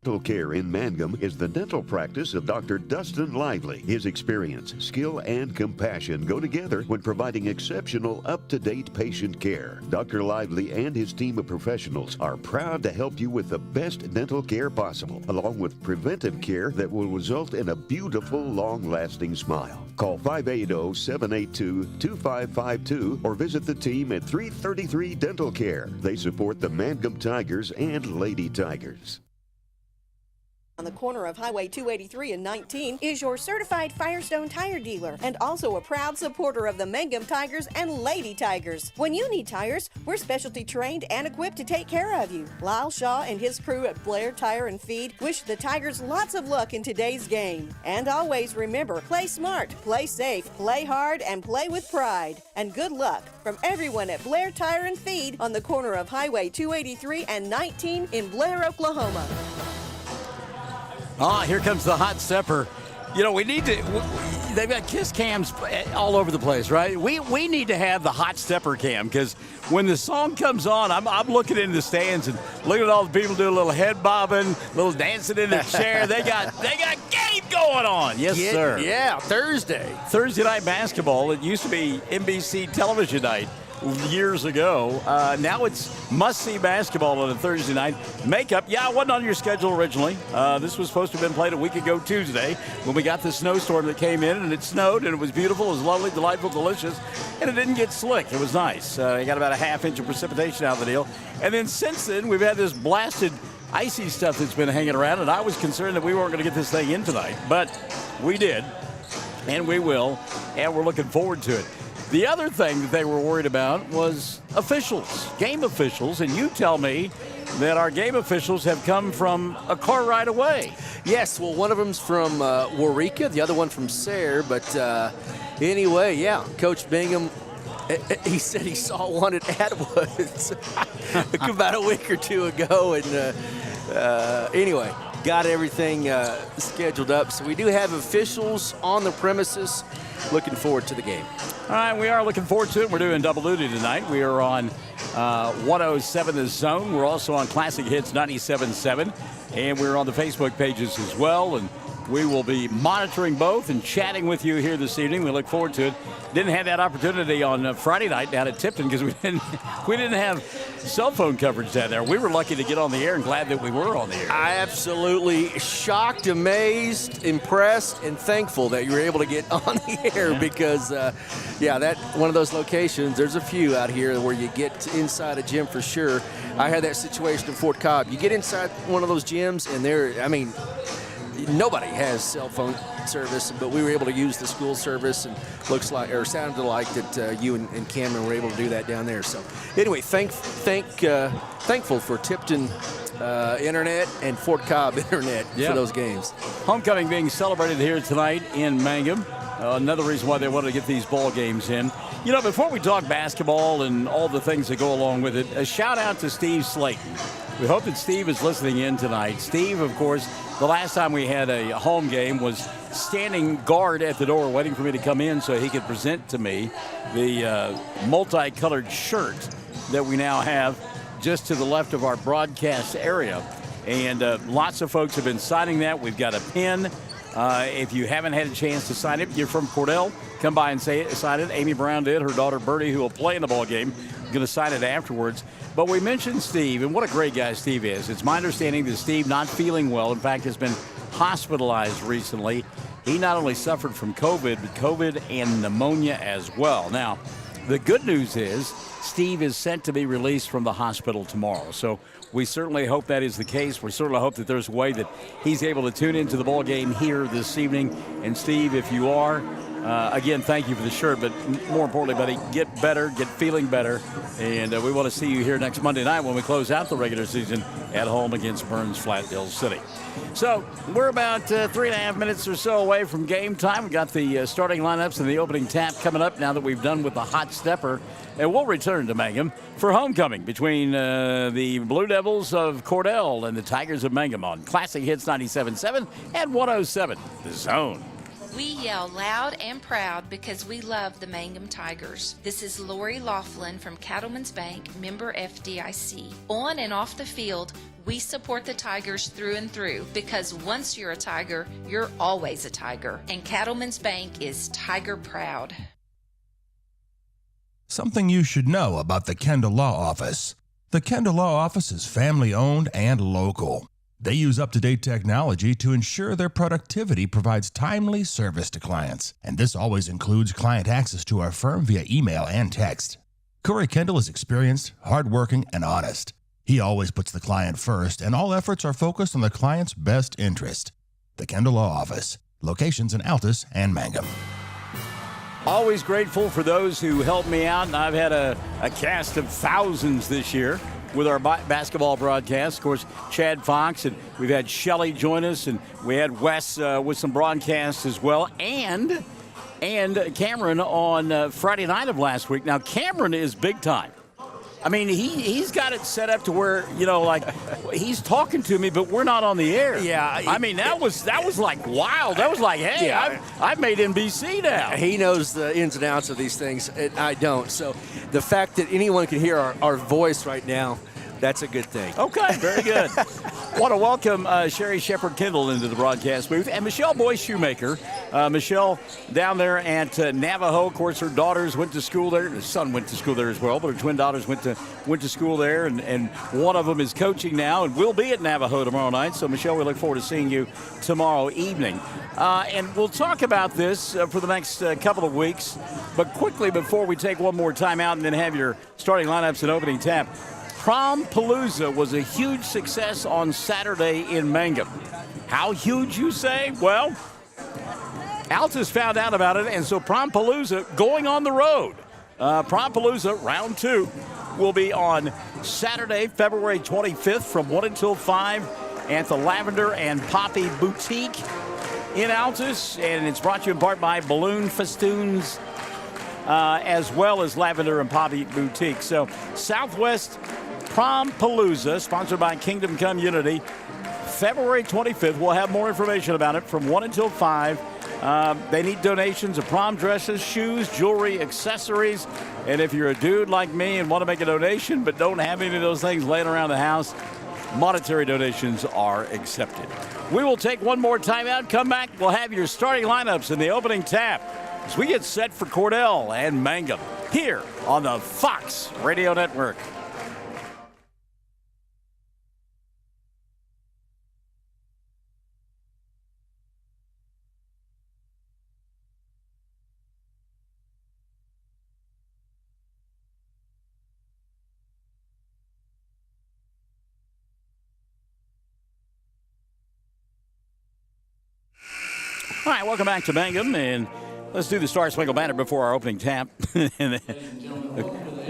Dental care in Mangum is the dental practice of Dr. Dustin Lively. His experience, skill, and compassion go together when providing exceptional, up-to-date patient care. Dr. Lively and his team of professionals are proud to help you with the best dental care possible, along with preventive care that will result in a beautiful, long-lasting smile. Call 580-782-2552 or visit the team at 333 Dental Care. They support the Mangum Tigers and Lady Tigers. On the corner of Highway 283 and 19 is your certified Firestone tire dealer and also a proud supporter of the Mangum Tigers and Lady Tigers. When you need tires, we're specialty trained and equipped to take care of you. Lyle Shaw and his crew at Blair Tire and Feed wish the Tigers lots of luck in today's game. And always remember, play smart, play safe, play hard, and play with pride. And good luck from everyone at Blair Tire and Feed on the corner of Highway 283 and 19 in Blair, Oklahoma. Here comes the hot stepper. You know, we need to, they've got kiss cams all over the place, right? We need to have the hot stepper cam, because when the song comes on, I'm looking into the stands and looking at all the people doing a little head bobbing, a little dancing in the chair. They got game going on. Yes, sir. Yeah, Thursday night basketball. It used to be NBC television night years ago. Now it's must-see basketball on a Thursday night. Makeup, yeah, it wasn't on your schedule originally. This was supposed to have been played a week ago Tuesday when we got the snowstorm that came in, and it snowed, and it was beautiful, it was lovely, delightful, delicious, and it didn't get slick. It was nice. You got about a half-inch of precipitation out of the deal. And then since then, we've had this blasted icy stuff that's been hanging around, and I was concerned that we weren't going to get this thing in tonight, but we did, and we will, and we're looking forward to it. The other thing that they were worried about was officials, game officials, and you tell me that our game officials have come from a car ride away. Yes, well, one of them's from Waurika, the other one from Sayre, but anyway, yeah, Coach Bingham, he said he saw one at Atwoods about a week or two ago, and anyway, got everything scheduled up. So we do have officials on the premises. Looking forward to the game. All right, we are looking forward to it. We're doing double duty tonight. We are on 107 The Zone. We're also on Classic Hits 97.7, and we're on the Facebook pages as well. And we will be monitoring both and chatting with you here this evening. We look forward to it. Didn't have that opportunity on Friday night down at Tipton because we didn't have cell phone coverage down there. We were lucky to get on the air and glad that we were on the air. I absolutely shocked, amazed, impressed, and thankful that you were able to get on the air because, that one of those locations, there's a few out here where you get inside a gym for sure. I had that situation in Fort Cobb. You get inside one of those gyms and nobody has cell phone service, but we were able to use the school service, and sounded like that you and Cameron were able to do that down there. So anyway, thankful for Tipton Internet and Fort Cobb Internet for those games. Homecoming being celebrated here tonight in Mangum. Another reason why they wanted to get these ball games in. You know, before we talk basketball and all the things that go along with it, a shout out to Steve Slayton. We hope that Steve is listening in tonight. Steve, of course, the last time we had a home game was standing guard at the door waiting for me to come in so he could present to me the multicolored shirt that we now have just to the left of our broadcast area. And lots of folks have been signing that. We've got a pin. If you haven't had a chance to sign it, you're from Cordell, come by and sign it. Amy Brown did. Her daughter Bertie, who will play in the ball game, is going to sign it afterwards. But we mentioned Steve, and what a great guy Steve is. It's my understanding that Steve not feeling well, in fact, has been hospitalized recently. He not only suffered from COVID, but COVID and pneumonia as well. Now, the good news is Steve is sent to be released from the hospital tomorrow. So we certainly hope that is the case. We certainly hope that there's a way that he's able to tune into the ball game here this evening. And Steve, if you are, again, thank you for the shirt, but more importantly, buddy, get better, get feeling better. And we want to see you here next Monday night when we close out the regular season at home against Burns Flat Hill City. So we're about 3.5 minutes or so away from game time. We've got the starting lineups and the opening tap coming up now that we've done with the hot stepper. And we'll return to Mangum for homecoming between the Blue Devils of Cordell and the Tigers of Mangum on Classic Hits 97.7 and 107 The Zone. We yell loud and proud because we love the Mangum Tigers. This is Lori Laughlin from Cattlemen's Bank, member FDIC. On and off the field, we support the Tigers through and through because once you're a Tiger, you're always a Tiger. And Cattlemen's Bank is Tiger proud. Something you should know about the Kendall Law Office. The Kendall Law Office is family-owned and local. They use up-to-date technology to ensure their productivity provides timely service to clients, and this always includes client access to our firm via email and text. Corey Kendall is experienced, hardworking, and honest. He always puts the client first, and all efforts are focused on the client's best interest. The Kendall Law Office, locations in Altus and Mangum. Always grateful for those who helped me out, and I've had a cast of thousands this year with our basketball broadcast. Of course, Chad Fox, and we've had Shelley join us, and we had Wes with some broadcasts as well, and Cameron on Friday night of last week. Now, Cameron is big time. I mean, he's got it set up to where, he's talking to me, but we're not on the air. Yeah. I mean, that was like wild. That was like, hey, yeah. I've made NBC now. He knows the ins and outs of these things, and I don't. So the fact that anyone can hear our voice right now, that's a good thing. Okay, very good. Want to welcome Sherry Shepard-Kendall into the broadcast booth, and Michelle Boyce Shoemaker. Michelle down there at Navajo. Of course, her daughters went to school there. Her son went to school there as well, but her twin daughters went to school there, and one of them is coaching now and will be at Navajo tomorrow night. So, Michelle, we look forward to seeing you tomorrow evening. And we'll talk about this for the next couple of weeks. But quickly, before we take one more time out and then have your starting lineups and opening tap, Prom-Palooza was a huge success on Saturday in Mangum. How huge, you say? Well, Altus found out about it, and so Prom-Palooza going on the road. Prom-Palooza round 2 will be on Saturday, February 25th from 1 until 5 at the Lavender and Poppy Boutique in Altus, and it's brought to you in part by Balloon Festoons as well as Lavender and Poppy Boutique. So Southwest Prom-Palooza, sponsored by Kingdom Come Unity, February 25th. We'll have more information about it from 1 until 5. They need donations of prom dresses, shoes, jewelry, accessories. And if you're a dude like me and want to make a donation but don't have any of those things laying around the house, monetary donations are accepted. We will take one more timeout, come back. We'll have your starting lineups in the opening tap as we get set for Cordell and Mangum here on the Fox Radio Network. All right, welcome back to Mangum, and let's do the Star Spangled Banner before our opening tap. An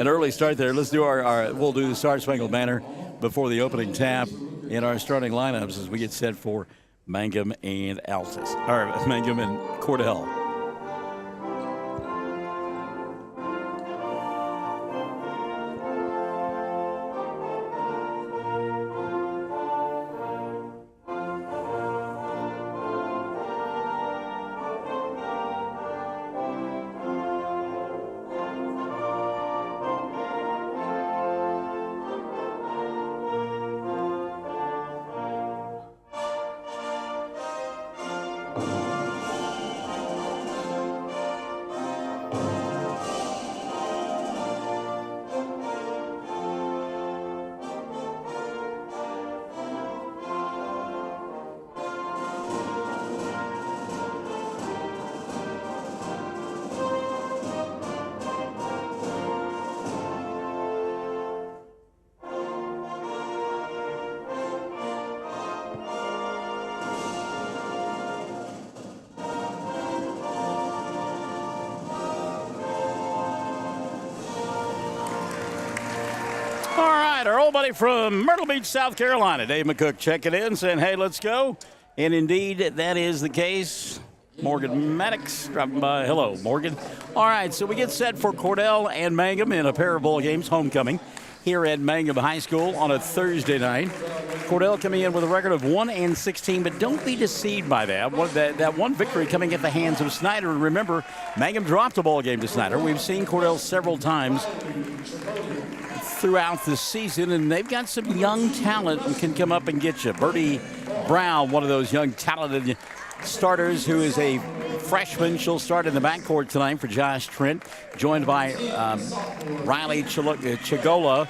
early start there. Let's do we'll do the Star Spangled Banner before the opening tap in our starting lineups as we get set for Mangum and Altus. All right, Mangum and Cordell. All right, our old buddy from Myrtle Beach, South Carolina, Dave McCook, checking in, saying, hey, let's go. And indeed, that is the case. Morgan Maddox dropping by. Hello, Morgan. All right, so we get set for Cordell and Mangum in a pair of bowl games, homecoming. here at Mangum High School on a Thursday night. Cordell coming in with a record of 1-16, but don't be deceived by that. That one victory coming at the hands of Snyder. And remember, Mangum dropped a ball game to Snyder. We've seen Cordell several times throughout the season, and they've got some young talent and can come up and get you. Birdie Brown, one of those young talented starters who is a freshman. She'll start in the backcourt tonight for Josh Trent, joined by Riley Chigola.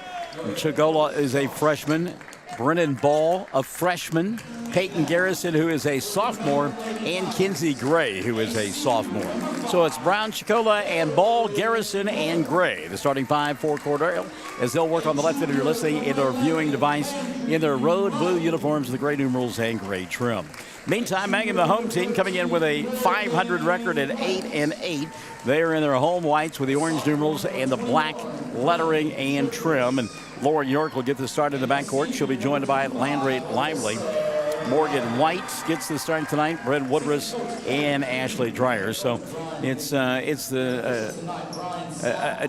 Chigola is a freshman. Brennan Ball, a freshman. Peyton Garrison, who is a sophomore, and Kinsey Gray, who is a sophomore. So it's Brown, Chicola, and Ball, Garrison, and Gray, the starting five for Cordell, as they'll work on the left end of your listening in their viewing device in their road blue uniforms, the gray numerals, and gray trim. Meantime, Mangum, the home team, coming in with a 500 record at 8-8. They are in their home whites with the orange numerals and the black lettering and trim. And Lauren York will get the start in the backcourt. She'll be joined by Landry Lively. Morgan White gets the start tonight. Brett Woodruss and Ashley Dreyer. So it's a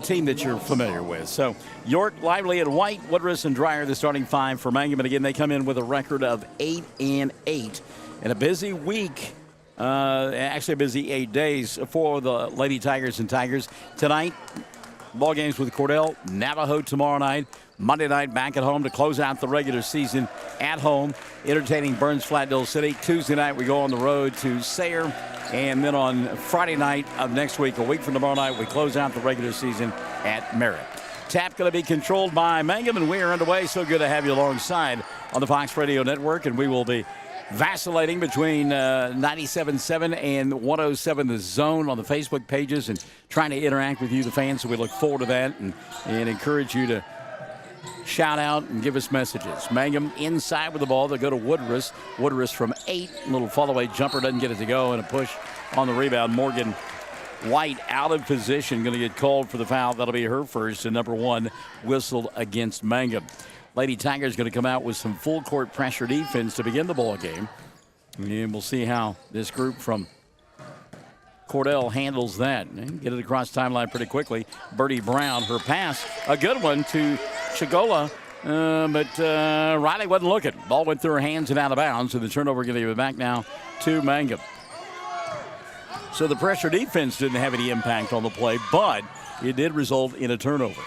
team that you're familiar with. So York, Lively, and White, Woodruss, and Dreyer, the starting five for Mangum. And again, they come in with a record of 8-8. And a busy week, actually a busy 8 days for the Lady Tigers and Tigers. Tonight, ball games with Cordell, Navajo tomorrow night. Monday night back at home to close out the regular season at home, entertaining Burns Flatdale City. Tuesday night we go on the road to Sayre. And then on Friday night of next week, a week from tomorrow night, we close out the regular season at Merritt. Tap going to be controlled by Mangum, and we are underway. So good to have you alongside on the Fox Radio Network, and we will be vacillating between 97.7 and 107 The Zone on the Facebook pages and trying to interact with you, the fans. So we look forward to that and encourage you to shout out and give us messages. Mangum inside with the ball. They go to Woodruss. Woodruss from 8. Little follow-away jumper doesn't get it to go, and a push on the rebound. Morgan White out of position, going to get called for the foul. That'll be her first, and number 1 whistled against Mangum. Lady Tigers going to come out with some full court pressure defense to begin the ball game. And we'll see how this group from Cordell handles that. And get it across timeline pretty quickly. Birdie Brown, her pass, a good one to Chigola. But Riley wasn't looking. Ball went through her hands and out of bounds. So the turnover going to give it back now to Mangum. So the pressure defense didn't have any impact on the play, but it did result in a turnover.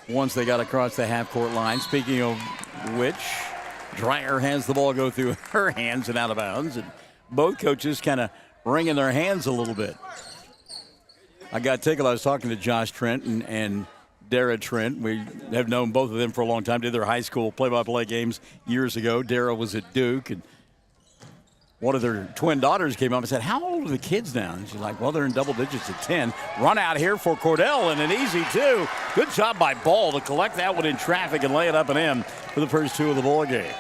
Once they got across the half-court line. Speaking of which, Dreyer has the ball go through her hands and out of bounds. And both coaches kind of wringing their hands a little bit. I got tickled. I was talking to Josh Trent and Dara Trent. We have known both of them for a long time. Did their high school play-by-play games years ago. Dara was at Duke, and one of their twin daughters came up and said, "How old are the kids now?" And she's like, "Well, they're in double digits at 10. Run out here for Cordell, and an easy 2. Good job by Ball to collect that one in traffic and lay it up and in for the first 2 of the ball game.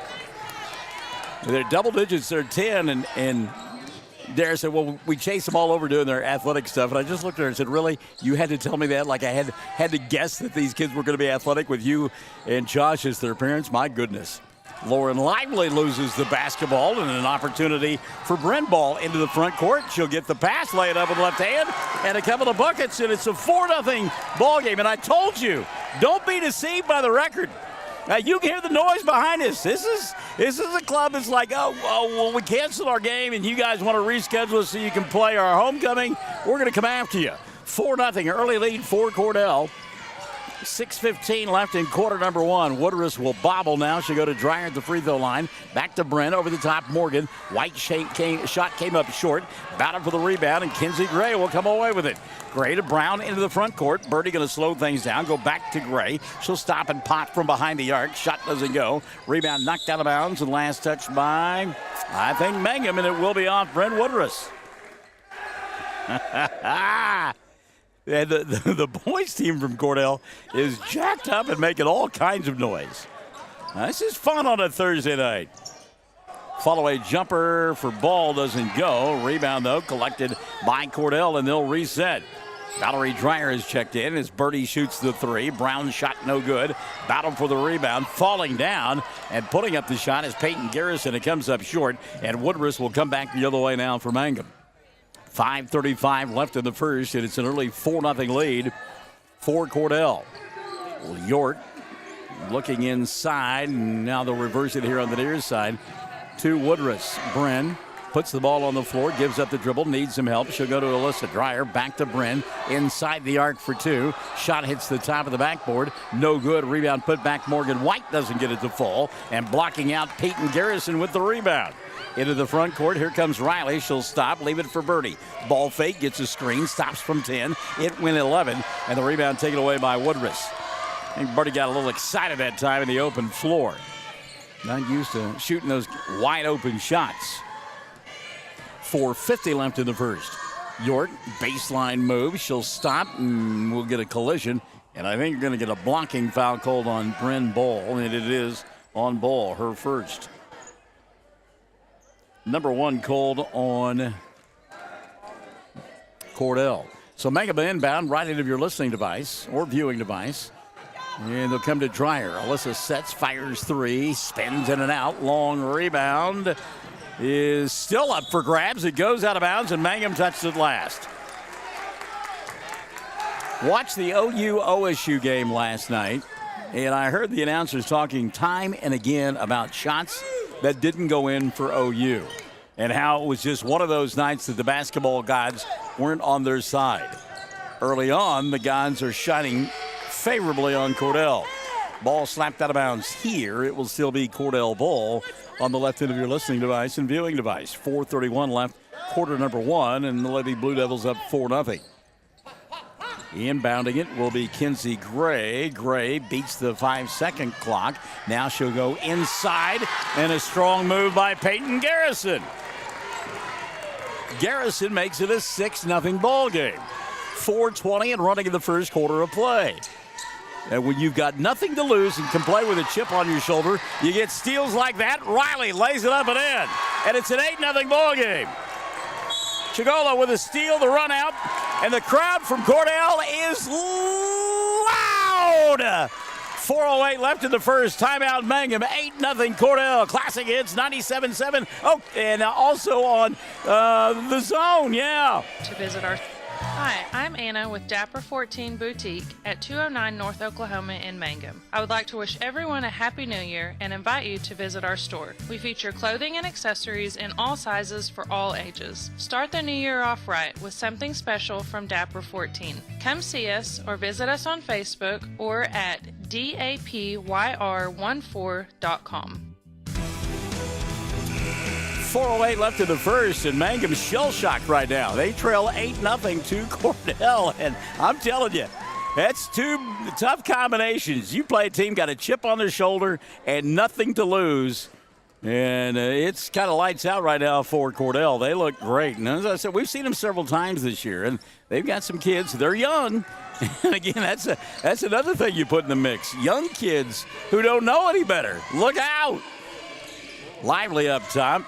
They're double digits, they're 10, and Dara said, "Well, we chased them all over doing their athletic stuff." And I just looked at her and said, "Really? You had to tell me that? Like I had to guess that these kids were going to be athletic with you and Josh as their parents? My goodness." Lauren Lively loses the basketball, and an opportunity for Brent Ball into the front court. She'll get the pass, lay it up with the left hand, and a couple of buckets, and it's a 4-0 ball game. And I told you, don't be deceived by the record. Now, you can hear the noise behind us. This is a club that's like, oh, well, we canceled our game, and you guys want to reschedule it so you can play our homecoming. We're going to come after you. 4-0, early lead for Cordell. 6:15 left in quarter number 1. Woodruss will bobble now. She'll go to Dreyer at the free throw line. Back to Brent, over the top Morgan. White shot came up short. Battle for the rebound, and Kinsey Gray will come away with it. Gray to Brown into the front court. Birdie going to slow things down. Go back to Gray. She'll stop and pop from behind the arc. Shot doesn't go. Rebound knocked out of bounds, and last touch by, I think, Mangum, and it will be off Brent Woodruss. And the boys team from Cordell is jacked up and making all kinds of noise. Now, this is fun on a Thursday night. Follow-away jumper for Ball doesn't go. Rebound, though, collected by Cordell, and they'll reset. Valerie Dreyer is checked in as Birdie shoots the 3. Brown shot no good. Battle for the rebound. Falling down and putting up the shot is Peyton Garrison. It comes up short, and Woodruss will come back the other way now for Mangum. 5:35 left in the first, and it's an early 4-0 lead for Cordell. York looking inside, and now they'll reverse it here on the near side to Woodruss. Bren puts the ball on the floor, gives up the dribble, needs some help. She'll go to Alyssa Dreyer, back to Bren, inside the arc for two. Shot hits the top of the backboard, no good. Rebound put back. Morgan White doesn't get it to fall, and blocking out Peyton Garrison with the rebound. Into the front court, here comes Riley. She'll stop, leave it for Birdie. Ball fake, gets a screen, stops from 10. It went 11, and the rebound taken away by Woodruss. I think Birdie got a little excited that time in the open floor. Not used to shooting those wide open shots. 4:50 left in the first. York, baseline move. She'll stop, and we'll get a collision. And I think you're going to get a blocking foul called on Bryn Ball, and it is on Ball, her first. Number one called on Cordell. So Mangum inbound right into your listening device or viewing device. And they'll come to Dreyer. Alyssa sets, fires three, spins in and out. Long rebound is still up for grabs. It goes out of bounds, and Mangum touched it last. Watched the OU-OSU game last night, and I heard the announcers talking time and again about shots that didn't go in for OU and how it was just one of those nights that the basketball gods weren't on their side. Early on, the gods are shining favorably on Cordell. Ball slapped out of bounds here. It will still be Cordell ball on the left end of your listening device and viewing device. 4:31 left, quarter number one, and the Lady Blue Devils up 4-0. Inbounding it will be Kinsey Gray. Gray beats the 5-second clock. Now she'll go inside, and a strong move by Peyton Garrison. Garrison makes it a 6-0 ball game. 4:20 and running in the first quarter of play. And when you've got nothing to lose and can play with a chip on your shoulder, you get steals like that. Riley lays it up and in, and it's an 8-0 ball game. Chigola with a steal, the run out, and the crowd from Cordell is loud. 4:08 left in the first. Timeout Mangum, 8-0 Cordell. Classic Hits 97.7. Oh, and also on the Zone, yeah. To visit our... Hi, I'm Anna with Dapper 14 Boutique at 209 North Oklahoma in Mangum. I would like to wish everyone a Happy New Year and invite you to visit our store. We feature clothing and accessories in all sizes for all ages. Start the new year off right with something special from Dapper 14. Come see us or visit us on Facebook or at dapyr14.com. 4:08 left in the first, and Mangum's shell-shocked right now. They trail 8-0 to Cordell, and I'm telling you, that's two tough combinations. You play a team, got a chip on their shoulder, and nothing to lose, and it's kind of lights out right now for Cordell. They look great, and as I said, we've seen them several times this year, and they've got some kids. They're young, and again, that's another thing you put in the mix. Young kids who don't know any better. Look out. Lively up top.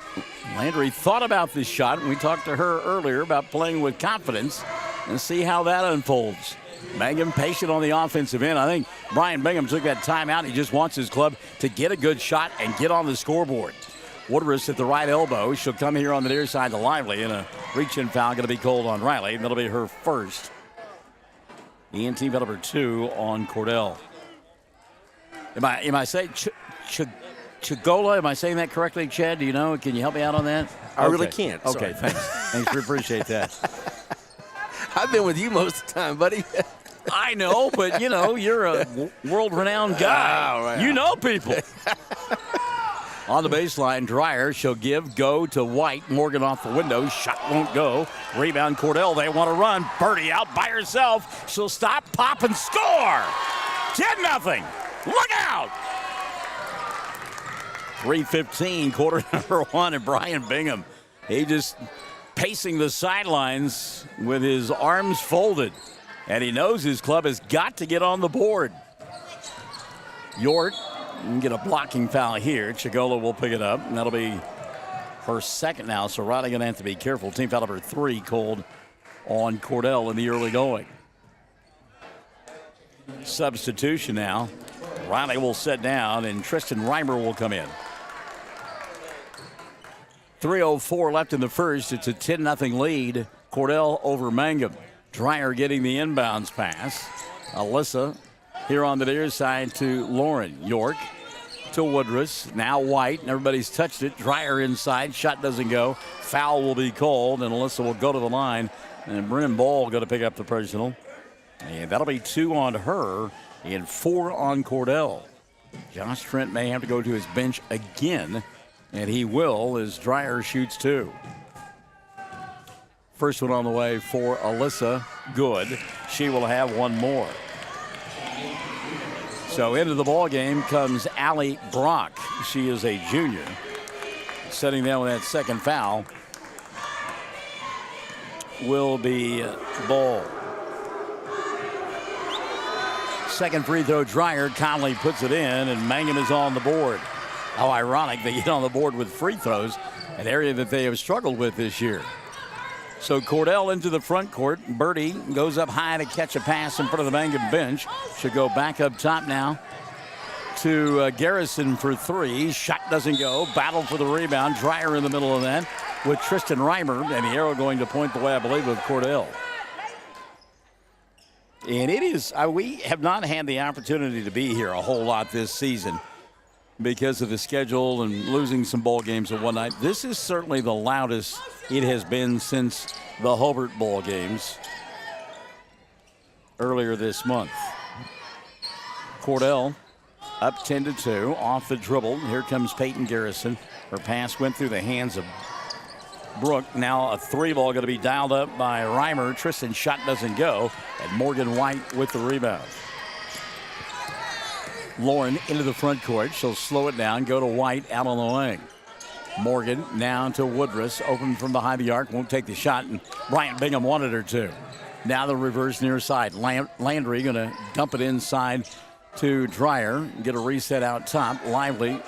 Landry thought about this shot, and we talked to her earlier about playing with confidence and see how that unfolds. Mangum patient on the offensive end. I think Brian Bingham took that timeout. He just wants his club to get a good shot and get on the scoreboard. Woodruss at the right elbow. She'll come here on the near side to Lively, and a reach-in foul going to be called on Riley, and that'll be her first. And team foul number 2 on Cordell. Am I saying Chigola, am I saying that correctly, Chad? Do you know? Can you help me out on that? I really can't. Okay, thanks. Thanks, we appreciate that. I've been with you most of the time, buddy. I know, but, you know, you're a world-renowned guy. Oh, right. You know people. On the baseline, Dreyer, she'll go to White. Morgan off the window. Shot won't go. Rebound, Cordell. They want to run. Birdie out by herself. She'll stop, pop, and score. 10-0. Look out. 3:15, quarter number one, and Brian Bingham. He just pacing the sidelines with his arms folded. And he knows his club has got to get on the board. York can get a blocking foul here. Chigola will pick it up, and that'll be her second now. So Riley going to have to be careful. Team foul number 3 called on Cordell in the early going. Substitution now. Riley will sit down, and Tristan Reimer will come in. 3:04 left in the first. It's a 10-0 lead. Cordell over Mangum. Dreyer getting the inbounds pass. Alyssa here on the near side to Lauren. York to Woodruss. Now White, and everybody's touched it. Dreyer inside. Shot doesn't go. Foul will be called, and Alyssa will go to the line. And Brennan Ball going to pick up the personal. And that'll be 2 on her and 4 on Cordell. Josh Trent may have to go to his bench again, and he will as Dreyer shoots 2. First one on the way for Alyssa. Good. She will have one more. So into the ball game comes Allie Brock. She is a junior. Setting down with that second foul will be Ball. Second free throw, Dreyer. Conley puts it in, and Mangum is on the board. How ironic they get on the board with free throws, an area that they have struggled with this year. So Cordell into the front court. Birdie goes up high to catch a pass in front of the Mangum bench. Should go back up top now to Garrison for 3. Shot doesn't go. Battle for the rebound. Dreyer in the middle of that with Tristan Reimer, and the arrow going to point the way, I believe, with Cordell. And it is, we have not had the opportunity to be here a whole lot this season because of the schedule and losing some ball games in one night. This is certainly the loudest it has been since the Hobart ball games earlier this month. Cordell up 10-2 off the dribble. Here comes Peyton Garrison. Her pass went through the hands of Brooke. Now a 3 ball going to be dialed up by Reimer. Tristan's shot doesn't go, and Morgan White with the rebound. Lauren into the front court. She'll slow it down, go to White out on the wing. Morgan now to Woodruss, open from behind the arc, won't take the shot, and Bryant Bingham wanted her to. Now the reverse near side. Landry going to dump it inside to Dreyer, get a reset out top. Lively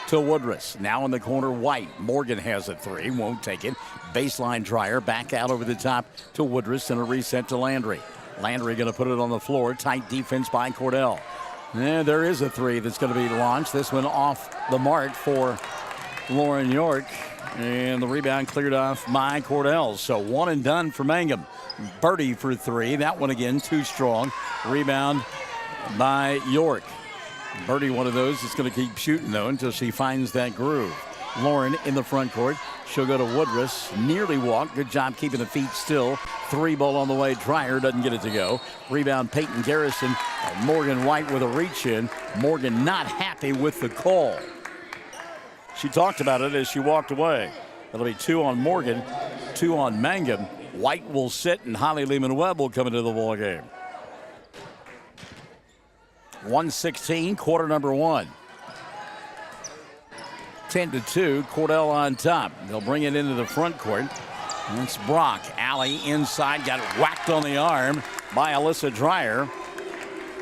to Woodruss. Now in the corner, White. Morgan has a 3, won't take it. Baseline Dreyer, back out over the top to Woodruss, and a reset to Landry. Landry going to put it on the floor. Tight defense by Cordell. And there is a 3 that's going to be launched. This one off the mark for Lauren York. And the rebound cleared off by Cordell. So 1 and done for Mangum. Birdie for 3. That one again too strong. Rebound by York. Birdie, one of those that's going to keep shooting, though, until she finds that groove. Lauren in the front court. She'll go to Woodruss. Nearly walk. Good job keeping the feet still. 3 ball on the way. Dreyer doesn't get it to go. Rebound Peyton Garrison. And Morgan White with a reach in. Morgan not happy with the call. She talked about it as she walked away. That'll be 2 on Morgan, 2 on Mangum. White will sit, and Holly Lehman-Webb will come into the ball game. 1:16, quarter number 1. 10-2, Cordell on top. They'll bring it into the front court. And it's Brock. Alley inside, got whacked on the arm by Alyssa Dreyer.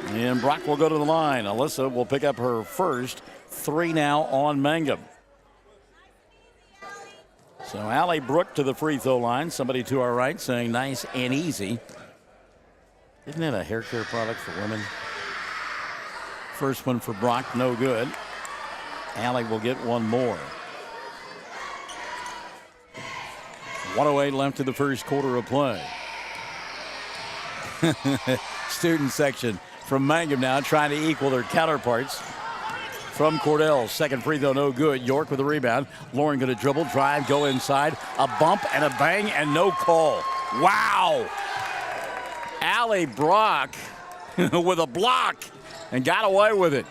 And Brock will go to the line. Alyssa will pick up her first. 3 now on Mangum. So Allie Brooke to the free throw line. Somebody to our right saying nice and easy. Isn't that a hair care product for women? First one for Brock, no good. Allie will get one more. 1:08 left in the first quarter of play. Student section from Mangum now trying to equal their counterparts. From Cordell, second free throw, no good. York with the rebound. Lauren going to dribble, drive, go inside. A bump and a bang and no call. Wow. Allie Brock with a block and got away with it.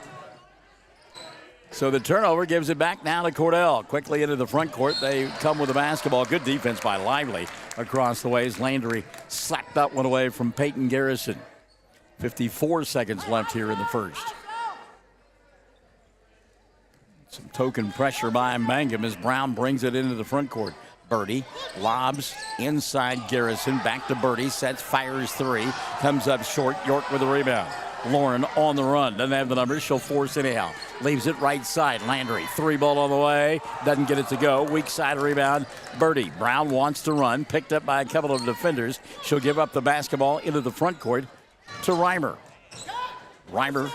So the turnover gives it back now to Cordell. Quickly into the front court. They come with the basketball. Good defense by Lively across the ways. Landry slapped that one away from Peyton Garrison. 54 seconds left here in the first. Some token pressure by Mangum as Brown brings it into the front court. Birdie lobs inside Garrison. Back to Birdie. Sets, fires 3. Comes up short. York with the rebound. Lauren on the run. Doesn't have the numbers. She'll force anyhow. Leaves it right side. Landry. 3 ball on the way. Doesn't get it to go. Weak side rebound. Birdie. Brown wants to run. Picked up by a couple of defenders. She'll give up the basketball into the front court to Reimer. Reimer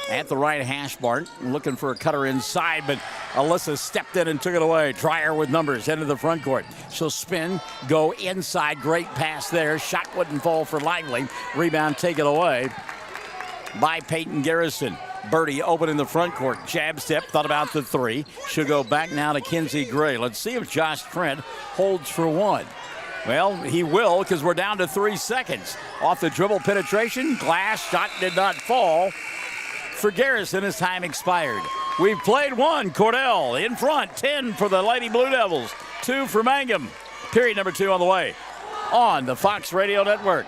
at the right hash mark, looking for a cutter inside, but Alyssa stepped in and took it away. Dreyer with numbers, into the front court. She'll spin, go inside, great pass there. Shot wouldn't fall for Lively. Rebound taken away by Peyton Garrison. Birdie open in the front court. Jab step, thought about the three. She'll go back now to Kinsey Gray. Let's see if Josh Trent holds for one. Well, he will, because we're down to 3 seconds. Off the dribble penetration, glass shot did not fall for Garrison as time expired. We've played one. Cordell in front, 10 for the Lady Blue Devils, 2 for Mangum. Period number 2 on the way on the Fox Radio Network.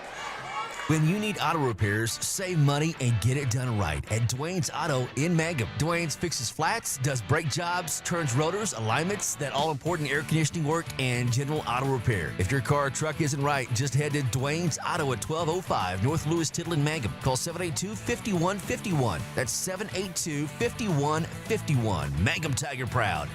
When you need auto repairs, save money and get it done right at Dwayne's Auto in Mangum. Dwayne's fixes flats, does brake jobs, turns rotors, alignments, that all-important air conditioning work, and general auto repair. If your car or truck isn't right, just head to Dwayne's Auto at 1205 North Lewis Tittle in Mangum. Call 782-5151. That's 782-5151. Mangum Tiger Proud.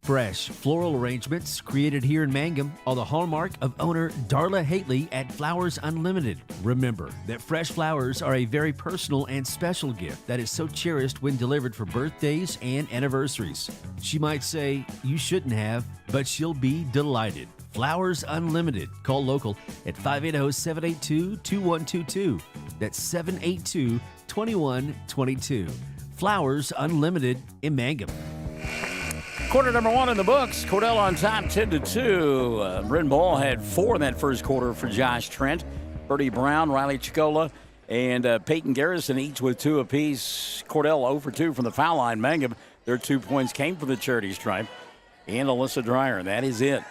Fresh floral arrangements created here in Mangum are the hallmark of owner Darla Hately at Flowers Unlimited. Remember that fresh flowers are a very personal and special gift that is so cherished when delivered for birthdays and anniversaries. She might say, "You shouldn't have," but she'll be delighted. Flowers Unlimited. Call local at 580-782-2122. That's 782-2122. Flowers Unlimited in Mangum. Quarter number 1 in the books. Cordell on top, 10-2. Bryn Ball had 4 in that first quarter for Josh Trent. Birdie Brown, Riley Chicola, and Peyton Garrison each with 2 apiece. Cordell 0 for 2 from the foul line. Mangum, their 2 points came from the charity stripe. And Alyssa Dreyer. That is it.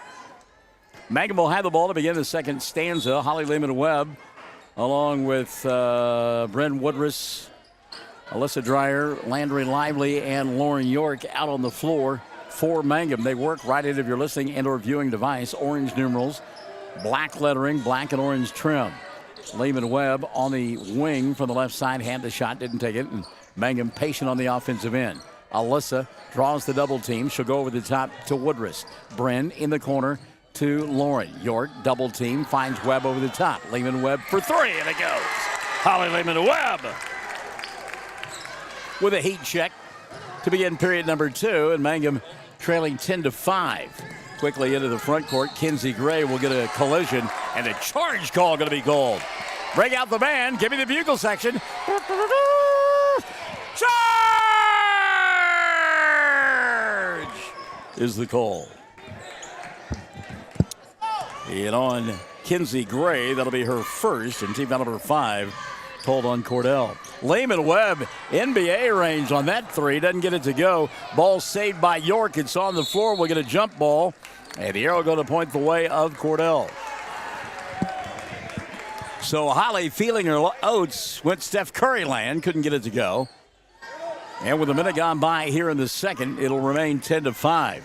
Mangum will have the ball to begin the second stanza. Holly Lehman-Webb, along with Bryn Woodruss, Alyssa Dreyer, Landry Lively, and Lauren York out on the floor for Mangum. They work right into your listening and or viewing device. Orange numerals, black lettering, black and orange trim. Lehman-Webb on the wing from the left side, had the shot, didn't take it. And Mangum patient on the offensive end. Alyssa draws the double team. She'll go over the top to Woodruss. Bryn in the corner to Lauren. York double team, finds Webb over the top. Lehman-Webb for 3, and it goes. Holly Lehman-Webb with a heat check to begin period number 2, and Mangum trailing 10-5. Quickly into the front court, Kinsey Gray will get a collision, and a charge call going to be called. Bring out the band, give me the bugle section. Charge is the call. And on Kinsey Gray, that'll be her first, and team foul number 5 called on Cordell. Lehman-Webb, NBA range on that 3. Doesn't get it to go. Ball saved by York. It's on the floor. We'll get a jump ball. And the arrow going to point the way of Cordell. So Holly, feeling her oats, went Steph Curry land. Couldn't get it to go. And with a minute gone by here in the second, it'll remain 10-5.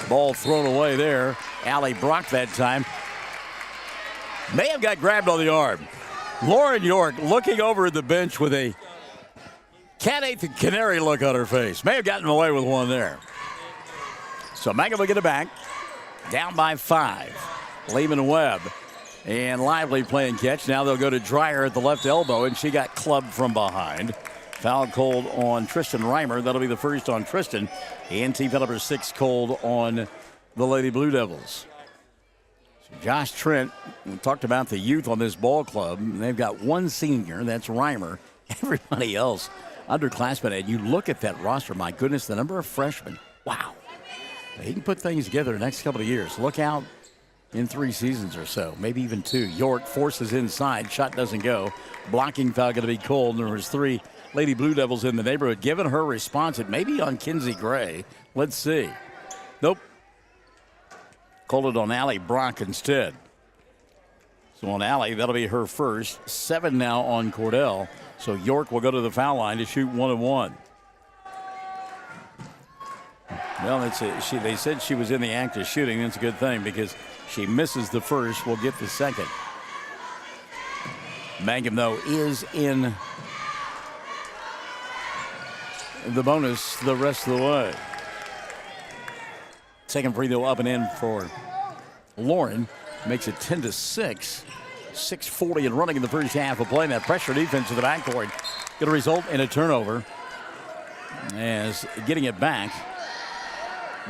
Ball thrown away there. Allie Brock that time. May have got grabbed on the arm. Lauren York looking over at the bench with a cat ate the canary look on her face. May have gotten away with one there. So Mangum will get it back. Down by 5. Lehman-Webb and Lively playing catch. Now they'll go to Dreyer at the left elbow, and she got clubbed from behind. Foul called on Tristan Reimer. That'll be the first on Tristan. And team foul number 6 called on the Lady Blue Devils. Josh Trent, we talked about the youth on this ball club. They've got 1 senior, that's Reimer. Everybody else, underclassmen. And you look at that roster, my goodness, the number of freshmen. Wow. He can put things together the next couple of years. Look out in 3 seasons or so, maybe even 2. York forces inside, shot doesn't go. Blocking foul going to be called. There was 3 Lady Blue Devils in the neighborhood. Given her response, it may be on Kinsey Gray. Let's see. Nope. Called it on Allie Brock instead. So on Allie, that'll be her first. 7 now on Cordell. So York will go to the foul line to shoot 1-1. Well, they said she was in the act of shooting. That's a good thing because she misses the first. We'll get the second. Mangum, though, is in the bonus the rest of the way. Second free throw up and in for Lauren. Makes it 10-6. 6:40 and running in the first half of play. That pressure defense in the backcourt going to result in a turnover. As getting it back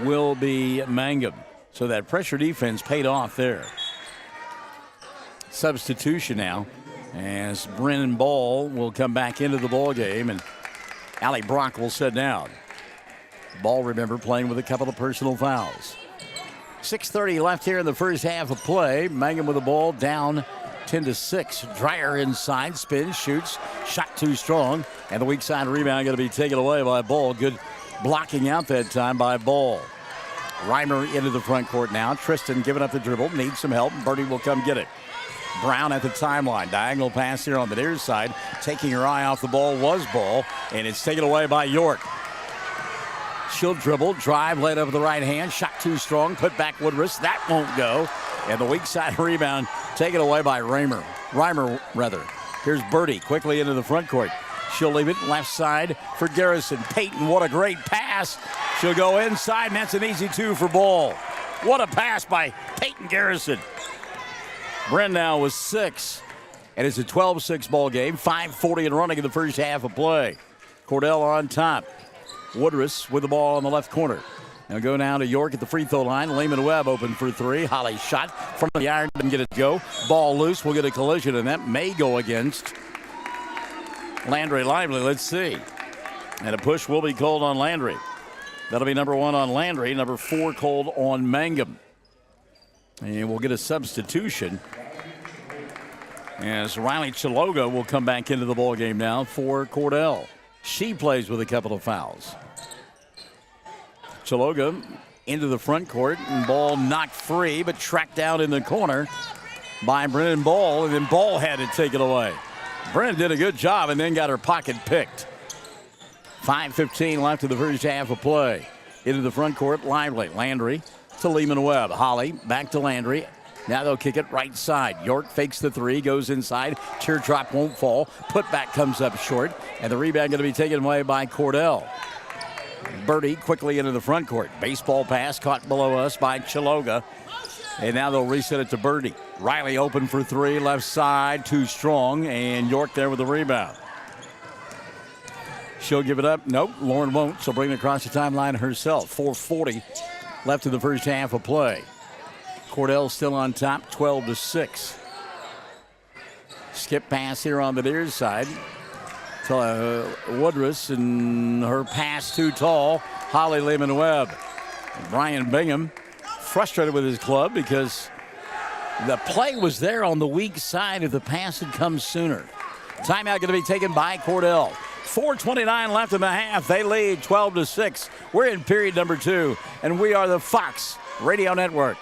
will be Mangum. So that pressure defense paid off there. Substitution now as Brennan Ball will come back into the ball game, and Allie Brock will sit down. Ball, remember, playing with a couple of personal fouls. 6:30 left here in the first half of play. Mangum with the ball down 10-6. Dreyer inside, spins, shoots, shot too strong, and the weak side rebound going to be taken away by Ball. Good blocking out that time by Ball. Reimer into the front court now. Tristan giving up the dribble, needs some help, and Birdie will come get it. Brown at the timeline. Diagonal pass here on the near side. Taking her eye off the ball was Ball, and it's taken away by York. She'll dribble, drive, laid over the right hand. Shot too strong, put back Woodruss. That won't go. And the weak side rebound taken away by Reimer. Here's Birdie quickly into the front court. She'll leave it left side for Garrison. Peyton, what a great pass. She'll go inside, and that's an easy two for Ball. What a pass by Peyton Garrison. Bren now with 6. And it's a 12-6 ball game. 5:40 and running in the first half of play. Cordell on top. Woodruss with the ball on the left corner. Now go down to York at the free throw line. Lehman Webb open for 3. Holly shot from the iron, didn't get it to go. Ball loose, we'll get a collision, and that may go against Landry Lively. Let's see. And a push will be called on Landry. That'll be number 1 on Landry, number 4 called on Mangum. And we'll get a substitution as Riley Chiloga will come back into the ball game now for Cordell. She plays with a couple of fouls. Chiloga into the front court, and Ball knocked free, but tracked down in the corner by Brennan Ball, and then Ball had to take it away. Brennan did a good job and then got her pocket picked. 5:15 left in the first half of play. Into the front court, Lively. Landry to Lehman Webb. Holly back to Landry. Now they'll kick it right side. York fakes the 3, goes inside. Teardrop won't fall. Putback comes up short, and the rebound going to be taken away by Cordell. Birdie quickly into the front court. Baseball pass caught below us by Chiloga. And now they'll reset it to Birdie. Riley open for 3, left side, too strong, and York there with the rebound. She'll give it up. Nope, Lauren won't. She'll bring it across the timeline herself. 4:40 left in the first half of play. Cordell still on top, 12-6. Skip pass here on the near side to Woodruss, and her pass too tall. Holly Lehman Webb. Brian Bingham frustrated with his club because the play was there on the weak side if the pass had come sooner. Timeout going to be taken by Cordell. 4:29 left in the half. They lead 12-6. We're in period number 2, and we are the Fox Radio Network.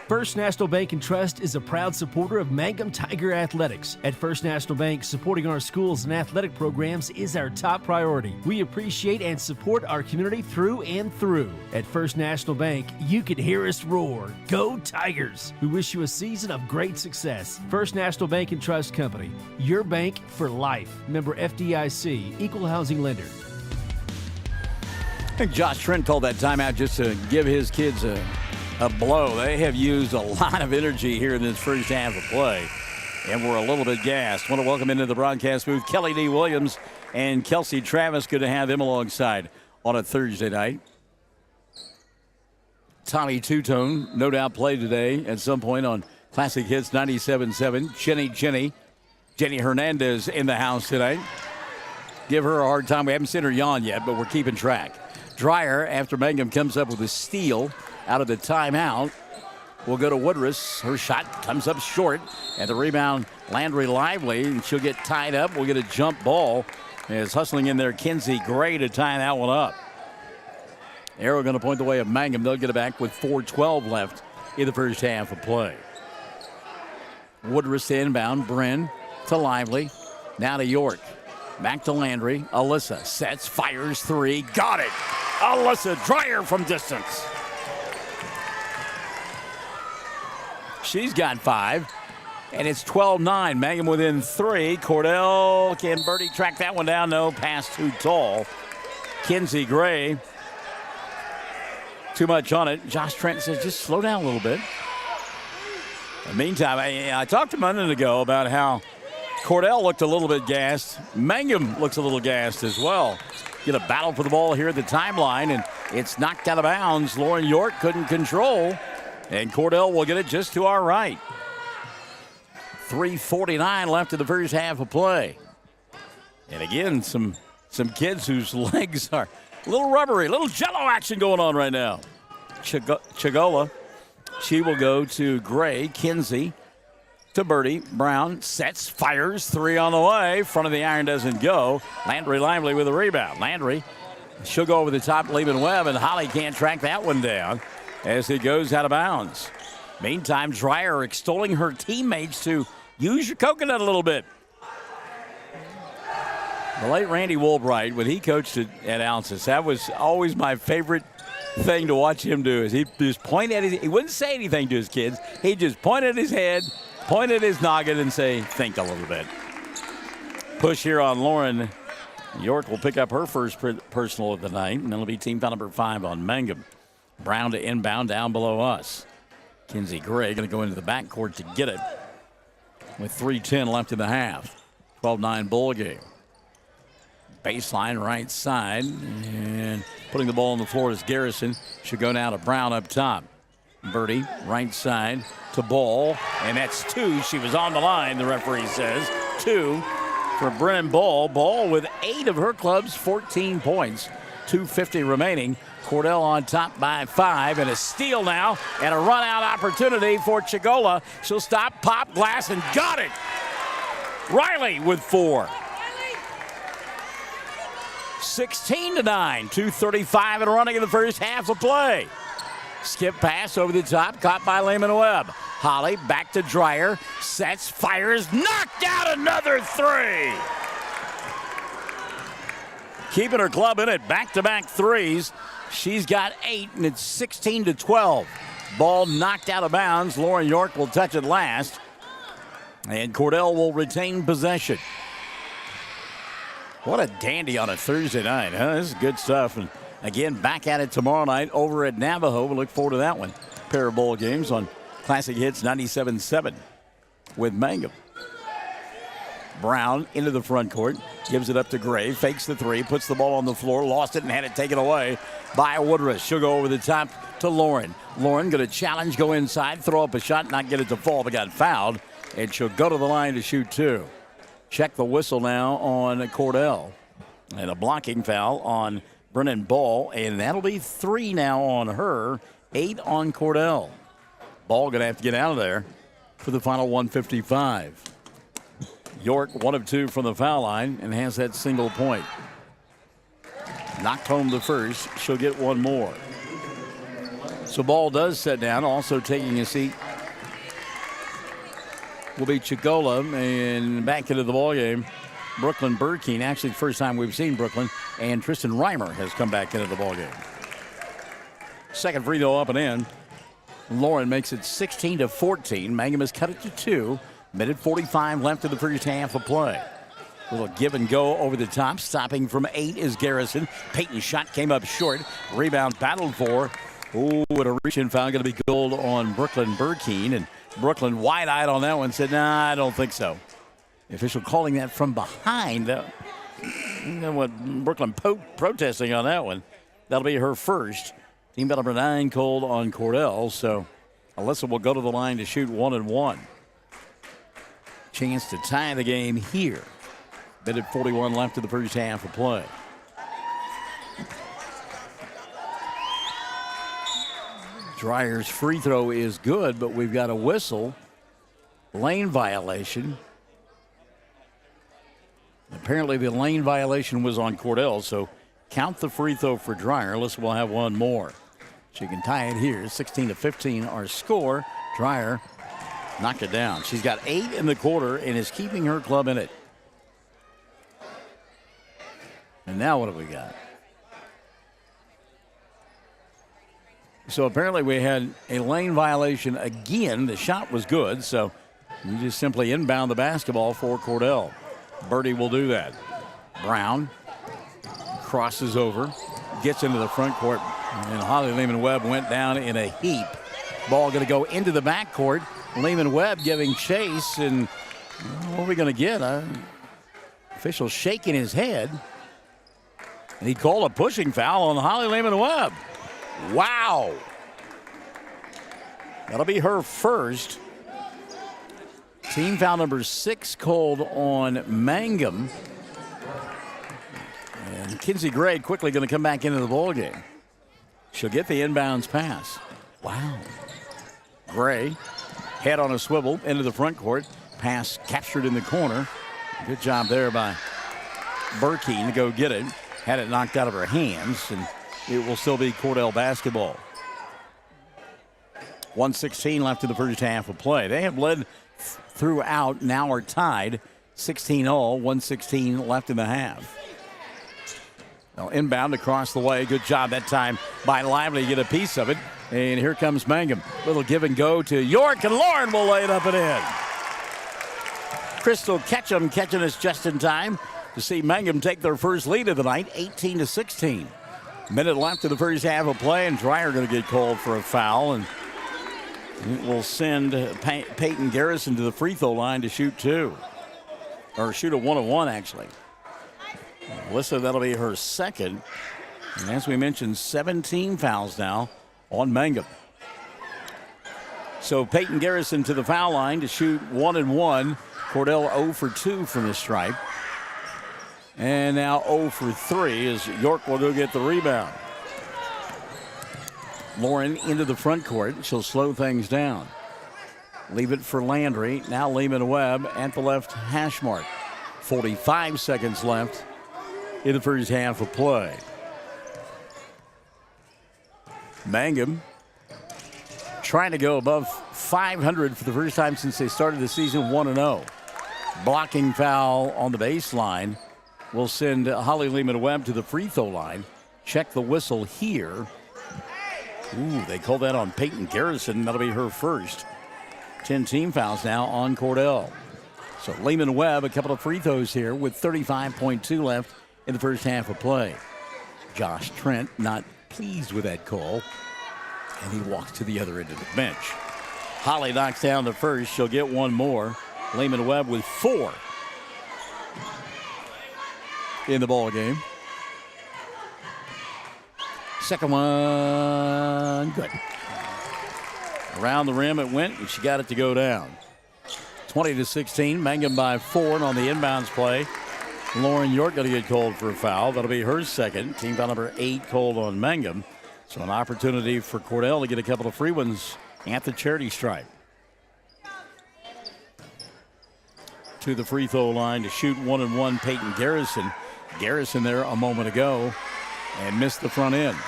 First National Bank and Trust is a proud supporter of Mangum Tiger Athletics. At First National Bank, supporting our schools and athletic programs is our top priority. We appreciate and support our community through and through. At First National Bank, you can hear us roar. Go Tigers! We wish you a season of great success. First National Bank and Trust Company, your bank for life. Member FDIC, Equal Housing Lender. I think Josh Trent called that timeout just to give his kids a blow. They have used a lot of energy here in this first half of play, and we're a little bit gassed. Want to welcome into the broadcast booth Kelly D. Williams and Kelsey Travis. Good to have them alongside on a Thursday night. Tommy Two-Tone, no doubt, played today at some point on Classic Hits 97.7. Jenny Hernandez in the house tonight. Give her a hard time. We haven't seen her yawn yet, but we're keeping track. Dreyer, after Mangum comes up with a steal out of the timeout, will go to Woodruss. Her shot comes up short, and the rebound, Landry Lively, and she'll get tied up. We'll get a jump ball. As hustling in there, Kinsey Gray to tie that one up. Arrow going to point the way of Mangum. They'll get it back with 4:12 left in the first half of play. Woodruss inbound. Bren to Lively. Now to York. Back to Landry. Alyssa sets, fires 3. Got it. Alyssa Dreyer from distance. She's got 5. And it's 12-9. Mangum within 3. Cordell, can Birdie track that one down? No, pass too tall. Kinsey Gray, too much on it. Josh Trent says just slow down a little bit. In the meantime, I talked a minute ago about how Cordell looked a little bit gassed. Mangum looks a little gassed as well. Get a battle for the ball here at the timeline, and it's knocked out of bounds. Lauren York couldn't control, and Cordell will get it just to our right. 3:49 left in the first half of play. And again, some kids whose legs are a little rubbery, a little jello action going on right now. Chigola, she will go to Gray. Kinsey to Birdie. Brown sets, fires, 3 on the way. Front of the iron doesn't go. Landry Lively with a rebound. Landry, she'll go over the top, Lehman Webb, and Holly can't track that one down as it goes out of bounds. Meantime, Dreyer extolling her teammates to use your coconut a little bit. The late Randy Woolbright, when he coached at Alcis, that was always my favorite thing to watch him do. Is he just point at he wouldn't say anything to his kids. He'd just point at his head, point at his noggin, and say, think a little bit. Push here on Lauren. York will pick up her first personal of the night, and it'll be team foul number 5 on Mangum. Brown to inbound down below us. Kinsey Gray going to go into the backcourt to get it with 3:10 left in the half. 12-9 ball game. Baseline right side, and putting the ball on the floor is Garrison. Should go now to Brown up top. Birdie, right side to Ball, and that's 2. She was on the line, the referee says. 2 for Brennan Ball. Ball with 8 of her club's 14 points. 2:50 remaining. Cordell on top by 5, and a steal now, and a run-out opportunity for Chigola. She'll stop, pop, glass, and got it. Riley with 4. 16-9, 2:35 and running in the first half of play. Skip pass over the top, caught by Lehman Webb. Holly back to Dreyer, sets, fires, knocked out another 3. Keeping her club in it, back-to-back 3s. She's got 8, and it's 16-12. Ball knocked out of bounds. Lauren York will touch it last, and Cordell will retain possession. What a dandy on a Thursday night, huh? This is good stuff. And again, back at it tomorrow night over at Navajo. We look forward to that one. Pair of bowl games on Classic Hits 97.7 with Mangum. Brown into the front court, gives it up to Gray, fakes the 3, puts the ball on the floor, lost it and had it taken away by Woodruff. She'll go over the top to Lauren. Lauren going to challenge, go inside, throw up a shot, not get it to fall, but got fouled. And she'll go to the line to shoot 2. Check the whistle now on Cordell. And a blocking foul on Brennan Ball, and that'll be 3 now on her, 8 on Cordell. Ball going to have to get out of there for the final 1:55. York 1 of 2 from the foul line and has that single point. Knocked home the first. She'll get 1 more. So Ball does set down. Also taking a seat will be Chigola, and back into the ball game. Brooklyn Burkeen, actually the first time we've seen Brooklyn, and Tristan Reimer has come back into the ball game. Second free throw up and in. Lauren makes it 16-14. Mangum has cut it to 2. Minute 45 left in the first half of play. A little give and go over the top. Stopping from 8 is Garrison. Peyton's shot came up short. Rebound battled for. Ooh, and a reach-in foul going to be gold on Brooklyn Burkeen. And Brooklyn wide-eyed on that one, said, nah, I don't think so. The official calling that from behind. What Brooklyn protesting on that one. That'll be her first. Team foul number 9 called on Cordell. So Alyssa will go to the line to shoot 1 and 1. Chance to tie the game here. Minute 41 left in the first half of play. Dreyer's free throw is good, but we've got a whistle. Lane violation. Apparently the lane violation was on Cordell, so count the free throw for Dreyer. Alyssa will have 1 more. She can tie it here. 16-15 our score. Dreyer knocked it down. She's got 8 in the quarter and is keeping her club in it. And now what have we got? So apparently we had a lane violation again. The shot was good, so you just simply inbound the basketball for Cordell. Birdie will do that. Brown crosses over, gets into the front court, and Holly Lehman Webb went down in a heap. Ball going to go into the backcourt. Lehman Webb giving chase, and what are we going to get? Official shaking his head. And he called a pushing foul on Holly Lehman Webb. Wow. That'll be her first. Team foul number 6 called on Mangum. And Kinsey Gray quickly going to come back into the ballgame. She'll get the inbounds pass. Wow. Gray, head on a swivel into the front court. Pass captured in the corner. Good job there by Burkeen to go get it. Had it knocked out of her hands, and it will still be Cordell basketball. 1:16 left in the first half of play. They have led throughout, now are tied 16-all, 1:16 left in the half. Now inbound across the way. Good job that time by Lively to get a piece of it. And here comes Mangum. Little give and go to York, and Lauren will lay it up and in. Crystal Ketchum catching us just in time to see Mangum take their first lead of the night, 18-16. Minute left in the first half of play, and Dreyer going to get called for a foul, and it will send Peyton Garrison to the free throw line to shoot 2. Or shoot a 1-on-1, actually. Alyssa, that'll be her second. And as we mentioned, 17 fouls now on Mangum. So Peyton Garrison to the foul line to shoot 1-1. Cordell 0 for 2 from the stripe. And now 0 for 3 as York will go get the rebound. Lauren into the front court. She'll slow things down. Leave it for Landry. Now Lehman Webb at the left hash mark. 45 seconds left in the first half of play. Mangum trying to go above 500 for the first time since they started the season 1-0. Blocking foul on the baseline will send Holly Lehman-Webb to the free throw line. Check the whistle here. Ooh, they called that on Peyton Garrison. That'll be her first. 10 team fouls now on Cordell. So Lehman-Webb, a couple of free throws here with 35.2 left in the first half of play. Josh Trent not pleased with that call, and he walks to the other end of the bench. Holly knocks down the first. She'll get one more. Lehman-Webb with 4 in the ball game. Second one, good. Around the rim it went, and she got it to go down. 20-16, Mangum by 4, and on the inbounds play, Lauren York going to get called for a foul. That'll be her second. Team foul number 8 called on Mangum. So an opportunity for Cordell to get a couple of free ones at the charity stripe. To the free throw line to shoot 1-1, Peyton Garrison. Garrison there a moment ago and missed the front end.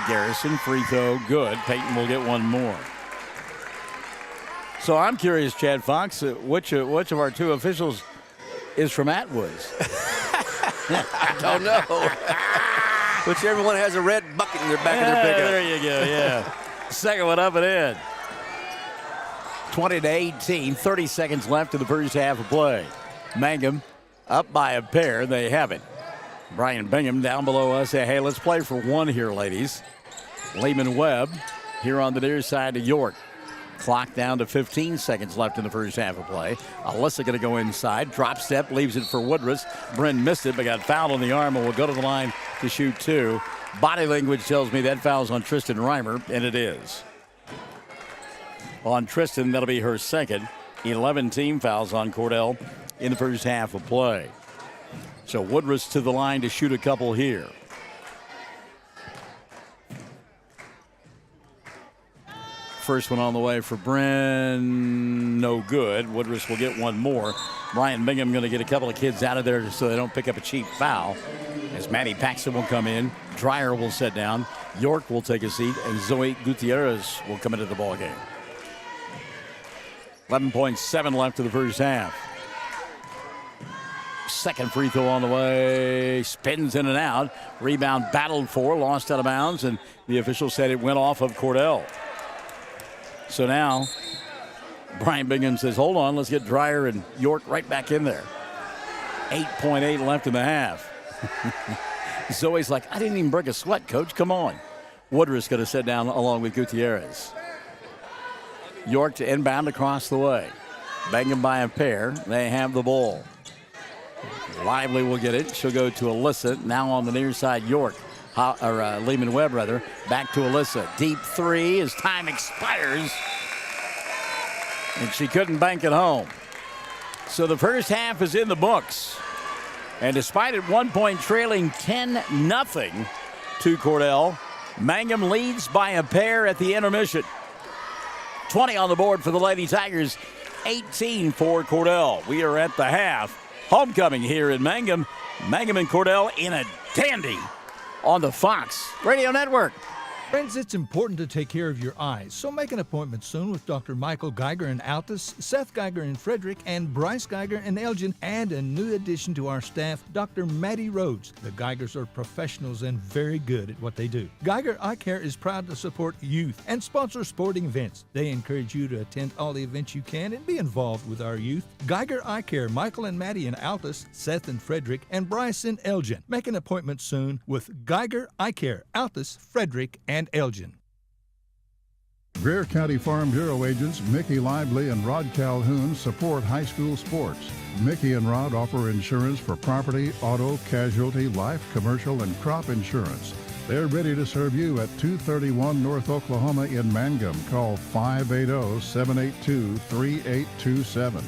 Garrison, free throw, good. Peyton will get one more. So I'm curious, Chad Fox, which of our 2 officials is from Atwoods? I don't know. Whichever one has a red bucket in their back of their pickup. There you go, yeah. Second one up and in. 20-18, 30 seconds left in the first half of play. Mangum up by a pair. They have it. Brian Bingham down below us. Hey, let's play for 1 here, ladies. Lehman-Webb here on the near side of York. Clock down to 15 seconds left in the first half of play. Alyssa going to go inside. Drop step, leaves it for Woodruss. Bryn missed it, but got fouled on the arm and will go to the line to shoot 2. Body language tells me that foul's on Tristan Reimer, and it is. On Tristan, that'll be her second. 11 team fouls on Cordell in the first half of play. So Woodruss to the line to shoot a couple here. First one on the way for Bryn, no good. Woodruss will get one more. Brian Bingham going to get a couple of kids out of there so they don't pick up a cheap foul. As Maddie Paxton will come in, Dreyer will sit down, York will take a seat, and Zoe Gutierrez will come into the ballgame. 11.7 left in the first half. Second free throw on the way. Spins in and out. Rebound battled for. Lost out of bounds. And the official said it went off of Cordell. So now Brian Bingham says, hold on. Let's get Dreyer and York right back in there. 8.8 left in the half. Zoe's like, I didn't even break a sweat, coach. Come on. Woodruss going to sit down along with Gutierrez. York to inbound across the way. Bingham by a pair. They have the ball. Lively will get it. She'll go to Alyssa. Now on the near side, York Lehman Webb, rather. Back to Alyssa. Deep three as time expires. And she couldn't bank it home. So the first half is in the books. And despite at one point trailing 10-0 to Cordell, Mangum leads by a pair at the intermission. 20 on the board for the Lady Tigers, 18 for Cordell. We are at the half. Homecoming here in Mangum. Mangum and Cordell in a dandy on the Fox Radio Network. Friends, it's important to take care of your eyes, so make an appointment soon with Dr. Michael Geiger in Altus, Seth Geiger in Frederick, and Bryce Geiger in Elgin, and a new addition to our staff, Dr. Maddie Rhodes. The Geigers are professionals and very good at what they do. Geiger Eye Care is proud to support youth and sponsor sporting events. They encourage you to attend all the events you can and be involved with our youth. Geiger Eye Care, Michael and Maddie in Altus, Seth in Frederick, and Bryce in Elgin. Make an appointment soon with Geiger Eye Care, Altus, Frederick, and Elgin. Greer County Farm Bureau agents Mickey Lively and Rod Calhoun support high school sports. Mickey and Rod offer insurance for property, auto, casualty, life, commercial, and crop insurance. They're ready to serve you at 231 North Oklahoma in Mangum. Call 580-782-3827.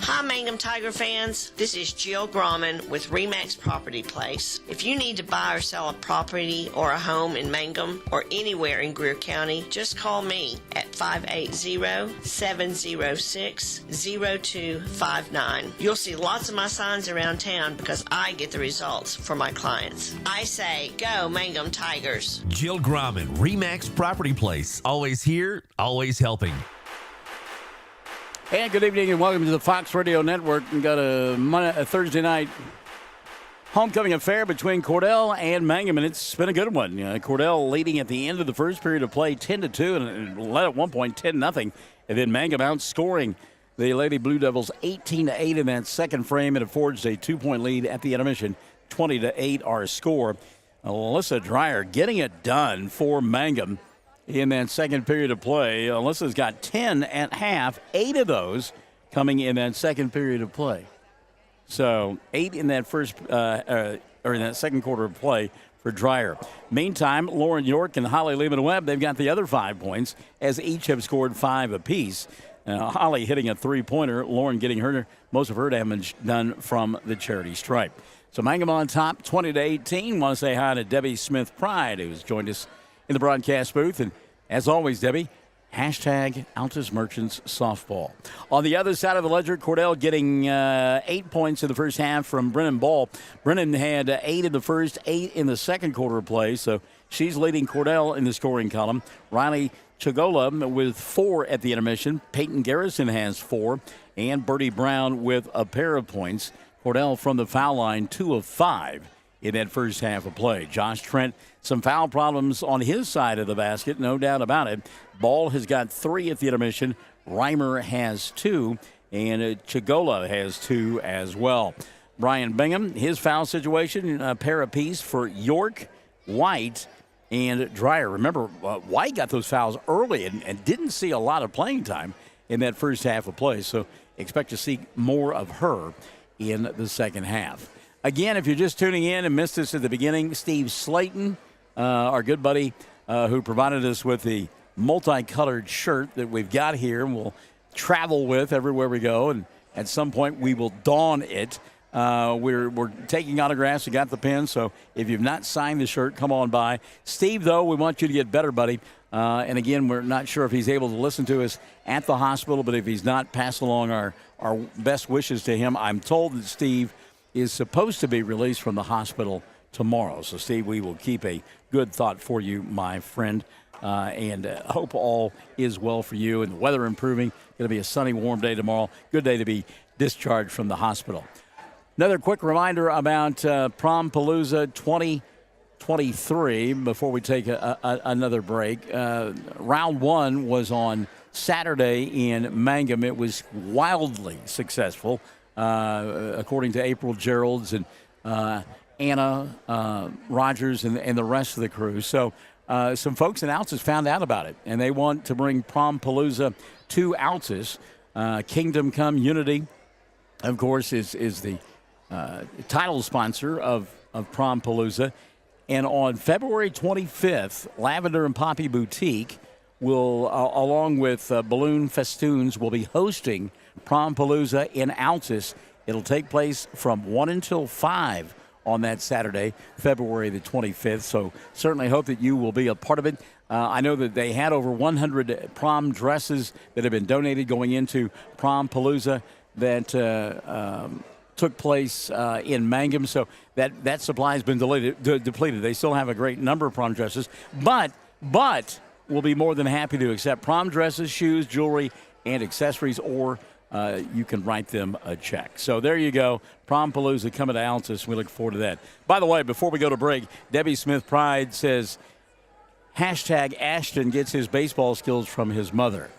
Hi, Mangum Tiger fans. This is Jill Grauman with RE/MAX Property Place. If you need to buy or sell a property or a home in Mangum or anywhere in Greer County, just call me at 580-706-0259. You'll see lots of my signs around town because I get the results for my clients. I say, go Mangum Tigers. Jill Grauman, RE/MAX Property Place. Always here, always helping. And good evening and welcome to the Fox Radio Network. We've got a Thursday night homecoming affair between Cordell and Mangum, and it's been a good one. Cordell leading at the end of the first period of play 10-2 and led at one point 10-0. And then Mangum outscoring the Lady Blue Devils 18-8 in that second frame, and it forged a 2-point lead at the intermission, 20-8 our score. Alyssa Dreyer getting it done for Mangum. In that second period of play, Alyssa's got 10 at half, 8 of those coming in that second period of play. So 8 in that in that second quarter of play for Dreyer. Meantime, Lauren York and Holly Lehman Webb, they've got the other 5 points as each have scored 5 apiece. Holly hitting a 3-pointer, Lauren getting most of her damage done from the charity stripe. So Mangum on top, 20-18. Want to say hi to Debbie Smith Pride, who's joined us in the broadcast booth. And as always, Debbie, hashtag Altus Merchants Softball. On the other side of the ledger, Cordell getting 8 points in the first half from Brennan Ball. Brennan had 8 in the first, 8 in the second quarter of play, so she's leading Cordell in the scoring column. Riley Chagola with 4 at the intermission. Peyton Garrison has 4, and Bertie Brown with a pair of points. Cordell from the foul line, 2 of 5 in that first half of play. Josh Trent, some foul problems on his side of the basket, no doubt about it. Ball has got 3 at the intermission. Reimer has 2, and Chagola has 2 as well. Brian Bingham, his foul situation, a pair apiece for York, White, and Dreyer. Remember, White got those fouls early and didn't see a lot of playing time in that first half of play, so expect to see more of her in the second half. Again, if you're just tuning in and missed us at the beginning, Steve Slayton, our good buddy who provided us with the multicolored shirt that we've got here and we'll travel with everywhere we go, and at some point we will don it. We're taking autographs. We got the pen, so if you've not signed the shirt, come on by. Steve, though, we want you to get better, buddy. And again, we're not sure if he's able to listen to us at the hospital, but if he's not, pass along our best wishes to him. I'm told that Steve is supposed to be released from the hospital tomorrow. So, Steve, we will keep a good thought for you, my friend, and hope all is well for you and the weather improving. Going to be a sunny, warm day tomorrow. Good day to be discharged from the hospital. Another quick reminder about Prom Palooza 2023 before we take another break. Round 1 was on Saturday in Mangum. It was wildly successful. According to April Geralds and Anna Rogers and the rest of the crew. So some folks in Altus found out about it, and they want to bring Prom Palooza to Altus. Kingdom Come Unity, of course, is the title sponsor of of Prom-Palooza. And on February 25th, Lavender and Poppy Boutique will, along with Balloon Festoons, will be hosting Prom-Palooza in Altus. It'll take place from 1 until 5 on that Saturday, February the 25th. So certainly hope that you will be a part of it. I know that they had over 100 prom dresses that have been donated going into Prom-Palooza that took place in Mangum. So that supply has been depleted. They still have a great number of prom dresses, but we'll be more than happy to accept prom dresses, shoes, jewelry, and accessories, or you can write them a check. So there you go. Prom-Palooza coming to Altus. We look forward to that. By the way, before we go to break, Debbie Smith Pride says, hashtag Ashton gets his baseball skills from his mother.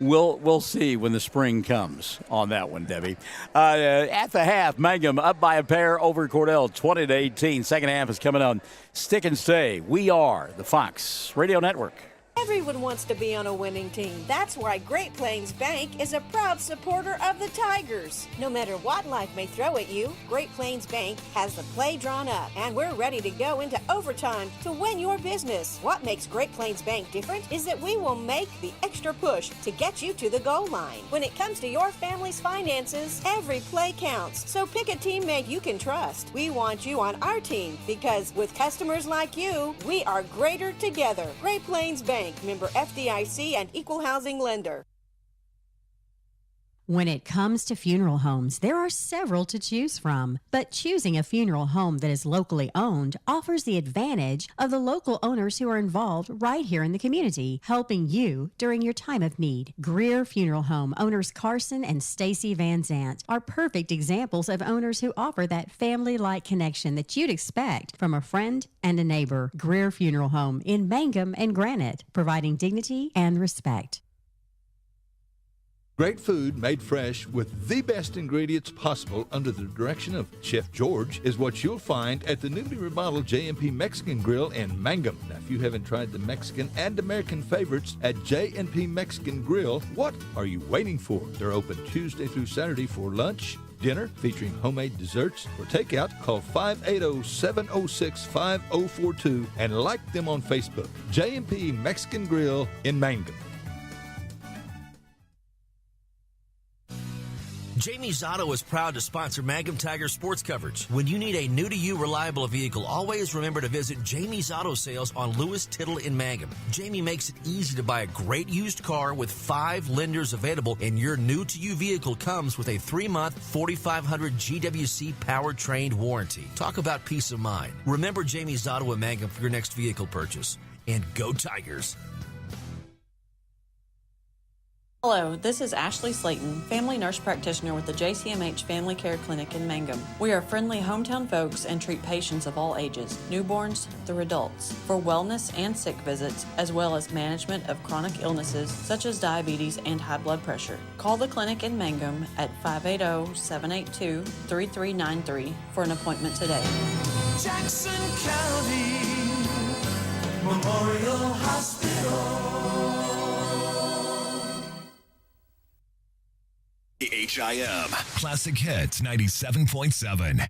We'll see when the spring comes on that one, Debbie. At the half, Mangum up by a pair over Cordell, 20-18. Second half is coming on. Stick and stay. We are the Fox Radio Network. Everyone wants to be on a winning team. That's why Great Plains Bank is a proud supporter of the Tigers. No matter what life may throw at you, Great Plains Bank has the play drawn up, and we're ready to go into overtime to win your business. What makes Great Plains Bank different is that we will make the extra push to get you to the goal line. When it comes to your family's finances, every play counts. So pick a teammate you can trust. We want you on our team because with customers like you, we are greater together. Great Plains Bank. Member FDIC and equal housing lender. When it comes to funeral homes, there are several to choose from. But choosing a funeral home that is locally owned offers the advantage of the local owners who are involved right here in the community, helping you during your time of need. Greer Funeral Home owners Carson and Stacy Van Zant are perfect examples of owners who offer that family-like connection that you'd expect from a friend and a neighbor. Greer Funeral Home in Mangum and Granite, providing dignity and respect. Great food made fresh with the best ingredients possible under the direction of Chef George is what you'll find at the newly remodeled J&P Mexican Grill in Mangum. Now, if you haven't tried the Mexican and American favorites at J&P Mexican Grill, what are you waiting for? They're open Tuesday through Saturday for lunch, dinner featuring homemade desserts. For takeout, call 580-706-5042 and like them on Facebook. J&P Mexican Grill in Mangum. Jamie's Auto is proud to sponsor Mangum Tiger sports coverage. When you need a new-to-you reliable vehicle, always remember to visit Jamie's Auto Sales on Lewis Tittle in Mangum. Jamie makes it easy to buy a great used car with 5 lenders available, and your new-to-you vehicle comes with a 3-month 4,500 GWC powertrain warranty. Talk about peace of mind. Remember Jamie's Auto in Mangum for your next vehicle purchase. And go Tigers! Hello, this is Ashley Slayton, family nurse practitioner with the JCMH Family Care Clinic in Mangum. We are friendly hometown folks and treat patients of all ages, newborns through adults, for wellness and sick visits, as well as management of chronic illnesses such as diabetes and high blood pressure. Call the clinic in Mangum at 580-782-3393 for an appointment today. Jackson County Memorial Hospital. HIM Classic Hits 97.7.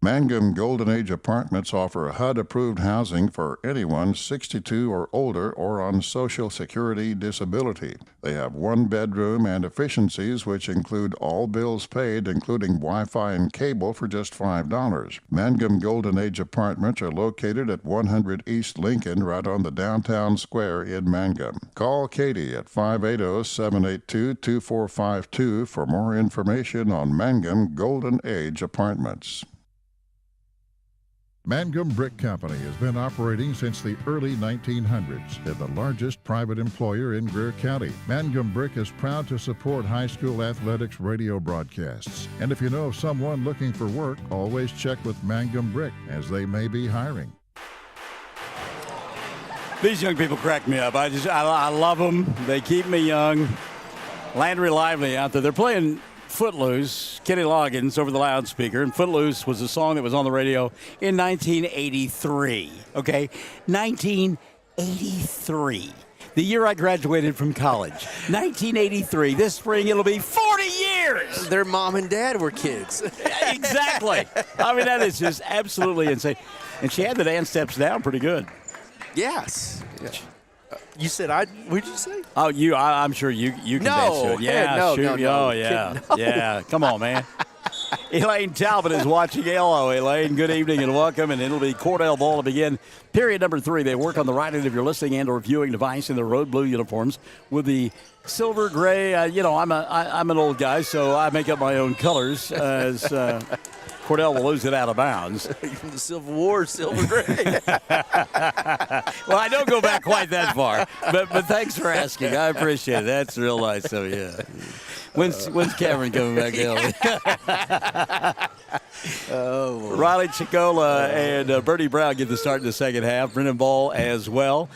Mangum Golden Age Apartments offer HUD-approved housing for anyone 62 or older or on Social Security disability. They have 1 bedroom and efficiencies which include all bills paid, including Wi-Fi and cable, for just $5. Mangum Golden Age Apartments are located at 100 East Lincoln, right on the downtown square in Mangum. Call Katie at 580-782-2452 for more information on Mangum Golden Age Apartments. Mangum Brick Company has been operating since the early 1900s. They're the largest private employer in Greer County. Mangum Brick is proud to support high school athletics radio broadcasts. And if you know of someone looking for work, always check with Mangum Brick, as they may be hiring. These young people crack me up. I love them. They keep me young. Landry Lively out there. They're playing Footloose, Kenny Loggins over the loudspeaker, and Footloose was a song that was on the radio in 1983. Okay, 1983. The year I graduated from college. 1983. This spring it'll be 40 years. years. Their mom and dad were kids. Exactly. I mean, that is just absolutely insane. And she had the dance steps down pretty good. Yes. Yeah. You said what did you say? Oh, I'm sure you can dance to it. Yeah, no, shoot. no. Oh, yeah. No. Yeah, come on, man. Elaine Talbot is watching. Hello, Elaine. Good evening and welcome. And it'll be Cordell ball to begin. Period number 3. They work on the right end of your listening and or viewing device in their road blue uniforms with the silver gray. I'm an old guy, so I make up my own colors as Cordell will lose it out of bounds. From the Civil War, silver gray. Well, I don't go back quite that far, but thanks for asking. I appreciate it. That's real nice. So yeah. When's Cameron coming back down? Oh, Riley Chicola and Bertie Brown get the start in the second half. Brennan Ball as well.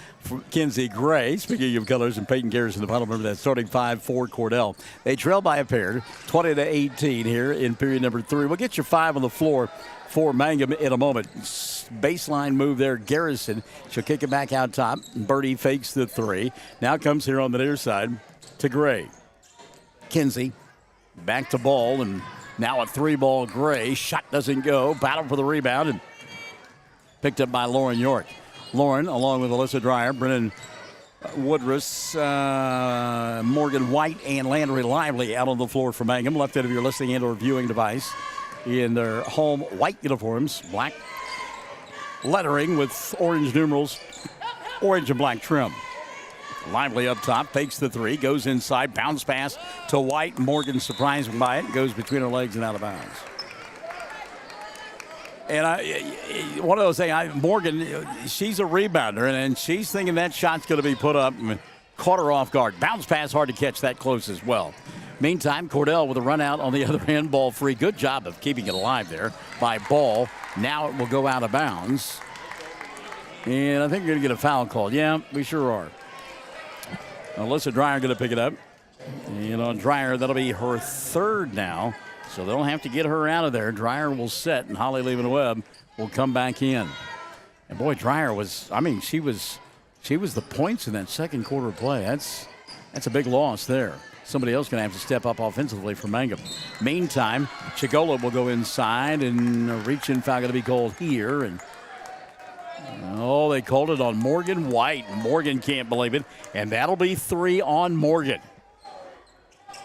Kinsey Gray, speaking of colors, and Peyton Garrison, the final member, that starting 5 for Cordell. They trail by a pair, 20-18 here in period number 3. We'll get your 5 on the floor for Mangum in a moment. Baseline move there, Garrison. She'll kick it back out top. Bertie fakes the 3. Now comes here on the near side to Gray. Kinsey back to Ball, and now a 3-ball Gray. Shot doesn't go. Battle for the rebound, and picked up by Lauren York. Lauren, along with Alyssa Dreyer, Brennan Woodruss, Morgan White, and Landry Lively out on the floor for Mangum. Left end of your listening and or viewing device in their home white uniforms. Black lettering with orange numerals, orange and black trim. Lively up top, fakes the 3, goes inside, bounce pass to White. Morgan surprised by it, goes between her legs and out of bounds. And one of those things, Morgan, she's a rebounder, and she's thinking that shot's going to be put up. And caught her off guard. Bounce pass, hard to catch that close as well. Meantime, Cordell with a run out on the other end, ball free. Good job of keeping it alive there by Ball. Now it will go out of bounds. And I think we're going to get a foul call. Yeah, we sure are. Alyssa Dreyer going to pick it up. And on Dreyer, that'll be her 3rd now. So they'll have to get her out of there. Dreyer will set, and Holly Leaven-Webb will come back in. And boy, Dreyer she was the points in that second quarter play. That's a big loss there. Somebody else going to have to step up offensively for Mangum. Meantime, Chigola will go inside, and a reach-in foul going to be called here. And they called it on Morgan White. Morgan can't believe it. And that'll be 3 on Morgan.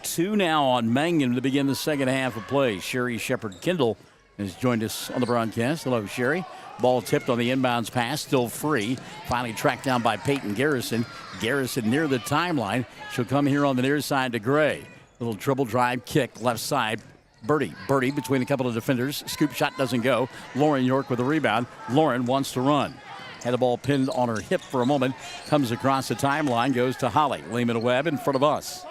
2 now on Mangum to begin the second half of play. Sherry Shepard-Kindle has joined us on the broadcast. Hello, Sherry. Ball tipped on the inbounds pass, still free. Finally tracked down by Peyton Garrison. Garrison near the timeline. She'll come here on the near side to Gray. Little dribble drive kick left side. Bertie between a couple of defenders. Scoop shot doesn't go. Lauren York with a rebound. Lauren wants to run. Had the ball pinned on her hip for a moment. Comes across the timeline, goes to Holly Leaven-Webb in front of us.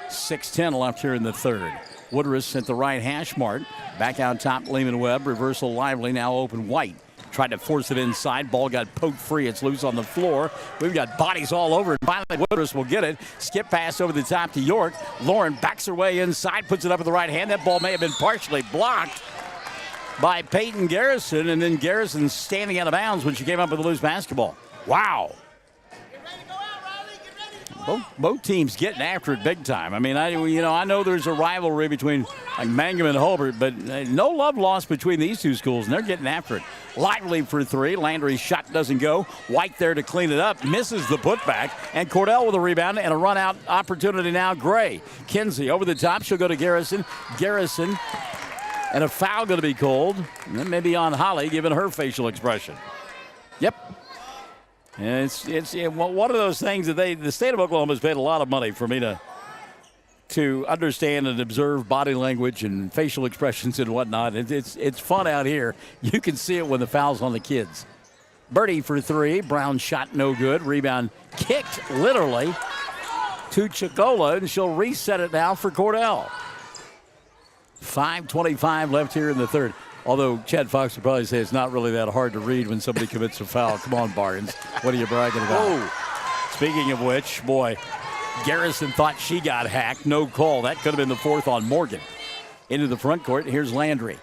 6:10 left here in the 3rd. Woodruss at the right hash mark. Back out top, Leaven-Webb. Reversal Lively, now open White. Tried to force it inside. Ball got poked free. It's loose on the floor. We've got bodies all over it. Finally, Woodruss will get it. Skip pass over the top to York. Lauren backs her way inside, puts it up with the right hand. That ball may have been partially blocked by Peyton Garrison, and then Garrison standing out of bounds when she came up with a loose basketball. Wow. Both teams getting after it big time. I mean, I know there's a rivalry between Mangum and Hobart, but no love lost between these two schools, and they're getting after it. Lively for 3. Landry's shot doesn't go. White there to clean it up. Misses the putback. And Cordell with a rebound and a run-out opportunity now. Gray. Kinsey over the top. She'll go to Garrison. Garrison. And a foul going to be called. And then maybe on Holly, given her facial expression. Yep. And it's one of those things that the state of Oklahoma has paid a lot of money for me to understand and observe body language and facial expressions and whatnot. It's fun out here. You can see it when the foul's on the kids. Bertie for 3. Brown shot no good. Rebound kicked literally to Chicola, and she'll reset it now for Cordell. 5:25 left here in the 3rd. Although Chad Fox would probably say it's not really that hard to read when somebody commits a foul. Come on, Barnes. What are you bragging about? Oh. Speaking of which, boy, Garrison thought she got hacked. No call. That could have been the 4th on Morgan. Into the front court. Here's Landry.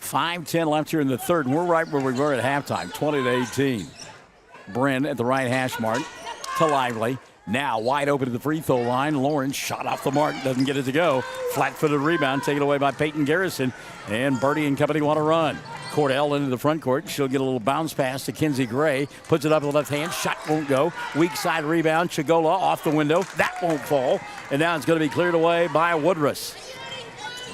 5:10 left here in the 3rd, and we're right where we were at halftime, 20-18. Bren at the right hash mark to Lively. Now wide open to the free throw line. Lawrence shot off the mark, doesn't get it to go. Flat-footed rebound taken away by Peyton Garrison. And Birdie and company want to run. Cordell into the front court. She'll get a little bounce pass to Kinsey Gray. Puts it up with the left hand. Shot won't go. Weak side rebound. Chigola off the window. That won't fall. And now it's going to be cleared away by Woodruss.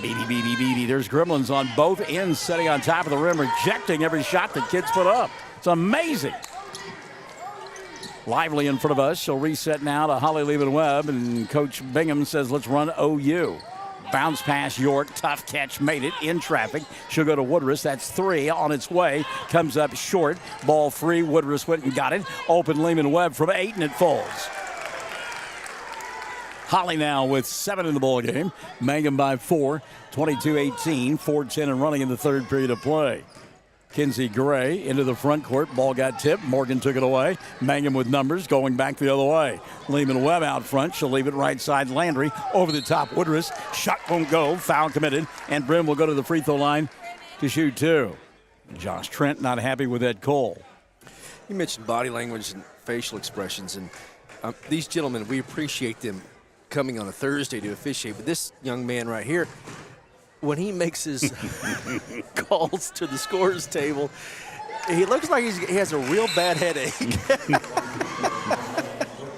Beatty. There's Gremlins on both ends, setting on top of the rim, rejecting every shot the kids put up. It's amazing. Lively in front of us. She'll reset now to Holly Lehman-Webb, and Coach Bingham says, let's run OU. Bounce pass York. Tough catch. Made it in traffic. She'll go to Woodruss. That's 3 on its way. Comes up short. Ball free. Woodruss went and got it. Open Lehman-Webb from 8, and it falls. Holly now with 7 in the ball game. Mangum by 4. 22-18. 4:10 and running in the third period of play. Kinsey Gray into the front court. Ball got tipped. Morgan took it away. Mangum with numbers going back the other way. Lehman-Webb out front. She'll leave it right side. Landry over the top. Woodruss. Shot won't go. Foul committed. And Brim will go to the free throw line to shoot 2. Josh Trent not happy with that call. You mentioned body language and facial expressions. And these gentlemen, we appreciate them coming on a Thursday to officiate. But this young man right here, when he makes his calls to the scorer's table, he looks like he has a real bad headache.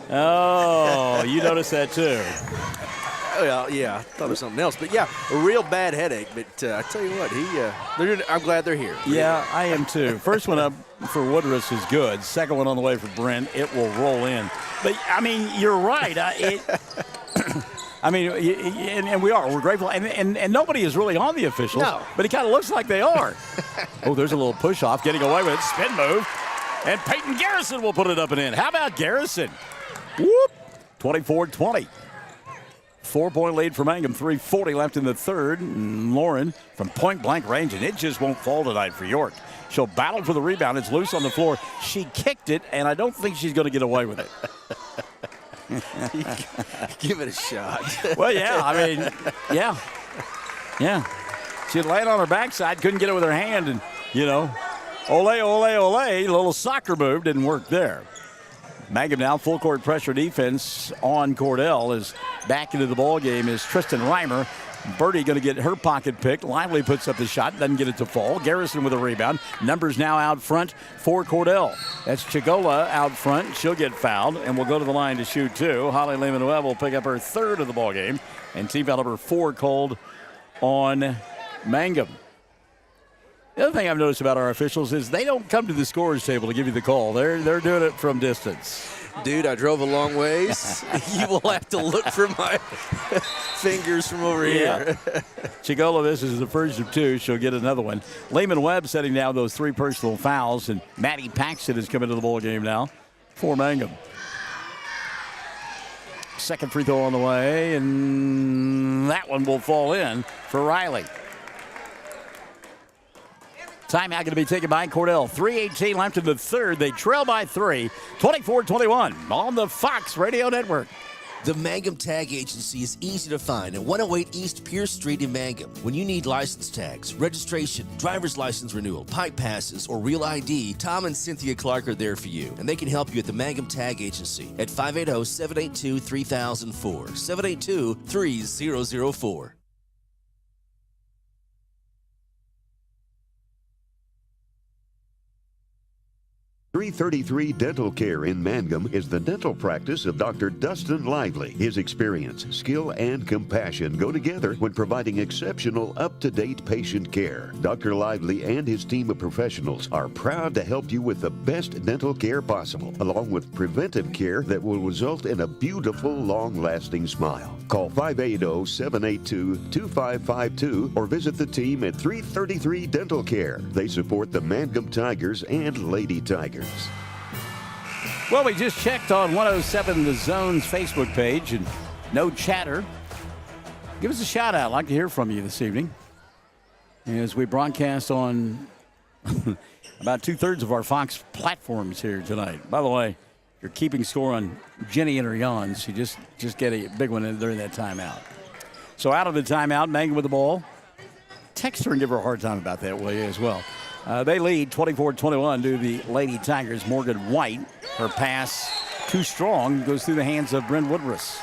Oh, you noticed that too. Well, yeah, I thought it was something else. But, yeah, a real bad headache. But I tell you what, I'm glad they're here. Yeah, I am too. First one up for Woodruss is good. Second one on the way for Brent. It will roll in. But, I mean, you're right. I mean, and we are. We're grateful. And nobody is really on the officials. No. But it kind of looks like they are. Oh, there's a little push-off. Getting away with it. Spin move. And Peyton Garrison will put it up and in. How about Garrison? Whoop. 24-20. 4-point lead for Mangum. 3:40 left in the third. And Lauren from point-blank range. And it just won't fall tonight for York. She'll battle for the rebound. It's loose on the floor. She kicked it, and I don't think she's going to get away with it. Give it a shot. Well, yeah, I mean, yeah. She'd land on her backside, couldn't get it with her hand, and, ole, little soccer move didn't work there. Mangum now full court pressure defense on Cordell. Is back into the ball game is Tristan Reimer. Birdie going to get her pocket picked. Lively puts up the shot, doesn't get it to fall. Garrison with a rebound. Numbers now out front for Cordell. That's Chigola out front. She'll get fouled and will go to the line to shoot 2. Holly Lehman-Webb will pick up her 3rd of the ball game, and team foul number 4 called on Mangum. The other thing I've noticed about our officials is they don't come to the scorer's table to give you the call. They're doing it from distance. Dude, I drove a long ways. You will have to look for my fingers from over here. Chigola, this is the first of 2. She'll get another one. Lehman-Webb setting down those 3 personal fouls, and Maddie Paxton is coming to the ball game now for Mangum. Second free throw on the way, and that one will fall in for Riley. Timeout going to be taken by Cordell. 3:18 left in the third. They trail by 3, 24-21 on the Fox Radio Network. The Mangum Tag Agency is easy to find at 108 East Pierce Street in Mangum. When you need license tags, registration, driver's license renewal, pipe passes, or real ID, Tom and Cynthia Clark are there for you, and they can help you at the Mangum Tag Agency at 580-782-3004, 782-3004. 333 Dental Care in Mangum is the dental practice of Dr. Dustin Lively. His experience, skill, and compassion go together when providing exceptional, up-to-date patient care. Dr. Lively and his team of professionals are proud to help you with the best dental care possible, along with preventive care that will result in a beautiful, long-lasting smile. Call 580-782-2552 or visit the team at 333 Dental Care. They support the Mangum Tigers and Lady Tigers. Well, we just checked on 107 The Zone's Facebook page, and no chatter. Give us a shout out. I'd like to hear from you this evening as we broadcast on about 2/3 of our Fox platforms here tonight. By the way, if you're keeping score on Jenny and her yawns, you just get a big one during that timeout. So out of the timeout, Mangum with the ball. Text her and give her a hard time about that, will you, as well. They lead 24-21 to the Lady Tigers. Morgan White, her pass too strong, goes through the hands of Bryn Woodruss.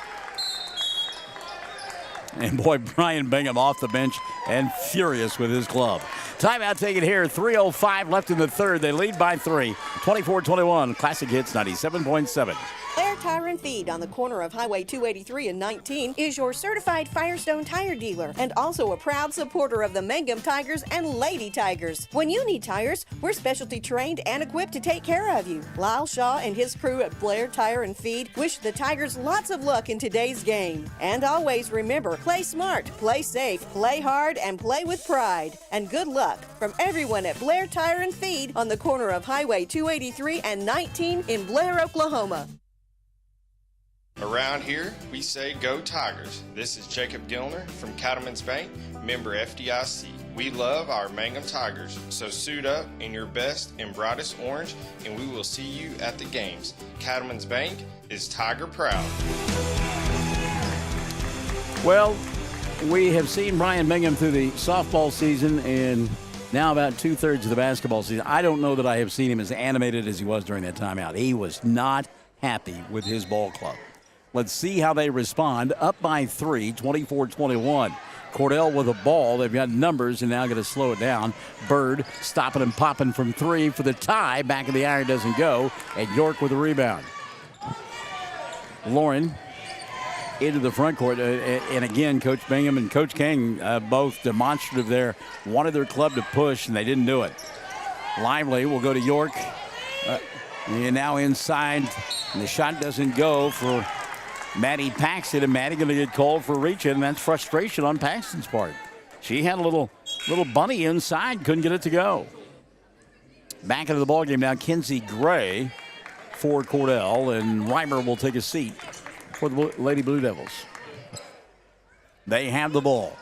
And boy, Brian Bingham off the bench and furious with his club. Timeout taken here. 3:05 left in the third. They lead by 3. 24-21. Classic Hits 97.7. Blair Tire and Feed on the corner of Highway 283 and 19 is your certified Firestone tire dealer and also a proud supporter of the Mangum Tigers and Lady Tigers. When you need tires, we're specialty trained and equipped to take care of you. Lyle Shaw and his crew at Blair Tire and Feed wish the Tigers lots of luck in today's game. And always remember, play smart, play safe, play hard, and play with pride. And good luck from everyone at Blair Tire and Feed on the corner of Highway 283 and 19 in Blair, Oklahoma. Around here, we say go Tigers. This is Jacob Gilner from Cattlemen's Bank, member FDIC. We love our Mangum Tigers, so suit up in your best and brightest orange, and we will see you at the games. Cattlemen's Bank is Tiger proud. Well, we have seen Brian Bingham through the softball season and now about 2/3 of the basketball season. I don't know that I have seen him as animated as he was during that timeout. He was not happy with his ball club. Let's see how they respond. Up by 3, 24-21. Cordell with a ball. They've got numbers and now going to slow it down. Bird stopping and popping from 3 for the tie. Back of the iron doesn't go. And York with a rebound. Lauren into the front court. And again, Coach Bingham and Coach King both demonstrative there. Wanted their club to push, and they didn't do it. Lively will go to York. And now inside. And the shot doesn't go for Maddie Paxton, and Maddie going to get called for reaching, and that's frustration on Paxton's part. She had a little bunny inside, couldn't get it to go. Back into the ballgame now, Kinsey Gray for Cordell, and Reimer will take a seat for the Lady Blue Devils. They have the ball.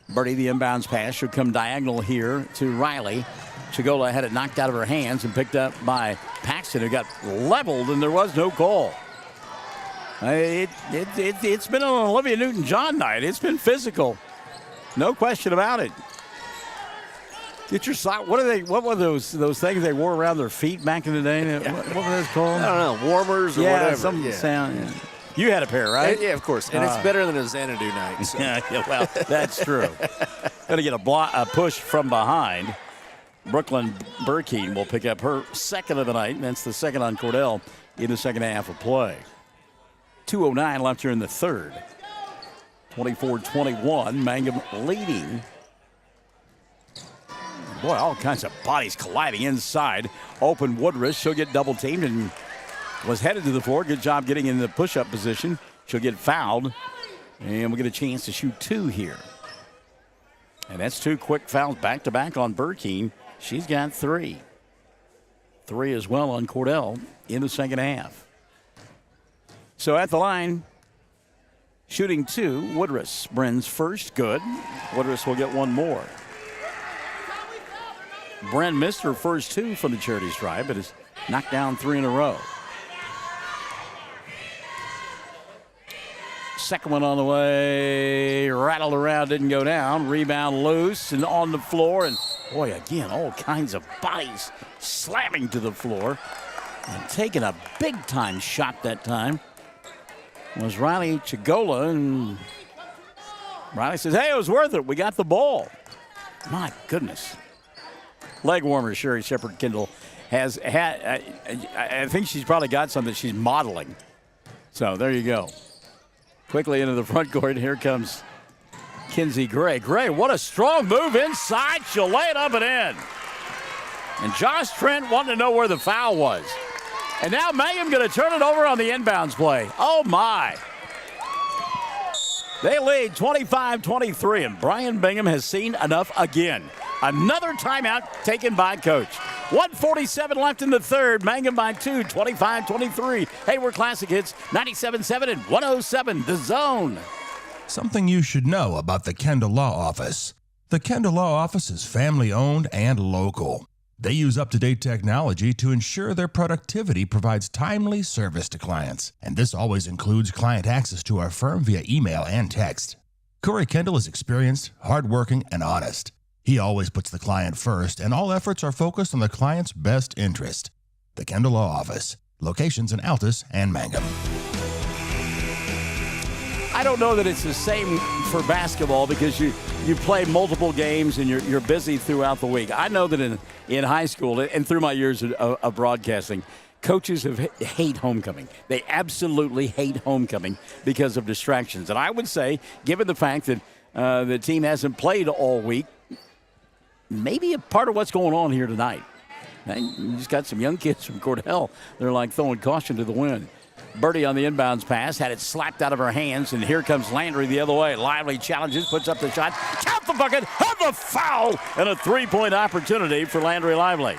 Birdie, the inbounds pass, should come diagonal here to Riley. Chagola had it knocked out of her hands and picked up by Paxton, who got leveled, and there was no call. It's been an Olivia Newton-John night. It's been physical. No question about it. Get your sock. What were those things they wore around their feet back in the day? Yeah. What were those called? I don't know, warmers or whatever. Some sound. Yeah. You had a pair, right? Yeah, of course. And it's better than a Xanadu night. So. Yeah, well, that's true. Going to get a push from behind. Brooklyn Burkeen will pick up her second of the night, and that's the second on Cordell in the second half of play. 2:09 left here in the third. 24-21, Mangum leading. Boy, all kinds of bodies colliding inside. Open Woodruss, she'll get double teamed and was headed to the floor. Good job getting in the push-up position. She'll get fouled, and we'll get a chance to shoot 2 here. And that's 2 quick fouls back-to-back on Burkeen. She's got 3. 3 as well on Cordell in the second half. So at the line, shooting 2, Woodruss. Bryn's first, good. Woodruss will get 1 more. Bryn missed her first 2 from the charity stripe, but has knocked down 3 in a row. Second one on the way, rattled around, didn't go down. Rebound loose and on the floor, and boy, again, all kinds of bodies slamming to the floor. And taking a big-time shot that time was Riley Chagola, and Riley says, hey, it was worth it. We got the ball. My goodness. Leg warmer, Sherry Shepard-Kendall has had. I think she's probably got something she's modeling. So there you go. Quickly into the front court. Here comes Kinsey Gray. Gray, what a strong move inside. She'll lay it up and in. And Josh Trent wanted to know where the foul was. And now Mangum going to turn it over on the inbounds play. Oh, my. They lead 25-23, and Brian Bingham has seen enough again. Another timeout taken by Coach. 1:47 left in the third. Mangum by 2, 25-23. Hayward Classic Hits 97.7 and 107, The Zone. Something you should know about the Kendall Law Office. The Kendall Law Office is family-owned and local. They use up-to-date technology to ensure their productivity provides timely service to clients. And this always includes client access to our firm via email and text. Corey Kendall is experienced, hardworking, and honest. He always puts the client first, and all efforts are focused on the client's best interest. The Kendall Law Office, Locations in Altus and Mangum. I don't know that it's the same for basketball because you play multiple games and you're busy throughout the week. I know that in high school and through my years of broadcasting, coaches hate homecoming. They absolutely hate homecoming because of distractions. And I would say, given the fact that the team hasn't played all week, maybe a part of what's going on here tonight. You just got some young kids from Cordell. They're like throwing caution to the wind. Birdie on the inbounds pass, had it slapped out of her hands, and here comes Landry the other way. Lively challenges, puts up the shot, count the bucket, have a foul, and a three-point opportunity for Landry Lively.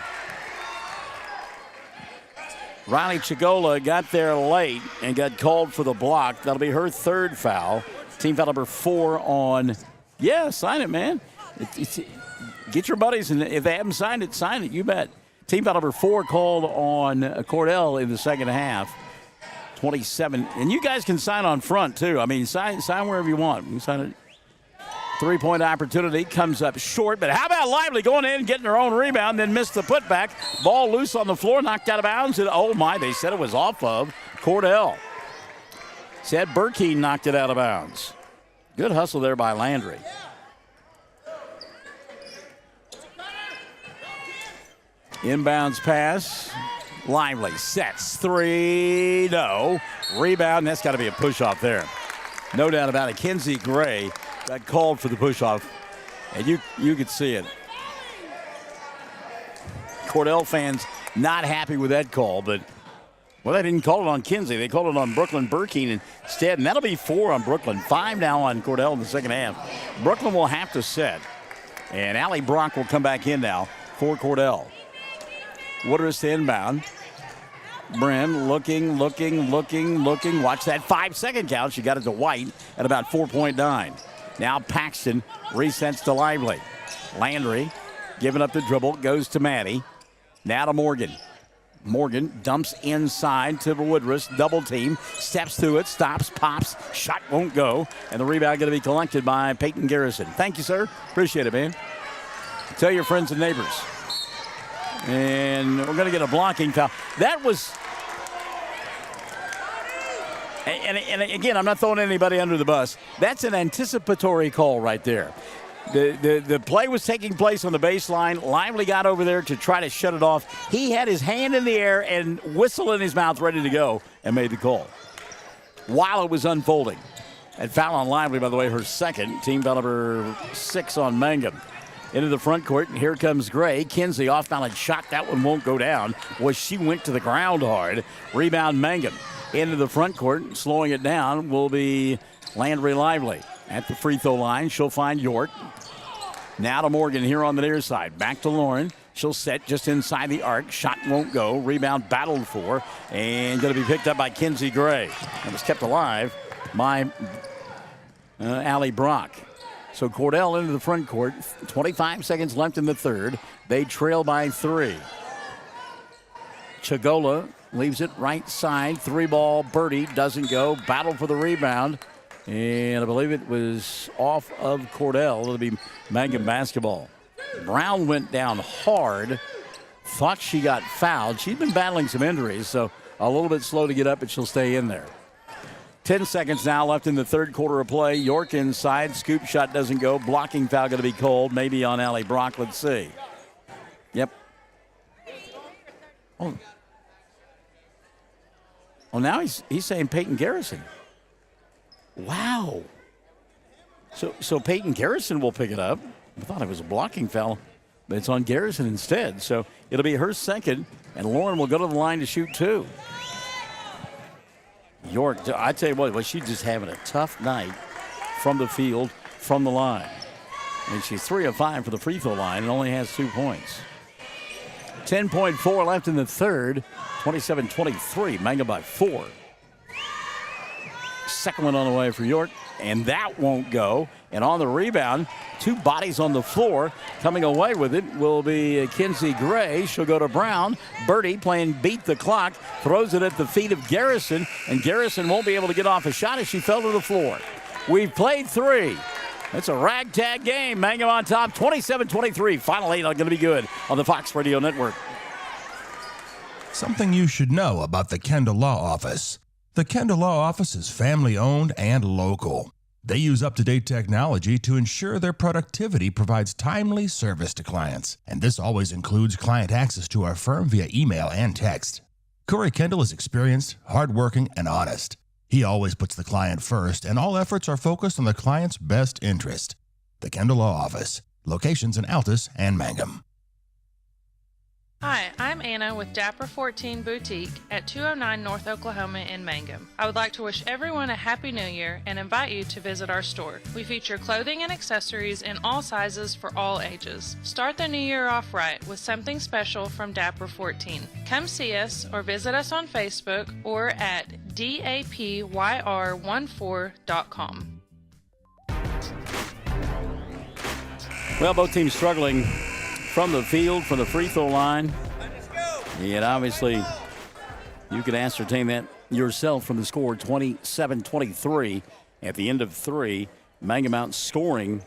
Riley Chigola got there late and got called for the block. That'll be her third foul. Team foul number 4 on, sign it, man. Get your buddies, and if they haven't signed it, sign it, you bet. Team foul number 4 called on Cordell in the second half. 27, and you guys can sign on front too. I mean, sign wherever you want. You can sign it. Three-point opportunity comes up short, but how about Lively going in, getting her own rebound, then missed the putback. Ball loose on the floor, knocked out of bounds, and oh my, they said it was off of Cordell. Said Burkeen knocked it out of bounds. Good hustle there by Landry. Inbounds pass. Lively sets 3, no. Rebound, that's got to be a push-off there. No doubt about it. Kinsey Gray got called for the push-off, and you could see it. Cordell fans not happy with that call, but, well, they didn't call it on Kinsey. They called it on Brooklyn Burkeen instead, and that'll be 4 on Brooklyn. 5 now on Cordell in the second half. Brooklyn will have to set, and Allie Brock will come back in now for Cordell. Woodruss to inbound. Bren looking. Watch that 5-second count. She got it to White at about 4.9. Now Paxton resets to Lively. Landry giving up the dribble, goes to Maddie. Now to Morgan. Morgan dumps inside to the Woodruss. Double team. Steps through it. Stops. Pops. Shot won't go. And the rebound going to be collected by Peyton Garrison. Thank you, sir. Appreciate it, man. Tell your friends and neighbors. And we're going to get a blocking foul. That was, and again, I'm not throwing anybody under the bus. That's an anticipatory call right there. The play was taking place on the baseline. Lively got over there to try to shut it off. He had his hand in the air and whistle in his mouth ready to go and made the call while it was unfolding. And foul on Lively, by the way, her second. Team foul number 6 on Mangum. Into the front court, and here comes Gray. Kinsey off-balance shot. That one won't go down. She went to the ground hard. Rebound Mangum. Into the front court, slowing it down will be Landry Lively. At the free throw line, she'll find York. Now to Morgan here on the near side. Back to Lauren. She'll set just inside the arc. Shot won't go. Rebound battled for, and going to be picked up by Kinsey Gray. It was kept alive by Allie Brock. So Cordell into the front court. 25 seconds left in the third. They trail by 3. Chigola leaves it right side. 3-ball birdie doesn't go. Battle for the rebound. And I believe it was off of Cordell. It'll be Mangum basketball. Brown went down hard. Thought she got fouled. She's been battling some injuries, so a little bit slow to get up, but she'll stay in there. 10 seconds now left in the third quarter of play. York inside. Scoop shot doesn't go. Blocking foul going to be called. Maybe on Allie Brock. Let's see. Yep. Oh, now he's saying Peyton Garrison. Wow. So Peyton Garrison will pick it up. I thought it was a blocking foul, but it's on Garrison instead. So it'll be her second, and Lauren will go to the line to shoot 2. York, I tell you what, she's just having a tough night from the field, from the line. And she's 3 of 5 for the free throw line and only has 2 points. 10.4 left in the third. 27-23, Mangum by 4. Second one on the way for York, and that won't go. And on the rebound, 2 bodies on the floor. Coming away with it will be Kinsey Gray. She'll go to Brown. Birdie playing beat the clock. Throws it at the feet of Garrison. And Garrison won't be able to get off a shot as she fell to the floor. We've played 3. It's a ragtag game. Mangum on top, 27-23. Final 8 are going to be good on the Fox Radio Network. Something you should know about the Kendall Law Office. The Kendall Law Office is family-owned and local. They use up-to-date technology to ensure their productivity provides timely service to clients, and this always includes client access to our firm via email and text. Corey Kendall is experienced, hardworking, and honest. He always puts the client first, and all efforts are focused on the client's best interest. The Kendall Law Office, locations in Altus and Mangum. Hi, I'm Anna with Dapper 14 Boutique at 209 North Oklahoma in Mangum. I would like to wish everyone a Happy New Year and invite you to visit our store. We feature clothing and accessories in all sizes for all ages. Start the new year off right with something special from Dapper 14. Come see us or visit us on Facebook or at dapyr14.com. Well, both teams struggling from the field, from the free throw line. And obviously, you can ascertain that yourself from the score 27-23 at the end of 3. Mangum out scoring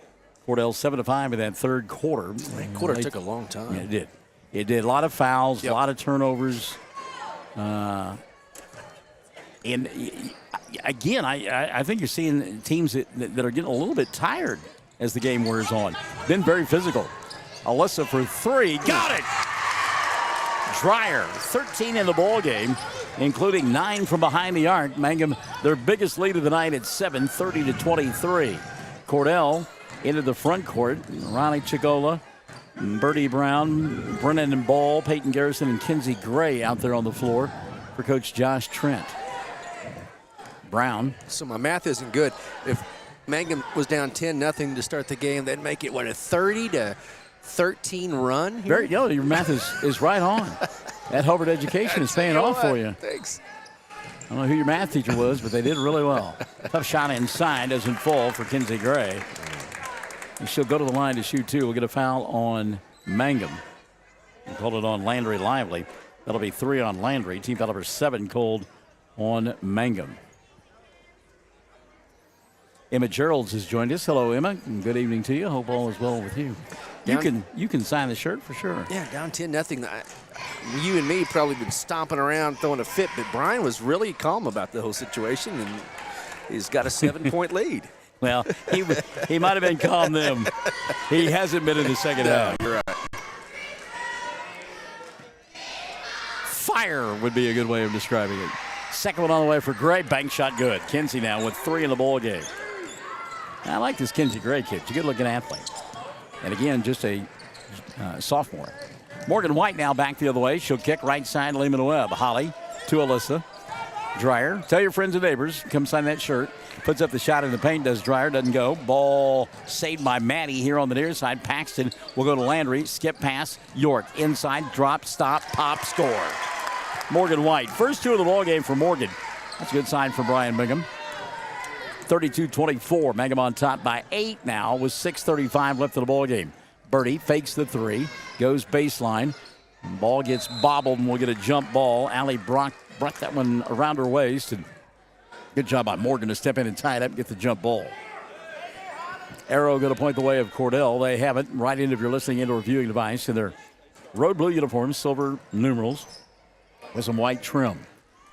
Cordell 7-5 in that third quarter. That quarter took a long time. Yeah, it did. It did. A lot of fouls, a lot of turnovers. And again, I think you're seeing teams that are getting a little bit tired as the game wears on. Been very physical. Alyssa for 3, got it! Dreyer, 13 in the ball game, including 9 from behind the arc. Mangum, their biggest lead of the night at 7, 30-23. Cordell into the front court. Ronnie Chigola, Birdie Brown, Brennan Ball, Peyton Garrison, and Kinsey Gray out there on the floor for Coach Josh Trent. Brown. So my math isn't good. If Mangum was down 10-0 to start the game, they'd make it, what, a 30-13 run here? Your math is right on. That Hobart education is paying off for you. Thanks. I don't know who your math teacher was, but they did really well. Tough shot inside, doesn't fall for Kinsey Gray. And she'll go to the line to shoot 2. We'll get a foul on Mangum. And call it on Landry Lively. That'll be 3 on Landry. Team foul number 7 called on Mangum. Emma Geralds has joined us. Hello, Emma. And good evening to you. Hope all is well with you. You can sign the shirt for sure. Yeah, down 10-0. You and me probably been stomping around throwing a fit, but Brian was really calm about the whole situation, and he's got a 7-point lead. Well, he might have been calm then. He hasn't been in the second half. Right. Fire would be a good way of describing it. Second one on the way for Gray. Bank shot good. Kinsey now with 3 in the ball game. I like this Kinsey Gray kid. She's a good-looking athlete. And again, just a sophomore. Morgan White now back the other way. She'll kick right side, Lehman Webb. Holly to Alyssa. Dreyer. Tell your friends and neighbors, come sign that shirt. Puts up the shot in the paint, does Dreyer, doesn't go. Ball saved by Maddie here on the near side. Paxton will go to Landry. Skip pass. York inside, drop, stop, pop, score. Morgan White. First 2 of the ball game for Morgan. That's a good sign for Brian Mangum. 32-24. Mangum on top by 8 now with 6:35 left in the ball game. Birdie fakes the 3, goes baseline. Ball gets bobbled and we'll get a jump ball. Allie brought that one around her waist. And good job by Morgan to step in and tie it up and get the jump ball. Arrow going to point the way of Cordell. They have it right in if you're listening into a viewing device in their road blue uniforms, silver numerals with some white trim.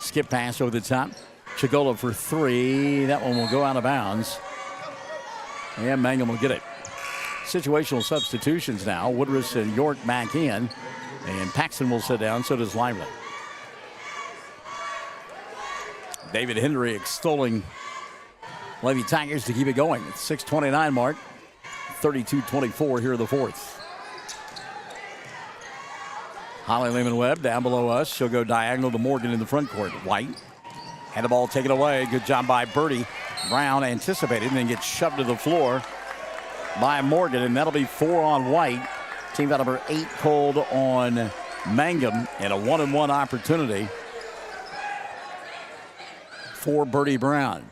Skip pass over the top. Chigola for 3. That one will go out of bounds. And Mangum will get it. Situational substitutions now. Woodruss and York back in. And Paxton will sit down. So does Lively. David Hendry extolling Lady Tigers to keep it going. At 6:29 mark. 32-24 here in the fourth. Holly Lehman-Webb down below us. She'll go diagonal to Morgan in the front court. White. Had the ball taken away. Good job by Birdie. Brown anticipated and then gets shoved to the floor by Morgan, and that'll be 4 on White. Team foul number 8 called on Mangum, and a 1-and-1 opportunity for Birdie Brown.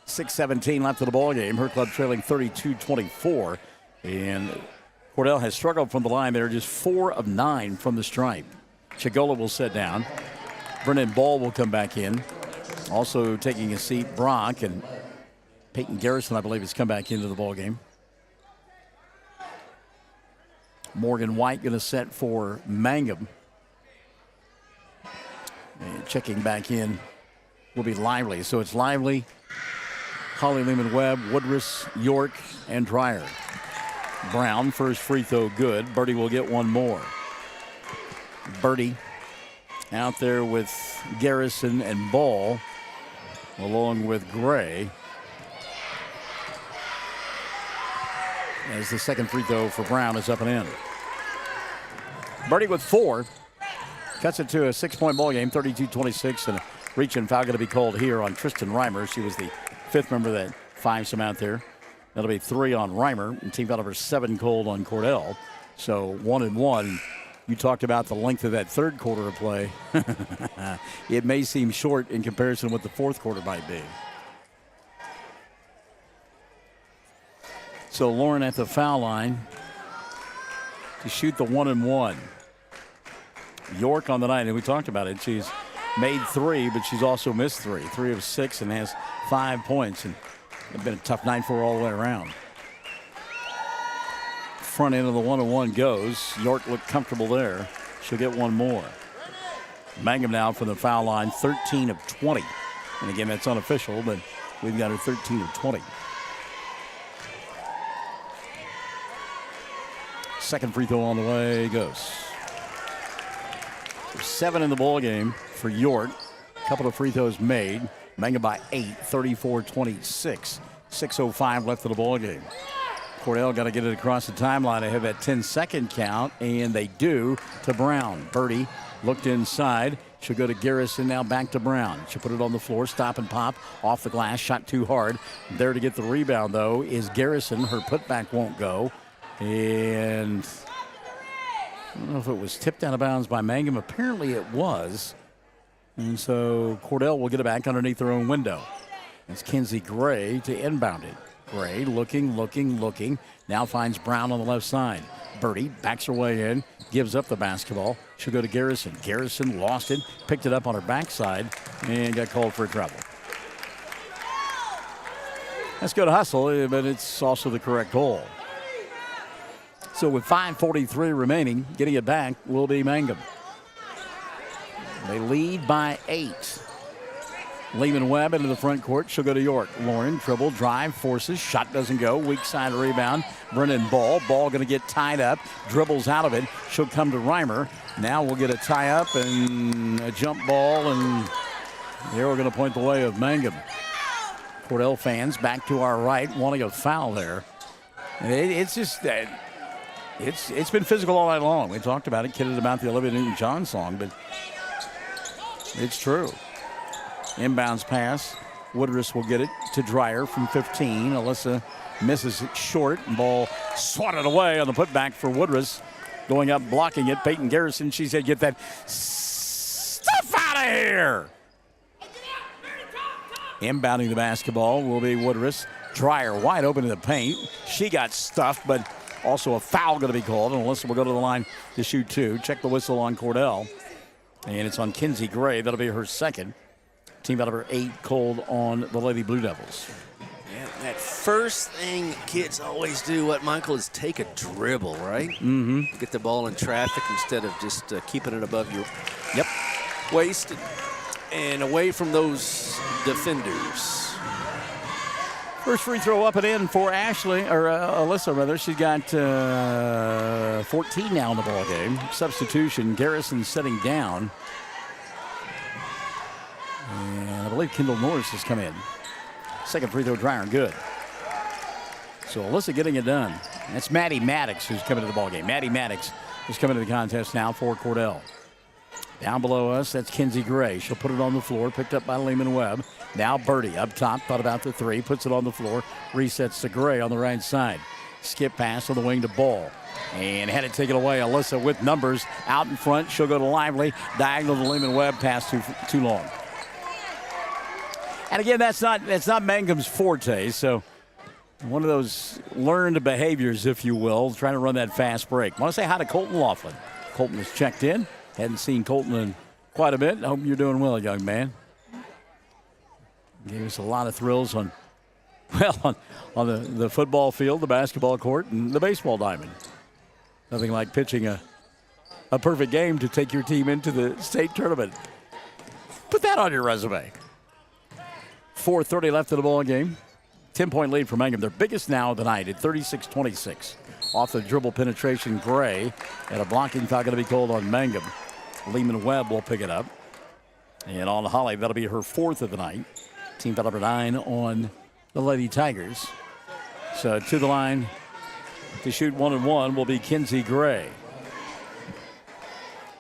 6:17 left in the ball game. Her club trailing 32-24, and Cordell has struggled from the line there, just 4 of 9 from the stripe. Chigola will sit down. Brennan Ball will come back in. Also taking a seat, Brock, and Peyton Garrison, I believe, has come back into the ball game. Morgan White going to set for Mangum. And checking back in will be Lively. So it's Lively, Holly Lehman-Webb, Woodruss, York, and Dreyer. Brown, first free throw good. Birdie will get one more. Birdie out there with Garrison and Ball, along with Gray. As the second free throw for Brown is up and in. Birdie with 4. Cuts it to a 6-point ball game, 32-26, and a reach-in foul going to be called here on Tristan Reimer. She was the 5th member that finds him out there. That'll be 3 on Reimer, and team foul number 7 called on Cordell. So 1-1. You talked about the length of that third quarter of play. It may seem short in comparison to what the fourth quarter might be. So Lauren at the foul line to shoot the 1-1. York on the night, and we talked about it. She's made 3, but she's also missed 3. 3 of 6 and has 5 points. And it's been a tough night for her all the way around. Front end of the 1-1 goes. York looked comfortable there. She'll get one more. Mangum now from the foul line, 13 of 20. And again, that's unofficial, but we've got her 13 of 20. Second free throw on the way goes. 7 in the ball game for York. A couple of free throws made. Mangum by 8, 34-26. 6:05 left of the ball game. Cordell got to get it across the timeline. They have that 10-second count, and they do to Brown. Birdie looked inside. She'll go to Garrison, now back to Brown. She'll put it on the floor, stop and pop, off the glass, shot too hard. There to get the rebound, though, is Garrison. Her putback won't go. And I don't know if it was tipped out of bounds by Mangum. Apparently it was. And so Cordell will get it back underneath their own window. It's Kinsey Gray to inbound it. Gray looking. Now finds Brown on the left side. Birdie backs her way in, gives up the basketball. She'll go to Garrison. Garrison lost it, picked it up on her backside, and got called for a travel. That's good hustle, but it's also the correct call. So with 5:43 remaining, getting it back will be Mangum. They lead by 8. Lehman-Webb into the front court. She'll go to York. Lauren, dribble, drive, forces. Shot doesn't go. Weak side rebound. Brennan Ball. Ball going to get tied up. Dribbles out of it. She'll come to Reimer. Now we'll get a tie up and a jump ball. And here we're going to point the way of Mangum. Cordell fans back to our right wanting a foul there. It's just that. It's been physical all night long. We talked about it, kidded about the Olivia Newton-John song, but it's true. Inbounds pass. Woodruss will get it to Dreyer from 15. Alyssa misses it short. Ball swatted away on the putback for Woodruss. Going up, blocking it. Peyton Garrison, she said, get that stuff out of here. Inbounding the basketball will be Woodruss. Dreyer wide open in the paint. She got stuffed, but also a foul going to be called. And Alyssa will go to the line to shoot 2. Check the whistle on Cordell. And it's on Kinsey Gray. That'll be her second. Team out number 8 called on the Lady Blue Devils. Yeah, that first thing kids always do, what, Michael, is take a dribble, right? Mm-hmm. Get the ball in traffic instead of just keeping it above your waist and away from those defenders. First free throw up and in for Alyssa rather. She's got 14 now in the ball game. Substitution, Garrison setting down. And I believe Kendall Norris has come in. Second free throw, Dreyer, good. So Alyssa getting it done. That's Maddie Maddox who's coming to the ball game. Maddie Maddox is coming to the contest now for Cordell. Down below us, that's Kinsey Gray. She'll put it on the floor, picked up by Lehman-Webb. Now Birdie up top, thought about the 3, puts it on the floor, resets to Gray on the right side. Skip pass on the wing to Ball. And had it taken away. Alyssa with numbers out in front. She'll go to Lively. Diagonal to Lehman-Webb, pass too long. And again, that's not Mangum's forte, so one of those learned behaviors, if you will, trying to run that fast break. I want to say hi to Colton Laughlin. Colton has checked in. Hadn't seen Colton in quite a bit. I hope you're doing well, young man. Gave us a lot of thrills on the football field, the basketball court, and the baseball diamond. Nothing like pitching a perfect game to take your team into the state tournament. Put that on your resume. 4:30 left in the ball game. 10-point lead for Mangum. Their biggest now of the night at 36-26. Off the dribble penetration, Gray. And a blocking foul going to be called on Mangum. Lehman Webb will pick it up. And on Holly, that'll be her 4th of the night. Team foul number 9 on the Lady Tigers. So to the line to shoot 1-1 will be Kinsey Gray.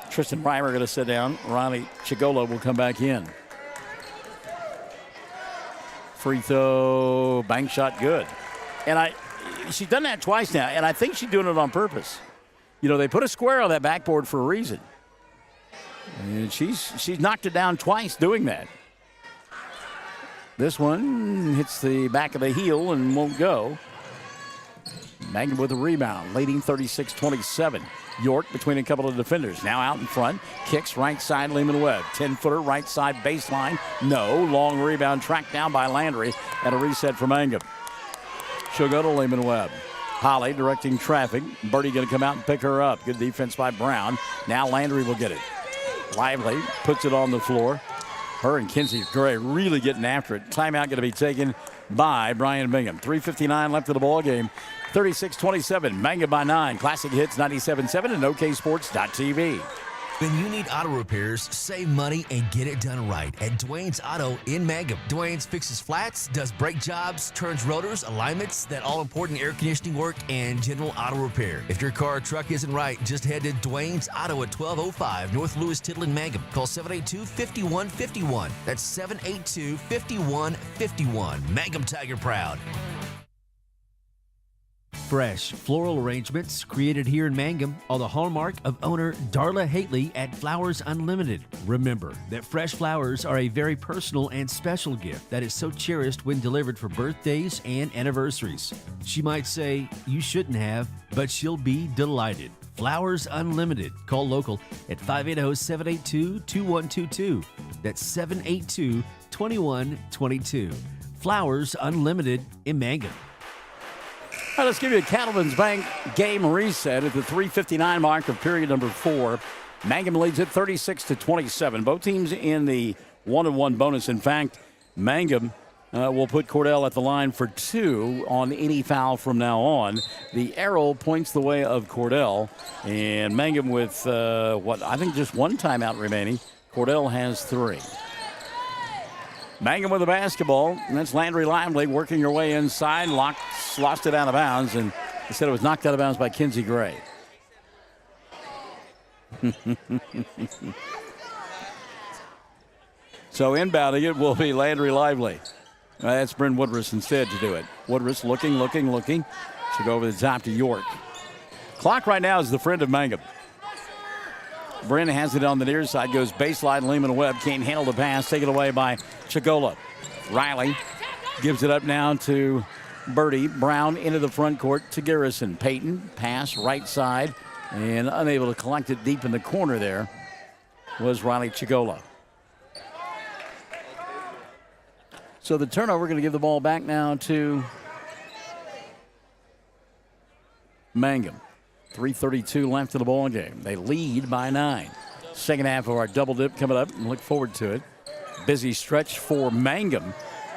Tristan Reimer going to sit down. Riley Chigola will come back in. Free throw, bank shot, good. And she's done that twice now, and I think she's doing it on purpose. You know, they put a square on that backboard for a reason. And she's knocked it down twice doing that. This one hits the back of the heel and won't go. Mangum with a rebound, leading 36-27. York between a couple of defenders. Now out in front. Kicks right side, Lehman Webb. 10-footer, right side baseline. No. Long rebound tracked down by Landry. And a reset for Mangum. She'll go to Lehman Webb. Holly directing traffic. Birdie going to come out and pick her up. Good defense by Brown. Now Landry will get it. Lively puts it on the floor. Her and Kinsey Gray really getting after it. Timeout going to be taken by Brian Bingham. 3:59 left of the ball game. 36-27, Mangum by 9. Classic Hits 97.7 and OKSports.tv. When you need auto repairs, save money and get it done right at Dwayne's Auto in Mangum. Dwayne's fixes flats, does brake jobs, turns rotors, alignments, that all-important air conditioning work, and general auto repair. If your car or truck isn't right, just head to Dwayne's Auto at 1205 North Lewis Tittle in Mangum. Call 782-5151. That's 782-5151. Mangum Tiger proud. Fresh floral arrangements created here in Mangum are the hallmark of owner Darla Hately at Flowers Unlimited. Remember that fresh flowers are a very personal and special gift that is so cherished when delivered for birthdays and anniversaries. She might say, you shouldn't have, but she'll be delighted. Flowers Unlimited. Call local at 580-782-2122. That's 782-2122. Flowers Unlimited in Mangum. All right, let's give you a Cattleman's Bank game reset at the 3:59 mark of period number 4. Mangum leads it 36-27. Both teams in the 1-1 bonus. In fact, Mangum will put Cordell at the line for 2 on any foul from now on. The arrow points the way of Cordell, and Mangum with I think just 1 timeout remaining. Cordell has 3. Mangum with the basketball, and that's Landry Lively working her way inside, lost it out of bounds, and instead it was knocked out of bounds by Kinsey Gray. So inbounding it will be Landry Lively. That's Bryn Woodruss instead to do it. Woodruss looking. She'll go over the top to York. Clock right now is the friend of Mangum. Bryn has it on the near side, goes baseline. Lehman Webb can't handle the pass, taken away by Chigola. Riley gives it up now to Birdie. Brown into the front court to Garrison. Payton, pass right side, and unable to collect it deep in the corner there was Riley Chigola. So the turnover going to give the ball back now to Mangum. 3:32 left in the ball game. They lead by 9. Second half of our double dip coming up, and look forward to it. Busy stretch for Mangum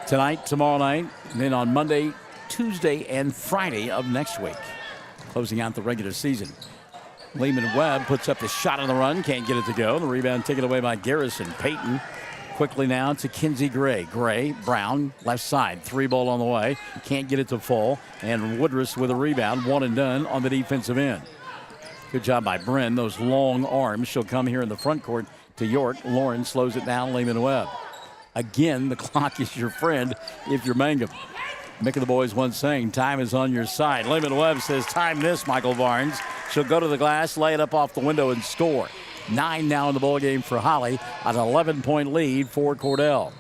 tonight, tomorrow night, and then on Monday, Tuesday, and Friday of next week, closing out the regular season. Lehman Webb puts up the shot on the run, can't get it to go. The rebound taken away by Garrison. Payton quickly now to Kinsey Gray. Gray, Brown, left side. 3 ball on the way. Can't get it to fall. And Woodruss with a rebound. 1 and done on the defensive end. Good job by Bryn. Those long arms. She'll come here in the front court to York. Lauren slows it down. Lehman Webb. Again, the clock is your friend if you're Mangum. Mick and the boys once saying, time is on your side. Lehman Webb says, time this, Michael Barnes. She'll go to the glass, lay it up off the window, and score. 9 now in the ball game for Holly. An 11-point lead for Cordell.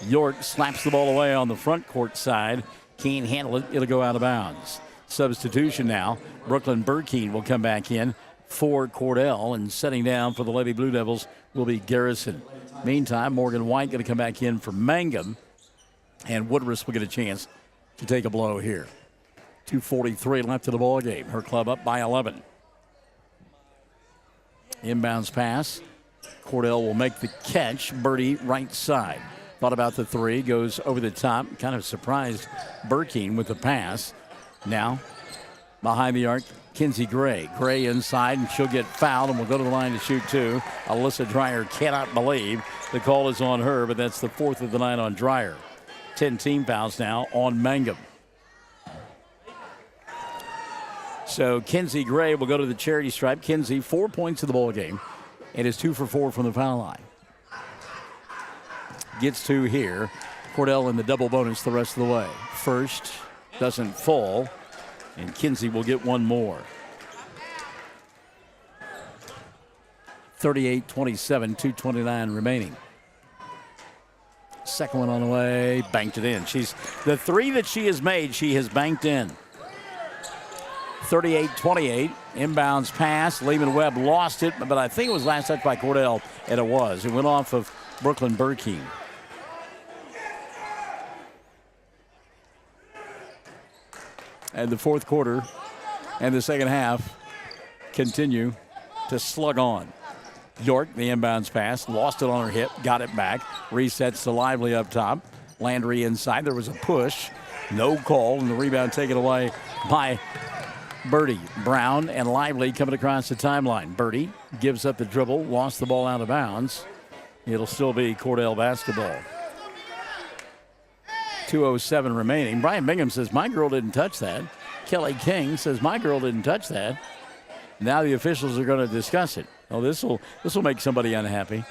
York slaps the ball away on the front court side. Can't handle it. It'll go out of bounds. Substitution now. Brooklyn Burkeen will come back in for Cordell, and setting down for the Lady Blue Devils will be Garrison. Meantime, Morgan White going to come back in for Mangum, and Woodruss will get a chance to take a blow here. 2:43 left in the ball game. Her club up by 11. Inbounds pass Cordell will make the catch. Birdie right side. Thought about the three. Goes over the top. Kind of surprised Burkeen with the pass. Now, behind the arc, Kinsey Gray. Gray inside, and she'll get fouled, and will go to the line to shoot two. Alyssa Dreyer cannot believe the call is on her, but that's the fourth of the night on Dreyer. 10 team fouls now on Mangum. So Kinsey Gray will go to the charity stripe. Kinsey, 4 points in the ball game, and is 2 for 4 from the foul line. Gets two here. Cordell in the double bonus the rest of the way. First doesn't fall, and Kinsey will get one more. 38-27, 2:29 remaining. Second one on the way, banked it in. The three that she has made, she has banked in. 38-28, inbounds pass. Lehman Webb lost it, but I think it was last touch by Cordell, and it was. It went off of Brooklyn Burkeen. And the fourth quarter and the second half continue to slug on. York, the inbounds pass, lost it on her hip, got it back, resets to Lively up top. Landry inside, there was a push, no call, and the rebound taken away by Birdie. Brown and Lively coming across the timeline. Birdie gives up the dribble, lost the ball out of bounds. It'll still be Cordell basketball. 2:07 remaining. Brian Bingham says, my girl didn't touch that. Kelly King says, my girl didn't touch that. Now the officials are going to discuss it. Oh, this will make somebody unhappy.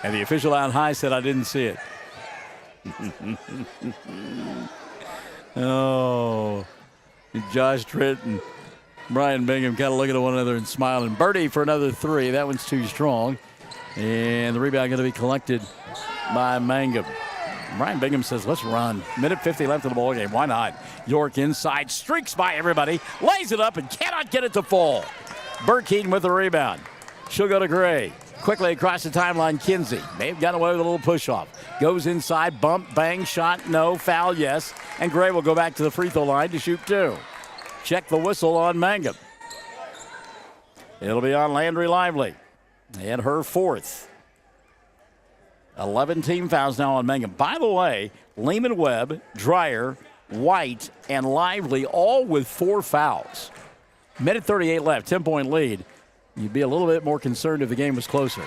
And the official out high said, I didn't see it. Oh, Josh Tritt and Brian Bingham kind of looking at one another and smiling. Birdie for another three. That one's too strong. And the rebound going to be collected by Mangum. Brian Bingham says, let's run. Minute 50 left in the ball game. Why not? York inside, streaks by everybody, lays it up and cannot get it to fall. Burkeen with the rebound. She'll go to Gray. Quickly across the timeline, Kinsey. They've got away with a little push-off. Goes inside, bump, bang, shot, no, foul, yes. And Gray will go back to the free throw line to shoot two. Check the whistle on Mangum. It'll be on Landry Lively. And her fourth. 11 team fouls now on Mangum. By the way, Lehman Webb, Dreyer, White, and Lively all with 4 fouls. Minute 38 left, 10-point lead. You'd be a little bit more concerned if the game was closer.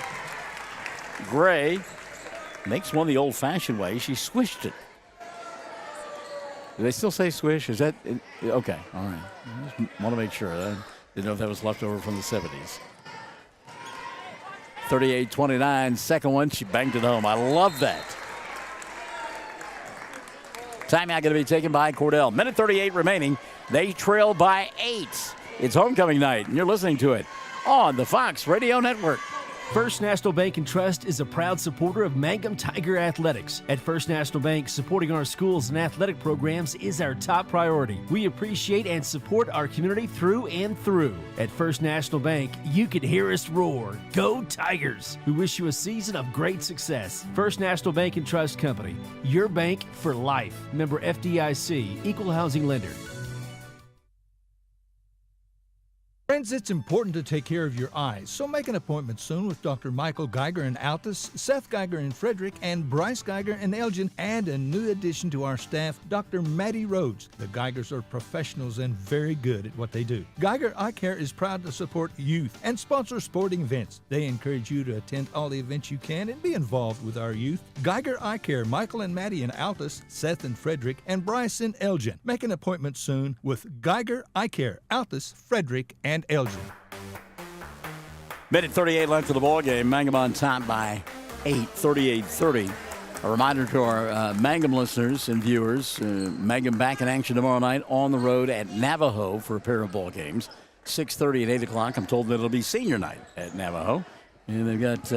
Gray makes one the old-fashioned way. She swished it. Do they still say swish? Is that okay? All right. I just want to make sure. I didn't know if that was left over from the 70s. 38-29, second one, she banked it home. I love that. Timeout going to be taken by Cordell. Minute 38 remaining. They trail by 8. It's homecoming night, and you're listening to it on the Fox Radio Network. First National Bank and Trust is a proud supporter of Mangum Tiger Athletics. At First National Bank, supporting our schools and athletic programs is our top priority. We appreciate and support our community through and through. At First National Bank, you can hear us roar. Go Tigers! We wish you a season of great success. First National Bank and Trust Company, your bank for life. Member FDIC, Equal Housing Lender. Friends, it's important to take care of your eyes, so make an appointment soon with Dr. Michael Geiger in Altus, Seth Geiger in Frederick, and Bryce Geiger in Elgin, and a new addition to our staff, Dr. Maddie Rhodes. The Geigers are professionals and very good at what they do. Geiger Eye Care is proud to support youth and sponsor sporting events. They encourage you to attend all the events you can and be involved with our youth. Geiger Eye Care, Michael and Maddie in Altus, Seth in Frederick, and Bryce in Elgin. Make an appointment soon with Geiger Eye Care, Altus, Frederick, and Elgin. Minute 38 left of the ball game. Mangum on top by 8, 38-30. A reminder to our Mangum listeners and viewers, Mangum back in action tomorrow night on the road at Navajo for a pair of ball games. 6:30 and 8 o'clock. I'm told that it'll be senior night at Navajo. And they've got,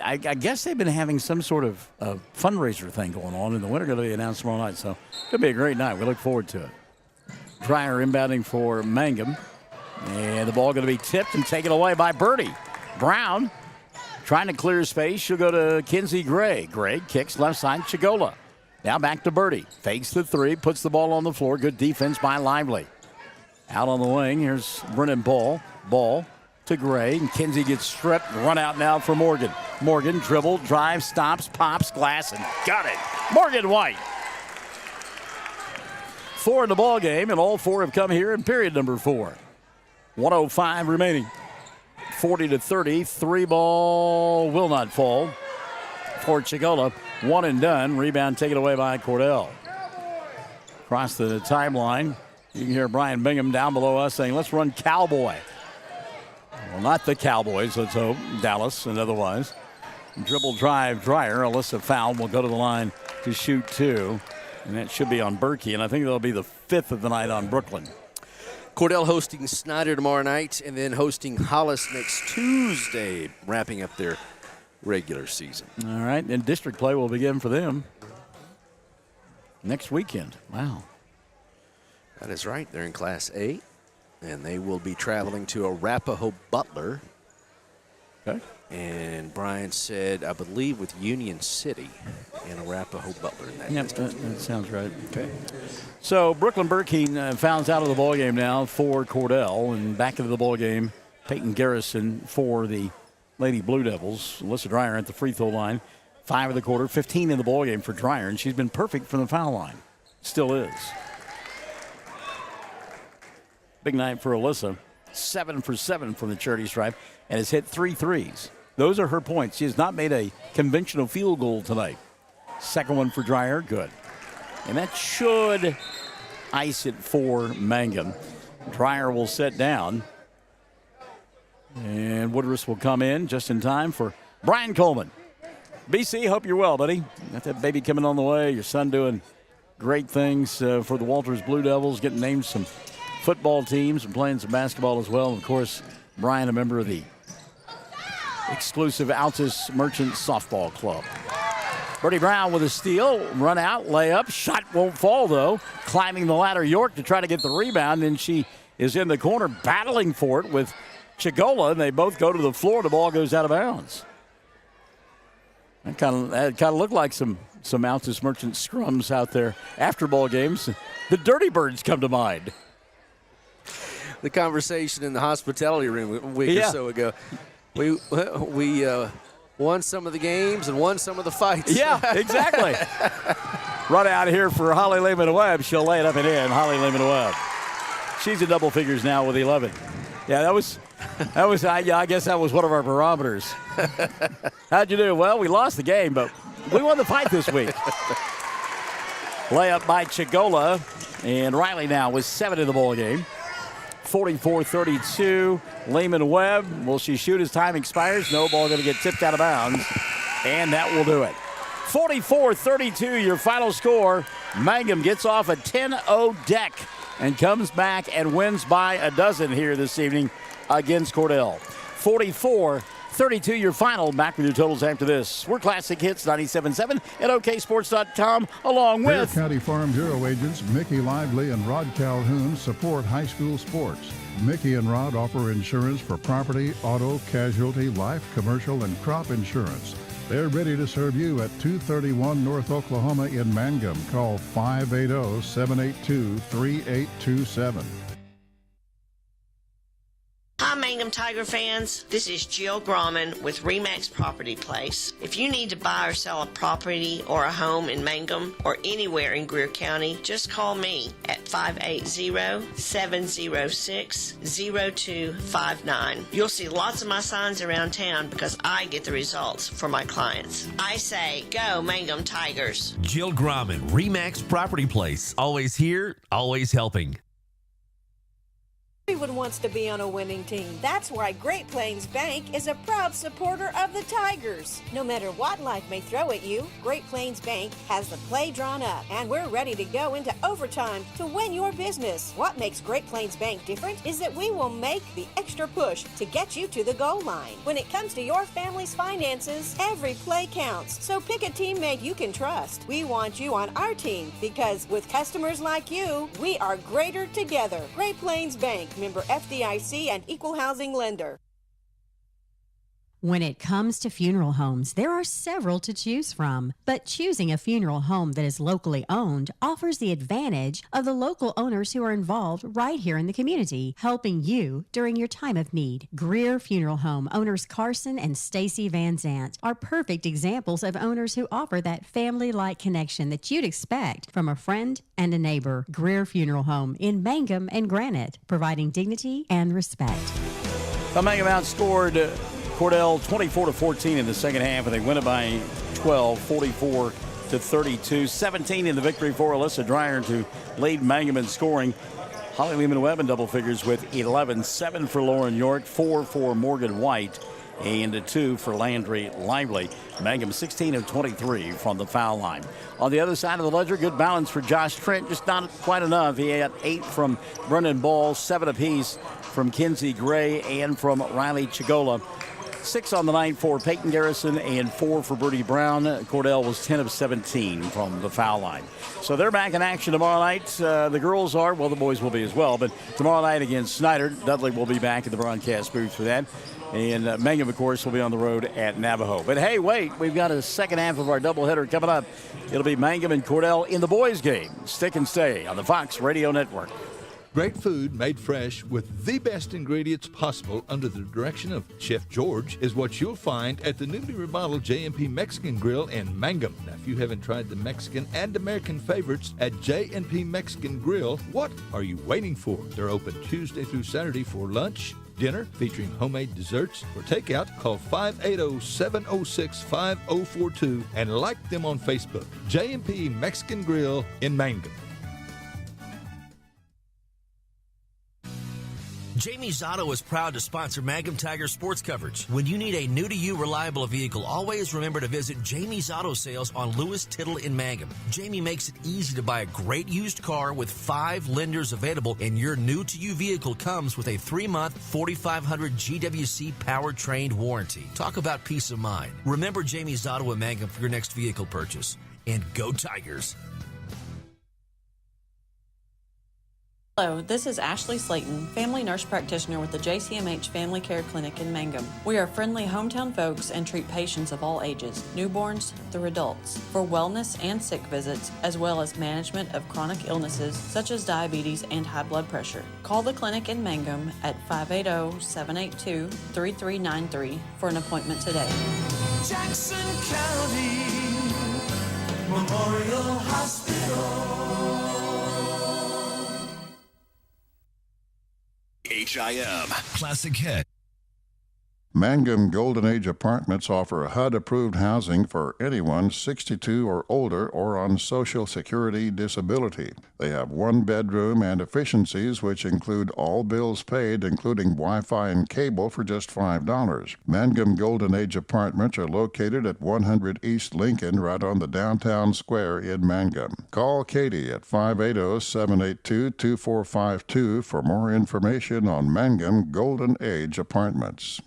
I guess they've been having some sort of fundraiser thing going on, and the winner going to be announced tomorrow night. So it'll be a great night. We look forward to it. Dreyer inbounding for Mangum. And the ball going to be tipped and taken away by Birdie. Brown trying to clear space. She'll go to Kinsey Gray. Gray kicks left side, Chigola. Now back to Birdie. Fakes the three, puts the ball on the floor. Good defense by Lively. Out on the wing, here's Brennan Ball. Ball to to Gray. And Kinsey gets stripped. Run out now for Morgan. Morgan dribble, drive, stops, pops, glass, and got it. Morgan White. 4 in the ball game, and all 4 have come here in period number 4. 1:05 remaining. 40-30. 3 ball will not fall for Chigola. 1 and done. Rebound taken away by Cordell. Across the timeline, you can hear Brian Bingham down below us saying, let's run Cowboy. Well, not the Cowboys, let's hope. Dallas and otherwise. Dribble drive, Dreyer. Alyssa foul will go to the line to shoot 2. And that should be on Berkey. And I think that'll be the 5th of the night on Brooklyn. Cordell hosting Snyder tomorrow night and then hosting Hollis next Tuesday, wrapping up their regular season. All right, and district play will begin for them next weekend. Wow. That is right. They're in Class A, and they will be traveling to Arapahoe Butler. Okay. And Brian said, I believe, with Union City and Arapahoe Butler in that. Yep, that sounds right. Okay. So Brooklyn Burkeen fouls out of the ballgame now for Cordell, and back into the ballgame, Peyton Garrison for the Lady Blue Devils. Alyssa Dreyer at the free throw line. 5 of the quarter, 15 in the ballgame for Dreyer, and she's been perfect from the foul line. Still is. Big night for Alyssa. 7 for 7 from the charity stripe, and has hit 3 threes. Those are her points. She has not made a conventional field goal tonight. Second one for Dreyer, good. And that should ice it for Mangum. Dreyer will sit down. And Woodruss will come in just in time for Brian Coleman. BC, hope you're well, buddy. Got that baby coming on the way. Your son doing great things for the Walters Blue Devils, getting named some football teams and playing some basketball as well. And, of course, Brian, a member of the exclusive Altus Merchant Softball Club. Birdie Brown with a steal, run out, layup, shot won't fall though. Climbing the ladder, York to try to get the rebound, and she is in the corner battling for it with Chigola, and they both go to the floor. The ball goes out of bounds. That kind of looked like some Altus Merchant scrums out there after ball games. The Dirty Birds come to mind. The conversation in the hospitality room a week or so ago. We won some of the games and won some of the fights. Yeah, exactly. Run out here for Holly Lehman-Webb. She'll lay it up and in. Holly Lehman-Webb. She's in double figures now with 11. Yeah, that was. I guess that was one of our barometers. How'd you do? Well, we lost the game, but we won the fight this week. Layup by Chigola, and Riley now with 7 in the ball game. 44-32. Lehman-Webb. Will she shoot as time expires? No, ball going to get tipped out of bounds, and that will do it. 44-32, your final score. Mangum gets off a 10-0 deck and comes back and wins by a dozen here this evening against Cordell. 44-32, your final. Back with your totals after this. We're Classic Hits 97.7 at oksports.com, along with Bear County Farm Bureau agents Mickey Lively and Rod Calhoun support high school sports. Mickey and Rod offer insurance for property, auto, casualty, life, commercial, and crop insurance. They're ready to serve you at 231 North Oklahoma in Mangum. Call 580-782-3827. Hi, Mangum Tiger fans. This is Jill Grauman with RE/MAX Property Place. If you need to buy or sell a property or a home in Mangum or anywhere in Greer County, just call me at 580-706-0259. You'll see lots of my signs around town because I get the results for my clients. I say, go Mangum Tigers. Jill Grauman, RE/MAX Property Place. Always here, always helping. Everyone wants to be on a winning team. That's why Great Plains Bank is a proud supporter of the Tigers. No matter what life may throw at you, Great Plains Bank has the play drawn up, and we're ready to go into overtime to win your business. What makes Great Plains Bank different is that we will make the extra push to get you to the goal line. When it comes to your family's finances, every play counts. So pick a teammate you can trust. We want you on our team because with customers like you, we are greater together. Great Plains Bank, member FDIC and equal housing lender. When it comes to funeral homes, there are several to choose from, but choosing a funeral home that is locally owned offers the advantage of the local owners who are involved right here in the community, helping you during your time of need. Greer Funeral Home owners Carson and Stacy Van Zant are perfect examples of owners who offer that family-like connection that you'd expect from a friend and a neighbor. Greer Funeral Home in Mangum and Granite, providing dignity and respect. Mangum outscored Cordell 24-14 in the second half, and they win it by 12, 44-32. 17 in the victory for Alyssa Dreyer to lead Mangum in scoring. Holly Lehman-Webb in double figures with 11, 7 for Lauren York, 4 for Morgan White, and 2 for Landry Lively. Mangum 16 of 23 from the foul line. On the other side of the ledger, good balance for Josh Trent, just not quite enough. He had 8 from Brennan Ball, 7 apiece from Kinsey Gray and from Riley Chigola. 6 on the night for Peyton Garrison and 4 for Birdie Brown. Cordell was 10 of 17 from the foul line. So they're back in action tomorrow night. The girls are, well, the boys will be as well, but tomorrow night against Snyder. Dudley will be back in the broadcast booth for that. And Mangum, of course, will be on the road at Navajo. But hey, wait, we've got a second half of our doubleheader coming up. It'll be Mangum and Cordell in the boys' game. Stick and stay on the Fox Radio Network. Great food made fresh with the best ingredients possible under the direction of Chef George is what you'll find at the newly remodeled J&P Mexican Grill in Mangum. Now, if you haven't tried the Mexican and American favorites at J&P Mexican Grill, what are you waiting for? They're open Tuesday through Saturday for lunch, dinner featuring homemade desserts. For takeout, call 580-706-5042 and like them on Facebook. J&P Mexican Grill in Mangum. Jamie's Auto is proud to sponsor Mangum Tiger sports coverage. When you need a new-to-you reliable vehicle, always remember to visit Jamie's Auto Sales on Lewis Tittle in Mangum. Jamie makes it easy to buy a great used car with 5 lenders available, and your new-to-you vehicle comes with a 3-month 4,500 GWC powertrain warranty. Talk about peace of mind. Remember Jamie's Auto in Mangum for your next vehicle purchase. And go Tigers! Hello, this is Ashley Slayton, family nurse practitioner with the JCMH Family Care Clinic in Mangum. We are friendly hometown folks and treat patients of all ages, newborns through adults, for wellness and sick visits, as well as management of chronic illnesses such as diabetes and high blood pressure. Call the clinic in Mangum at 580-782-3393 for an appointment today. Jackson County Memorial Hospital. HIM Classic Hit. Mangum Golden Age Apartments offer HUD-approved housing for anyone 62 or older or on Social Security disability. They have 1 bedroom and efficiencies which include all bills paid, including Wi-Fi and cable, for just $5. Mangum Golden Age Apartments are located at 100 East Lincoln, right on the downtown square in Mangum. Call Katie at 580-782-2452 for more information on Mangum Golden Age Apartments.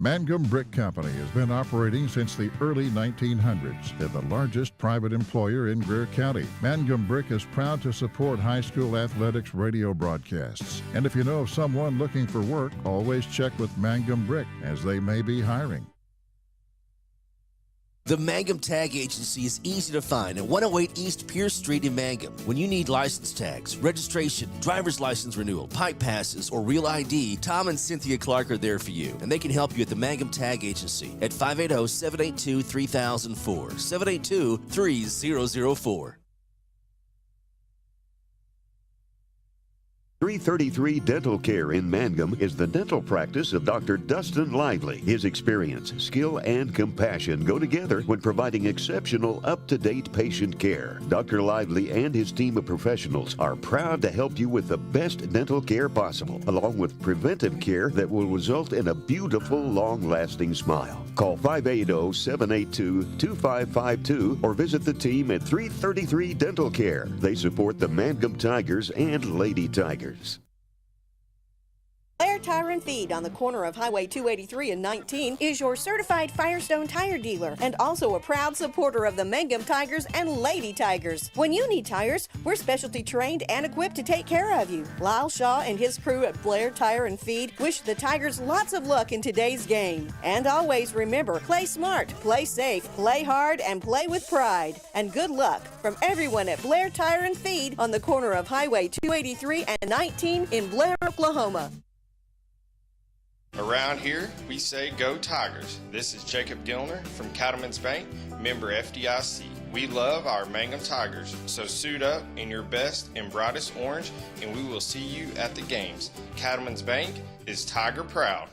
Mangum Brick Company has been operating since the early 1900s. They're the largest private employer in Greer County. Mangum Brick is proud to support high school athletics radio broadcasts. And if you know of someone looking for work, always check with Mangum Brick, as they may be hiring. The Mangum Tag Agency is easy to find at 108 East Pierce Street in Mangum. When you need license tags, registration, driver's license renewal, pipe passes, or real ID, Tom and Cynthia Clark are there for you, and they can help you at the Mangum Tag Agency at 580-782-3004, 782-3004. 333 Dental Care in Mangum is the dental practice of Dr. Dustin Lively. His experience, skill, and compassion go together when providing exceptional, up-to-date patient care. Dr. Lively and his team of professionals are proud to help you with the best dental care possible, along with preventive care that will result in a beautiful, long-lasting smile. Call 580-782-2552 or visit the team at 333 Dental Care. They support the Mangum Tigers and Lady Tigers. Blair Blair Tire and Feed on the corner of Highway 283 and 19 is your certified Firestone tire dealer and also a proud supporter of the Mangum Tigers and Lady Tigers. When you need tires, we're specialty trained and equipped to take care of you. Lyle Shaw and his crew at Blair Tire and Feed wish the Tigers lots of luck in today's game. And always remember, play smart, play safe, play hard, and play with pride. And good luck from everyone at Blair Tire and Feed on the corner of Highway 283 and 19 in Blair, Oklahoma. Around here, we say go Tigers. This is Jacob Gilner from Cattlemen's Bank, member FDIC. We love our Mangum Tigers, so suit up in your best and brightest orange, and we will see you at the games. Cattlemen's Bank is Tiger proud.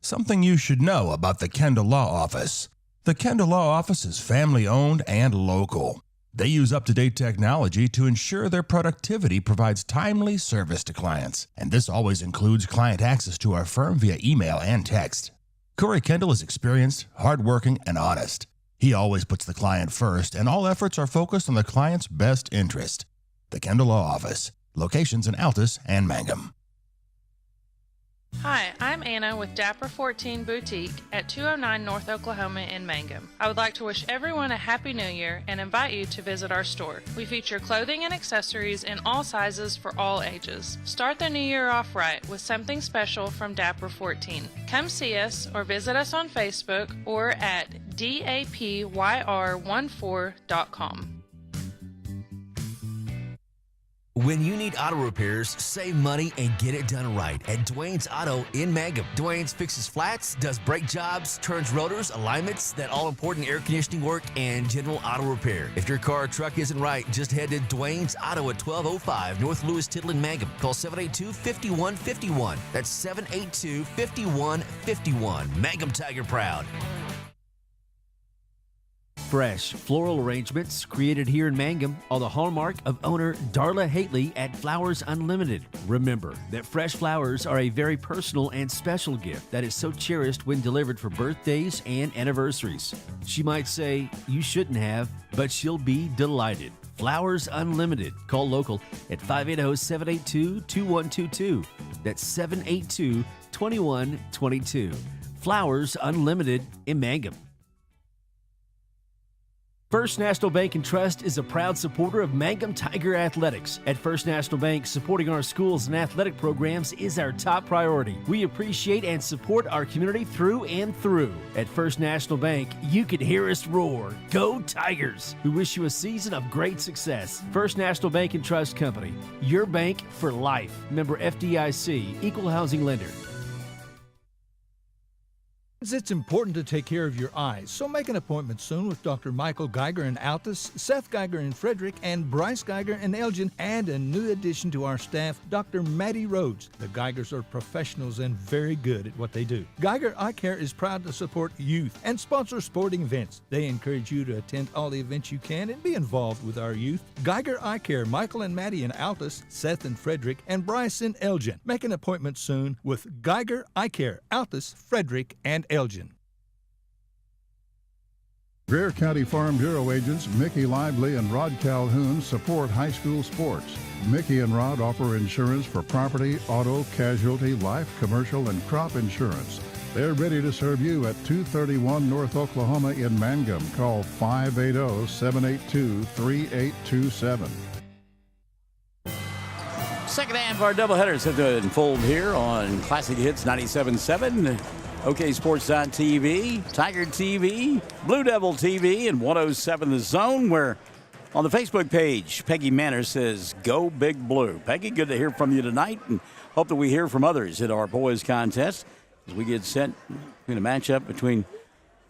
Something you should know about the Kendall Law Office. The Kendall Law Office is family-owned and local. They use up-to-date technology to ensure their productivity provides timely service to clients, and this always includes client access to our firm via email and text. Corey Kendall is experienced, hardworking, and honest. He always puts the client first, and all efforts are focused on the client's best interest. The Kendall Law Office, locations in Altus and Mangum. Hi, I'm Anna with Dapper 14 Boutique at 209 North Oklahoma in Mangum. I would like to wish everyone a Happy New Year and invite you to visit our store. We feature clothing and accessories in all sizes for all ages. Start the new year off right with something special from Dapper 14. Come see us or visit us on Facebook or at dapyr14.com. When you need auto repairs, save money and get it done right at Dwayne's Auto in Mangum. Dwayne's fixes flats, does brake jobs, turns rotors, alignments, that all-important air conditioning work, and general auto repair. If your car or truck isn't right, just head to Dwayne's Auto at 1205 North Lewis Tittle in Mangum. Call 782-5151. That's 782-5151. Mangum Tiger proud. Fresh floral arrangements created here in Mangum are the hallmark of owner Darla Hately at Flowers Unlimited. Remember that fresh flowers are a very personal and special gift that is so cherished when delivered for birthdays and anniversaries. She might say, "You shouldn't have," but she'll be delighted. Flowers Unlimited. Call local at 580-782-2122. That's 782-2122. Flowers Unlimited in Mangum. First National Bank and Trust is a proud supporter of Mangum Tiger Athletics. At First National Bank, supporting our schools and athletic programs is our top priority. We appreciate and support our community through and through. At First National Bank, you can hear us roar. Go Tigers! We wish you a season of great success. First National Bank and Trust Company, your bank for life. Member FDIC, Equal Housing Lender. It's important to take care of your eyes, so make an appointment soon with Dr. Michael Geiger in Altus, Seth Geiger in Frederick, and Bryce Geiger in Elgin, and a new addition to our staff, Dr. Maddie Rhodes. The Geigers are professionals and very good at what they do. Geiger Eye Care is proud to support youth and sponsor sporting events. They encourage you to attend all the events you can and be involved with our youth. Geiger Eye Care, Michael and Maddie in Altus, Seth in Frederick, and Bryce in Elgin. Make an appointment soon with Geiger Eye Care, Altus, Frederick, and Elgin. Greer County Farm Bureau agents Mickey Lively and Rod Calhoun support high school sports. Mickey and Rod offer insurance for property, auto, casualty, life, commercial, and crop insurance. They're ready to serve you at 231 North Oklahoma in Mangum. Call 580-782-3827. Second half of our doubleheader set to unfold here on Classic Hits 97.7. OKSports.tv, Tiger TV, Blue Devil TV, and 107 The Zone, where on the Facebook page, Peggy Manor says, "Go Big Blue." Peggy, good to hear from you tonight, and hope that we hear from others at our boys contest as we get set in a matchup between,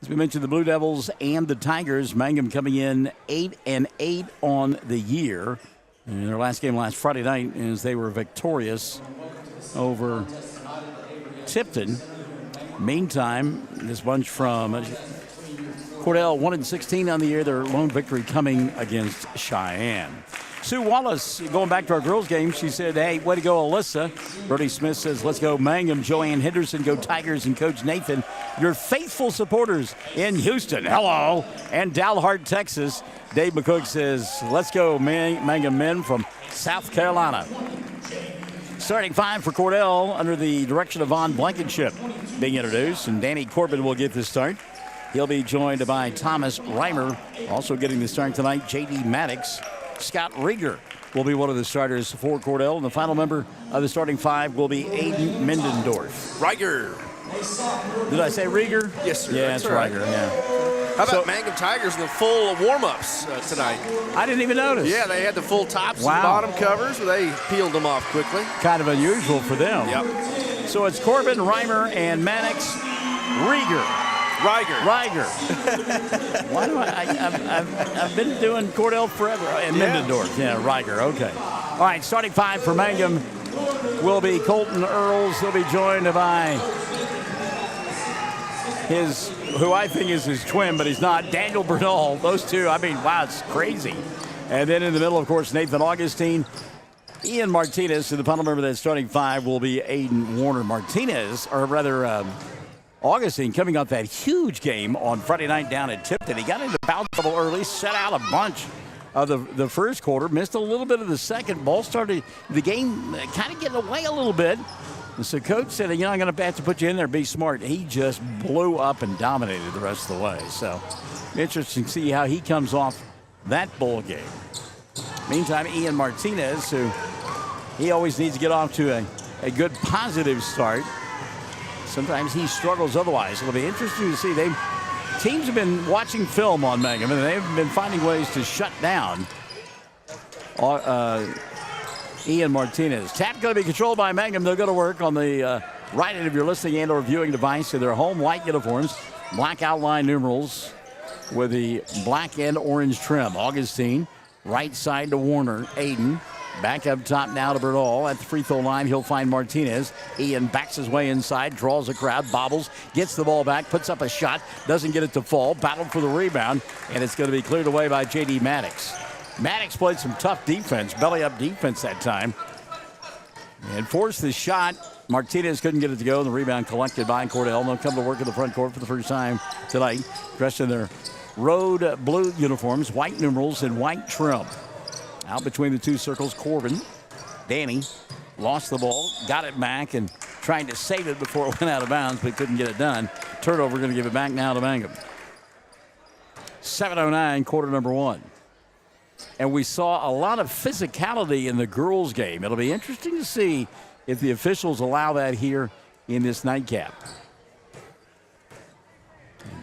as we mentioned, the Blue Devils and the Tigers. Mangum coming in 8-8 on the year. In their last game last Friday night, as they were victorious over Tipton. Meantime, this bunch from Cordell 1-16 on the year, their lone victory coming against Cheyenne. Sue Wallace, going back to our girls game, she said, "Hey, way to go, Alyssa." Brody Smith says, "Let's go Mangum." Joanne Henderson, "Go Tigers." And Coach Nathan, your faithful supporters in Houston, hello, and Dalhart, Texas. Dave McCook says, "Let's go Mangum men from South Carolina." Starting five for Cordell under the direction of Von Blankenship being introduced, and Danny Corbin will get the start. He'll be joined by Thomas Reimer, also getting the start tonight. J.D. Maddox, Scott Rieger will be one of the starters for Cordell, and the final member of the starting five will be Aiden Mendendorf. Rieger. Did I say Rieger? Yes, sir. Yeah, it's Rieger, yeah. How about Mangum Tigers in the full warm-ups tonight? I didn't even notice. Yeah, they had the full tops and Wow. bottom covers, but they peeled them off quickly. Kind of unusual for them. Yep. So it's Corbin, Reimer, and Maddox, Rieger. Why do I've been doing Cordell forever. And Mendendorf. Yeah, Rieger. Okay. All right, starting five for Mangum will be Colton Earls. He'll be joined by who I think is his twin, but he's not, Daniel Bernal. Those two, I mean, wow, it's crazy. And then in the middle, of course, Nathan Augustine, Ian Martinez. And the final member of that starting five will be Aiden Warner. Martinez, or rather, Augustine coming off that huge game on Friday night down at Tipton. He got into foul trouble early, set out a bunch of the first quarter, missed a little bit of the second. Ball started the game kind of getting away a little bit. And so coach said, I'm going to have to put you in there, be smart. He just blew up and dominated the rest of the way. So interesting to see how he comes off that bowl game. Meantime, Ian Martinez, who he always needs to get off to a good positive start. Sometimes he struggles otherwise. It'll be interesting to see. Teams have been watching film on Mangum, and they've been finding ways to shut down Ian Martinez. Tap going to be controlled by Mangum. They'll go to work on the right end of your listening and or viewing device in their home white uniforms. Black outline numerals with the black and orange trim. Augustine, right side to Warner. Aiden. Back up top now to Bernal. At the free throw line, he'll find Martinez. Ian backs his way inside, draws a crowd, bobbles, gets the ball back, puts up a shot, doesn't get it to fall, battled for the rebound, and it's going to be cleared away by J.D. Maddox. Maddox played some tough defense, belly-up defense that time, and forced the shot. Martinez couldn't get it to go, and the rebound collected by Cordell. They'll come to work in the front court for the first time tonight, dressed in their road blue uniforms, white numerals, and white trim. Out between the two circles, Corbin. Danny lost the ball, got it back, and tried to save it before it went out of bounds, but couldn't get it done. Turnover, going to give it back now to Mangum. 7:09, quarter number one. And we saw a lot of physicality in the girls' game. It'll be interesting to see if the officials allow that here in this nightcap.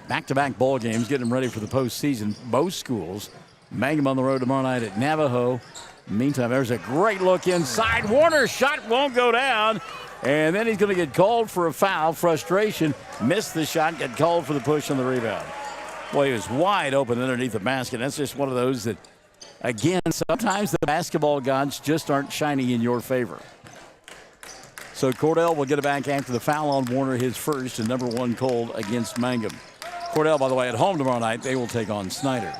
Back-to-back ball games, getting them ready for the postseason. Both schools. Mangum on the road tomorrow night at Navajo. Meantime, there's a great look inside. Warner's shot won't go down. And then he's going to get called for a foul. Frustration. Missed the shot. Got called for the push on the rebound. Boy, he was wide open underneath the basket. That's just one of those that, again, sometimes the basketball gods just aren't shining in your favor. So Cordell will get it back after the foul on Warner, his first, and number one called against Mangum. Cordell, by the way, at home tomorrow night. They will take on Snyder.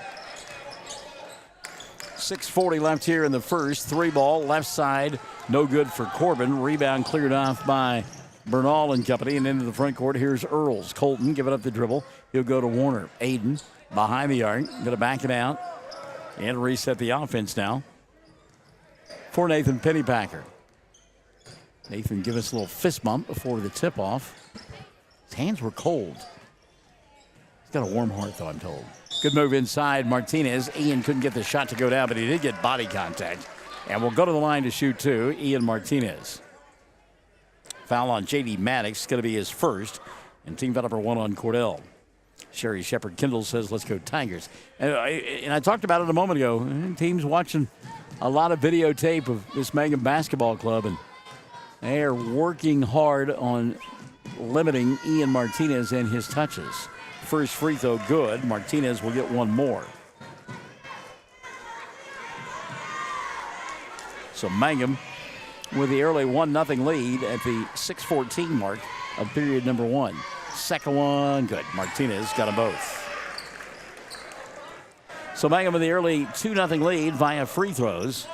6:40 left here in the first. Three ball, left side, no good for Corbin. Rebound cleared off by Bernal and company. And into the front court, here's Earls. Colton giving up the dribble. He'll go to Warner. Aiden behind the arc. Going to back it out and reset the offense now for Nathan Pennypacker. Nathan give us a little fist bump before the tip-off. His hands were cold. He's got a warm heart, though, I'm told. Good move inside Martinez. Ian couldn't get the shot to go down, but he did get body contact. And we'll go to the line to shoot two, Ian Martinez. Foul on J.D. Maddox. Going to be his first. And team foul number one on Cordell. Sherry Shepard Kendall says, let's go Tigers. And I talked about it a moment ago. Teams watching a lot of videotape of this Mangum basketball club, and they are working hard on limiting Ian Martinez and his touches. First free throw good. Martinez will get one more. So Mangum with the early 1-0 lead at the 6:14 mark of period number one. Second one, good. Martinez got them both. So Mangum with the early 2-0 lead via free throws.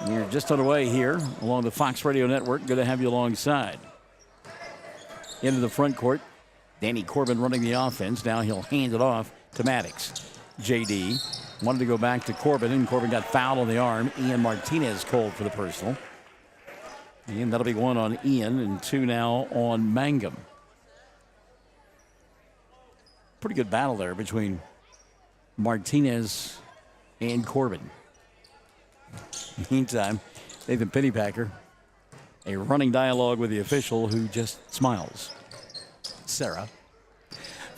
We're just underway here along the Fox Radio Network. Good to have you alongside. Into the front court. Danny Corbin running the offense. Now he'll hand it off to Maddox. J.D. wanted to go back to Corbin, and Corbin got fouled on the arm. Ian Martinez called for the personal. And that'll be 1 on Ian and 2 now on Mangum. Pretty good battle there between Martinez and Corbin. Meantime, Nathan Pennypacker, a running dialogue with the official who just smiles. Sarah.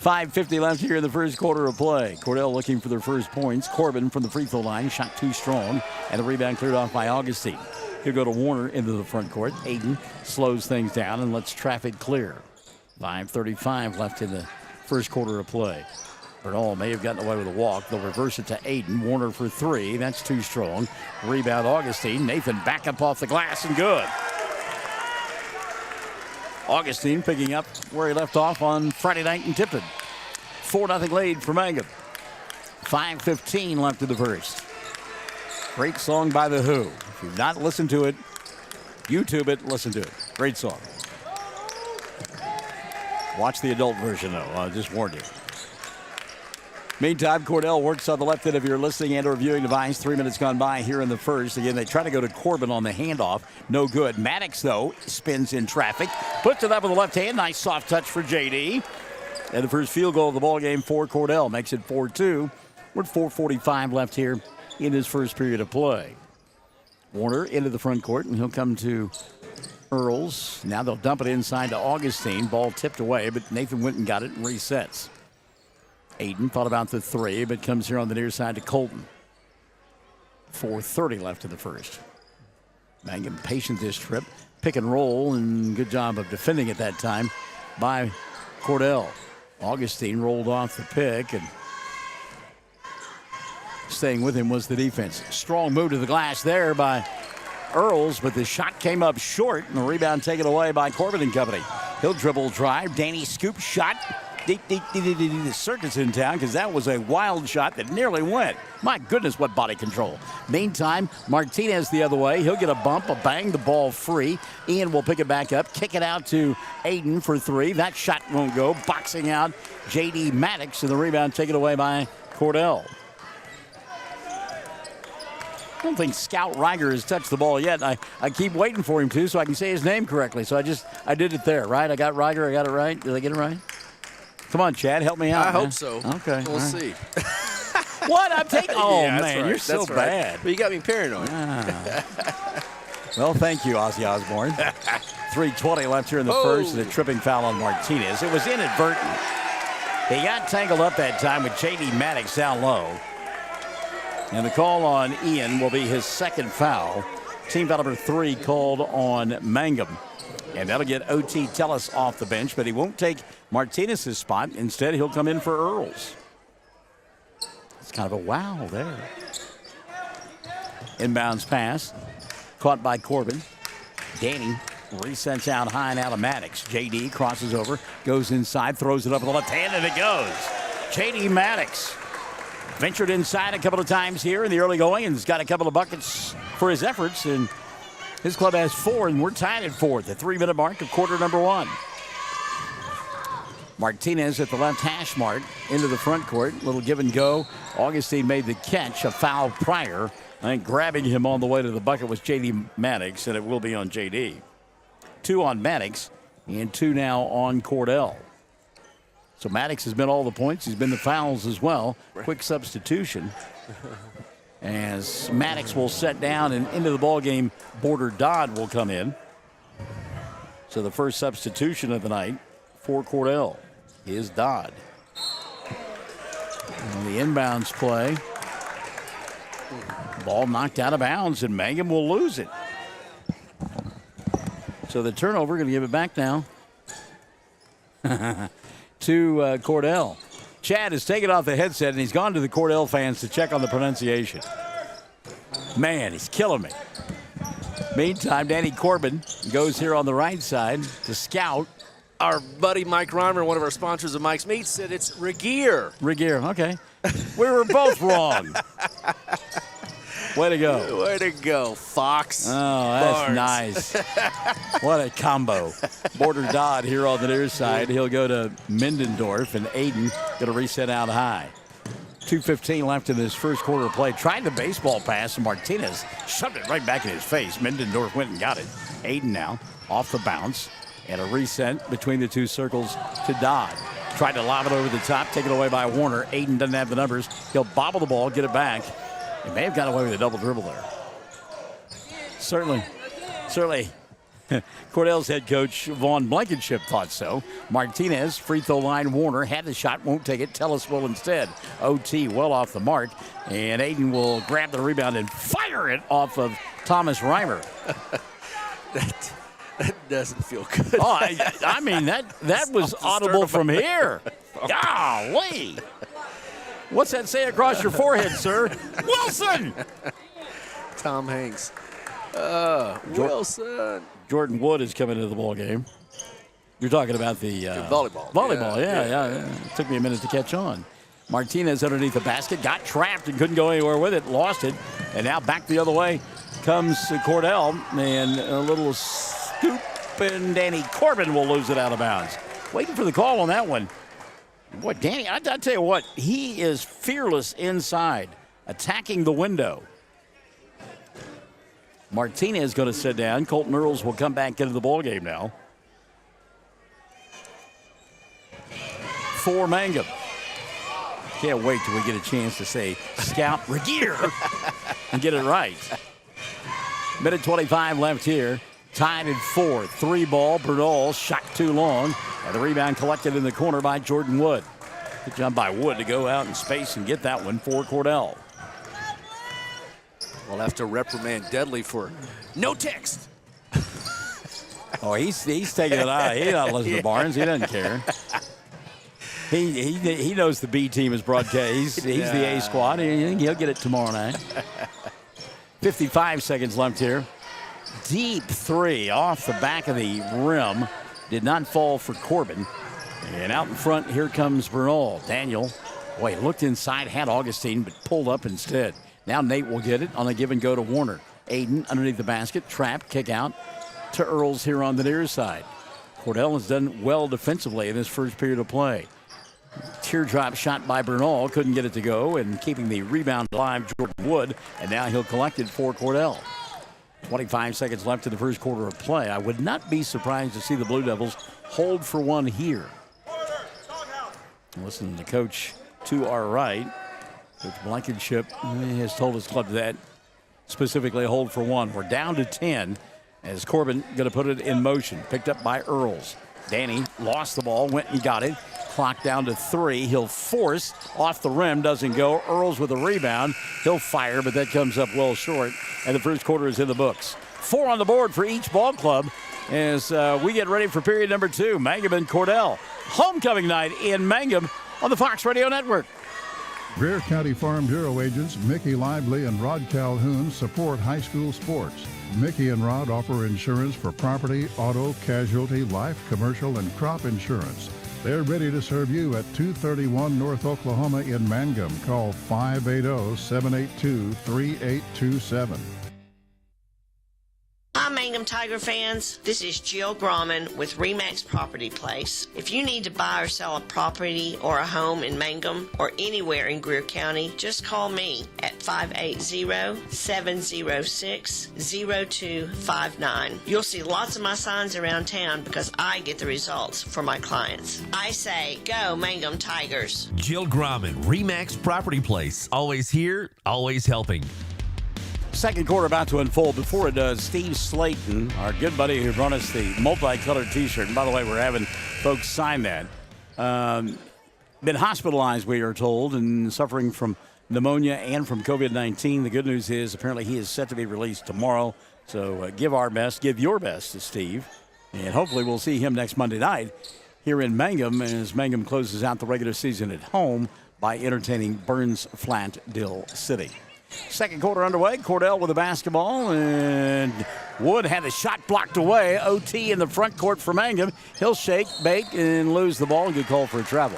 5:50 left here in the first quarter of play. Cordell looking for their first points. Corbin from the free throw line, shot too strong, and the rebound cleared off by Augustine. He'll go to Warner into the front court. Aiden slows things down and lets traffic clear. 5:35 left in the first quarter of play. Bernal may have gotten away with a walk. They'll reverse it to Aiden. Warner for 3. That's too strong. Rebound Augustine. Nathan back up off the glass and good. Augustine picking up where he left off on Friday night in Tipton. 4-0 lead for Mangum. 5:15 left in the first. Great song by The Who. If you've not listened to it, YouTube it, listen to it. Great song. Watch the adult version, though. I just warned you. Meantime, Cordell works on the left end of your listening and or viewing device. 3 minutes gone by here in the first. Again, they try to go to Corbin on the handoff. No good. Maddox, though, spins in traffic. Puts it up with the left hand. Nice soft touch for J.D. And the first field goal of the ball game for Cordell. Makes it 4-2. With 4:45 left here in his first period of play. Warner into the front court, and he'll come to Earls. Now they'll dump it inside to Augustine. Ball tipped away, but Nathan went and got it and resets. Aiden thought about the 3, but comes here on the near side to Colton. 4:30 left in the first. Mangum patient this trip. Pick and roll, and good job of defending at that time by Cordell. Augustine rolled off the pick, and staying with him was the defense. Strong move to the glass there by Earls, but the shot came up short, and the rebound taken away by Corbin and company. He'll dribble drive. Danny scoop shot. The circus in town, because that was a wild shot that nearly went. My goodness, what body control. Meantime, Martinez the other way. He'll get a bump, a bang, the ball free. Ian will pick it back up, kick it out to Aiden for 3. That shot won't go. Boxing out J.D. Maddox, and the rebound taken away by Cordell. I don't think Scout Reiger has touched the ball yet. I keep waiting for him to so I can say his name correctly. So I did it there, right? I got Reiger. I got it right. Did I get it right? Come on, Chad, help me out. I hope so. Okay. We'll see. What? I'm taking. Oh, yeah, man, right. you're so bad. But you got me paranoid. Well, thank you, Ozzy Osbourne. 3:20 left here in the first, and a tripping foul on Martinez. It was inadvertent. He got tangled up that time with J.D. Maddox down low. And the call on Ian will be his second foul. Team foul number 3 called on Mangum. And that'll get O.T. Tellis off the bench, but he won't take Martinez's spot. Instead, he'll come in for Earls. It's kind of a wow there. Inbounds pass. Caught by Corbin. Danny resets out high and out of Maddox. J.D. crosses over, goes inside, throws it up with the left hand, and it goes. J.D. Maddox ventured inside a couple of times here in the early going and has got a couple of buckets for his efforts. And his club has 4, and we're tied at 4 at the 3-minute mark of quarter number 1. Martinez at the left hash mark into the front court. Little give and go. Augustine made the catch, a foul prior. I think grabbing him on the way to the bucket was J.D. Maddox, and it will be on J.D. 2 on Maddox and 2 now on Cordell. So Maddox has been all the points. He's been the fouls as well. Quick substitution. As Maddox will set down and into the ballgame, Border Dodd will come in. So the first substitution of the night for Cordell is Dodd. And the inbounds play. Ball knocked out of bounds, and Mangum will lose it. So the turnover, going to give it back now to Cordell. Chad has taken off the headset, and he's gone to the Cordell fans to check on the pronunciation. Man, he's killing me. Meantime, Danny Corbin goes here on the right side to scout. Our buddy Mike Reimer, one of our sponsors of Mike's Meats, said it's Regier. Regier, okay. We were both wrong. Way to go. Way to go, Fox. Oh, that's Barnes. nice. What a combo. Border Dodd here on the near side. He'll go to Mindendorf, and Aiden going to reset out high. 2:15 left in this first quarter of play. Tried the baseball pass, and Martinez shoved it right back in his face. Mindendorf went and got it. Aiden now off the bounce. And a reset between the two circles to Dodd. Tried to lob it over the top, taken away by Warner. Aiden doesn't have the numbers. He'll bobble the ball, get it back. He may have got away with a double dribble there. Certainly. Cordell's head coach, Vaughn Blankenship, thought so. Martinez, free throw line, Warner, had the shot, won't take it. Tellis will instead. OT well off the mark. And Aiden will grab the rebound and fire it off of Thomas Reimer. That doesn't feel good. Oh, I mean, that was audible from here. Golly. What's that say across your forehead, sir? Wilson! Tom Hanks. Wilson. Jordan Wood is coming into the ball game. You're talking about the volleyball. Volleyball, yeah. It took me a minute to catch on. Martinez underneath the basket, got trapped and couldn't go anywhere with it, lost it. And now back the other way comes Cordell, and a little scoop, and Danny Corbin will lose it out of bounds. Waiting for the call on that one. Boy, Danny, I tell you what, he is fearless inside, attacking the window. Martinez going to sit down. Colton Earls will come back into the ballgame now. For Mangum. Can't wait till we get a chance to say Scout Regier and get it right. Minute 25 left here. Tied at 4. 3 ball. Bernal shot too long. And the rebound collected in the corner by Jordan Wood. Good job by Wood to go out in space and get that one for Cordell. We'll have to reprimand Dudley for no text. Oh, he's taking it out. He's not listening to Barnes. He doesn't care. He knows the B team is broadcast. He's the A squad. He'll get it tomorrow night. 55 seconds left here. Deep three off the back of the rim. Did not fall for Corbin. And out in front, here comes Bernal. Daniel, boy, looked inside, had Augustine, but pulled up instead. Now Nate will get it on a give and go to Warner. Aiden underneath the basket, trap, kick out to Earls here on the near side. Cordell has done well defensively in this first period of play. Teardrop shot by Bernal, couldn't get it to go, and keeping the rebound alive, Jordan Wood, and now he'll collect it for Cordell. 25 seconds left in the first quarter of play. I would not be surprised to see the Blue Devils hold for one here. Listen to the coach to our right. Coach Blankenship has told his club that specifically hold for one. We're down to 10 as Corbin going to put it in motion. Picked up by Earls. Danny lost the ball, went and got it. Clock down to 3. He'll force off the rim, doesn't go. Earls with a rebound. He'll fire, but that comes up well short. And the first quarter is in the books. 4 on the board for each ball club as we get ready for period number 2. Mangum and Cordell. Homecoming night in Mangum on the Fox Radio Network. Greer County Farm Bureau agents Mickey Lively and Rod Calhoun support high school sports. Mickey and Rod offer insurance for property, auto, casualty, life, commercial, and crop insurance. They're ready to serve you at 231 North Oklahoma in Mangum. Call 580-782-3827. Hi, Mangum Tiger fans. This is Jill Grauman with RE/MAX Property Place. If you need to buy or sell a property or a home in Mangum or anywhere in Greer County, just call me at 580-706-0259. You'll see lots of my signs around town because I get the results for my clients. I say, go Mangum Tigers. Jill Grauman, RE/MAX Property Place. Always here, always helping. Second quarter about to unfold. Before it does, Steve Slayton, our good buddy who brought us the multicolored T-shirt. And by the way, we're having folks sign that. Been hospitalized, we are told, and suffering from pneumonia and from COVID-19. The good news is apparently he is set to be released tomorrow. So give your best to Steve. And hopefully we'll see him next Monday night here in Mangum as Mangum closes out the regular season at home by entertaining Burns Flat Dill City. Second quarter underway. Cordell with the basketball, and Wood had a shot blocked away. OT in the front court for Mangum. He'll shake, bake, and lose the ball. Good call for a travel.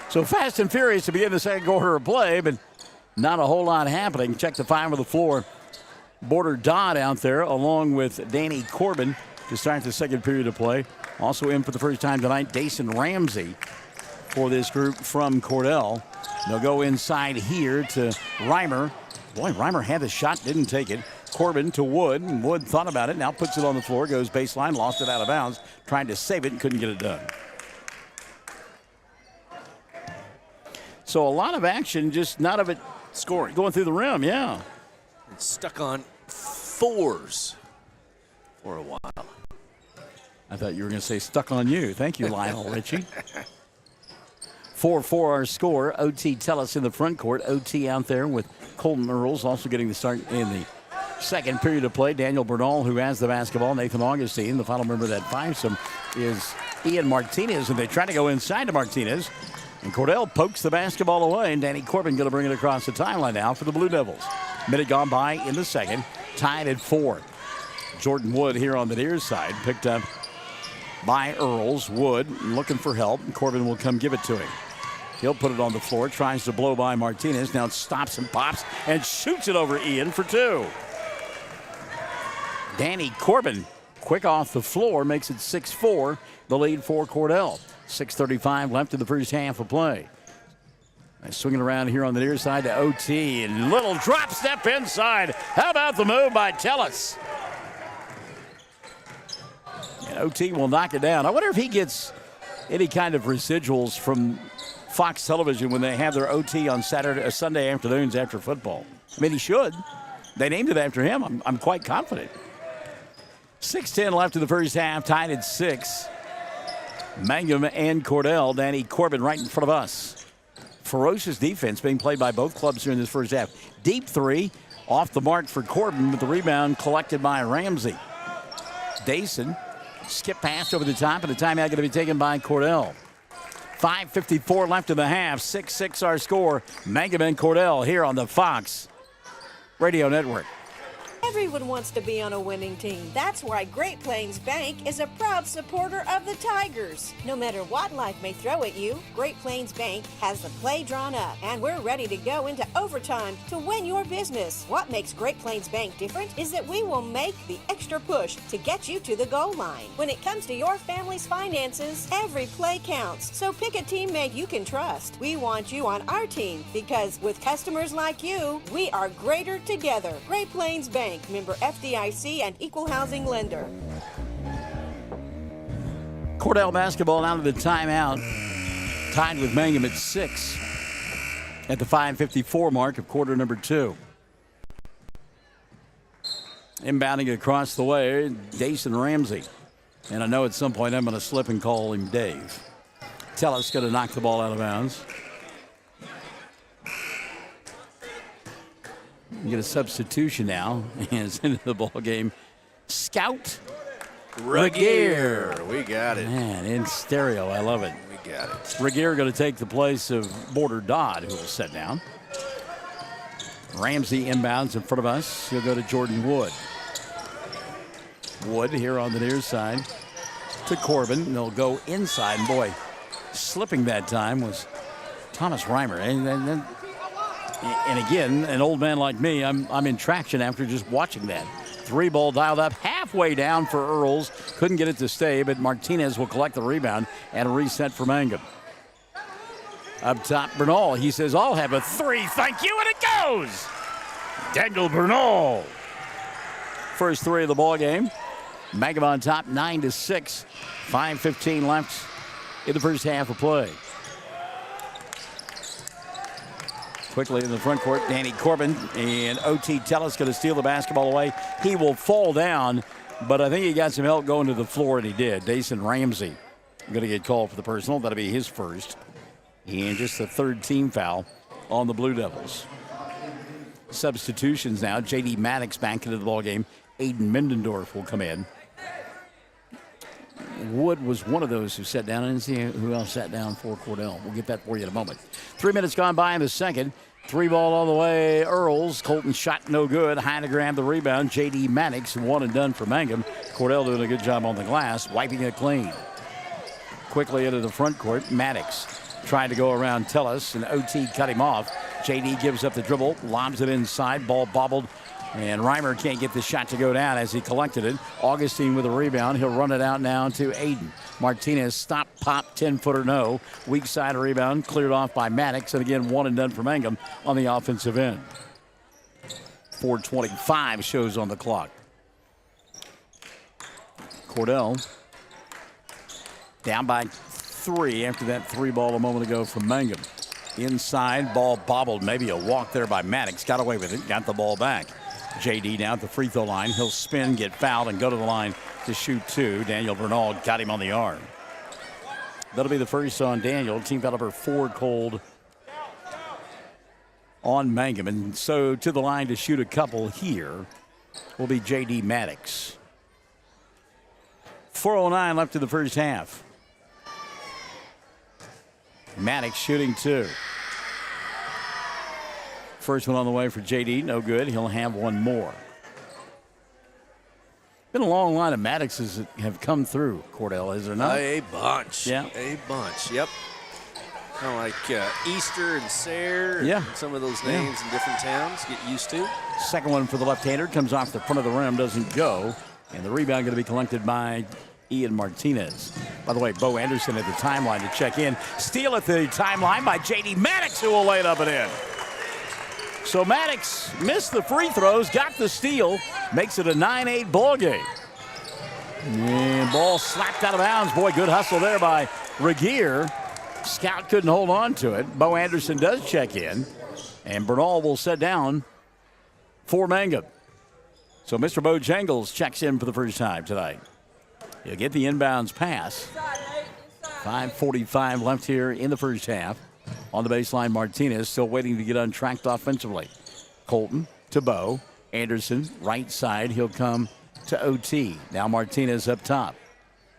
So fast and furious to begin the second quarter of play, but not a whole lot happening. Check the 5 on the floor. Border Dodd out there along with Danny Corbin to start the second period of play. Also in for the first time tonight, Dason Ramsey for this group from Cordell. They'll go inside here to Reimer. Boy, Reimer had the shot, didn't take it. Corbin to Wood. Wood thought about it, now puts it on the floor, goes baseline, lost it out of bounds, trying to save it and couldn't get it done. So a lot of action, just none of it scoring. Going through the rim, yeah. It's stuck on fours for a while. I thought you were going to say stuck on you. Thank you, Lionel Richie. 4-4 our score. OT Tellis in the front court. OT out there with Colton Earls also getting the start in the second period of play. Daniel Bernal, who has the basketball. Nathan Augustine, the final member of that fivesome, is Ian Martinez, and they try to go inside to Martinez. And Cordell pokes the basketball away, and Danny Corbin going to bring it across the timeline now for the Blue Devils. Minute gone by in the second, tied at 4. Jordan Wood here on the near side, picked up by Earls. Wood looking for help. Corbin will come give it to him. He'll put it on the floor, tries to blow by Martinez. Now it stops and pops and shoots it over Ian for 2. Danny Corbin, quick off the floor, makes it 6-4, the lead for Cordell. 6:35 left in the first half of play. Swinging around here on the near side to OT, and little drop step inside. How about the move by Tellis? And OT will knock it down. I wonder if he gets any kind of residuals from Fox Television when they have their OT on Sunday afternoons after football. I mean, he should. They named it after him. I'm quite confident. 6:10 left in the first half, tied at 6. Mangum and Cordell. Danny Corbin right in front of us. Ferocious defense being played by both clubs here in this first half. Deep three, off the mark for Corbin, with the rebound collected by Ramsey. Dason, skip pass over the top, and the timeout going to be taken by Cordell. 5:54 left in the half, 6-6 our score. Mangum and Cordell here on the Fox Radio Network. Everyone wants to be on a winning team. That's why Great Plains Bank is a proud supporter of the Tigers. No matter what life may throw at you, Great Plains Bank has the play drawn up, and we're ready to go into overtime to win your business. What makes Great Plains Bank different is that we will make the extra push to get you to the goal line. When it comes to your family's finances, every play counts. So pick a teammate you can trust. We want you on our team because with customers like you, we are greater together. Great Plains Bank. Member FDIC and equal housing lender. Cordell basketball out of the timeout. Tied with Mangum at 6 at the 5:54 mark of quarter number 2. Inbounding across the way, Dason Ramsey. And I know at some point I'm going to slip and call him Dave. Tellis going to knock the ball out of bounds. You get a substitution now, and it's into the ball game. Scout Regier. We got it. Man, in stereo, I love it. We got it. Regier going to take the place of Border Dodd, who will sit down. Ramsey inbounds in front of us. He'll go to Jordan Wood. Wood here on the near side to Corbin. They'll go inside, and boy, slipping that time was Thomas Reimer. And again, an old man like me, I'm in traction after just watching that. 3-ball dialed up halfway down for Earls. Couldn't get it to stay, but Martinez will collect the rebound and reset for Mangum. Up top, Bernal. He says, I'll have a 3, thank you, and it goes! Daniel Bernal. First 3 of the ball game. Mangum on top, 9-6. 5:15 left in the first half of play. Quickly in the front court, Danny Corbin, and OT Tellis going to steal the basketball away. He will fall down, but I think he got some help going to the floor, and he did. Dason Ramsey going to get called for the personal. That'll be his first. And just the 3rd team foul on the Blue Devils. Substitutions now. J.D. Maddox back into the ballgame. Aiden Mendendorf will come in. Wood was one of those who sat down. I didn't see who else sat down for Cordell. We'll get that for you in a moment. 3 minutes gone by in the second. 3-ball all the way. Earls. Colton shot no good. High to grab the rebound. J.D. Maddox, 1 and done for Mangum. Cordell doing a good job on the glass, wiping it clean. Quickly into the front court. Maddox tried to go around Tellis, and OT cut him off. J.D. gives up the dribble, lobs it inside. Ball bobbled. And Reimer can't get the shot to go down as he collected it. Augustine with a rebound. He'll run it out now to Aiden. Martinez, stop, pop, 10-footer, no. Weak side rebound, cleared off by Maddox. And again, one and done for Mangum on the offensive end. 4:25 shows on the clock. Cordell down by 3 after that 3-ball a moment ago from Mangum. Inside, ball bobbled. Maybe a walk there by Maddox. Got away with it, got the ball back. JD down at the free throw line. He'll spin, get fouled, and go to the line to shoot 2. Daniel Bernal got him on the arm. That'll be the first on Daniel. Team foul number 4 called on Mangum. And so to the line to shoot a couple here will be JD Maddox. 4:09 left in the first half. Maddox shooting 2. First one on the way for JD, no good. He'll have one more. Been a long line of Maddoxes that have come through, Cordell, is there not? A bunch. Yeah. A bunch, yep. Kind of like Easter and Sayre. Yeah. And some of those names in different towns get used to. Second one for the left-hander comes off the front of the rim, doesn't go. And the rebound going to be collected by Ian Martinez. By the way, Bo Anderson at the timeline to check in. Steal at the timeline by J.D. Maddox, who will lay it up and in. So Maddox missed the free throws, got the steal, makes it a 9-8 ball game. And ball slapped out of bounds. Boy, good hustle there by Regier. Scout couldn't hold on to it. Bo Anderson does check in, and Bernal will set down for Mangum. So Mr. Bojangles checks in for the first time tonight. He'll get the inbounds pass. 5:45 left here in the first half. On the baseline, Martinez still waiting to get untracked offensively. Colton to Bo. Anderson, right side. He'll come to OT. Now Martinez up top.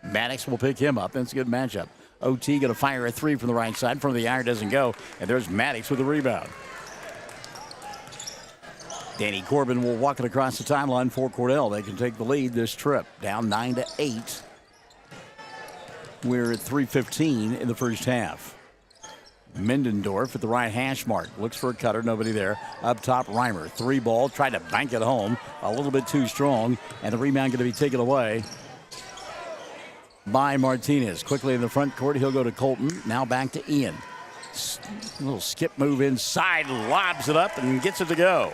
Maddox will pick him up. That's a good matchup. OT going to fire a 3 from the right side. Front of the iron doesn't go. And there's Maddox with the rebound. Danny Corbin will walk it across the timeline for Cordell. They can take the lead this trip. Down 9-8. We're at 3:15 in the first half. Mindendorf at the right hash mark. Looks for a cutter. Nobody there. Up top, Reimer. 3-ball. Tried to bank it home. A little bit too strong. And the rebound going to be taken away by Martinez. Quickly in the front court, he'll go to Colton. Now back to Ian. A little skip move inside. Lobs it up and gets it to go.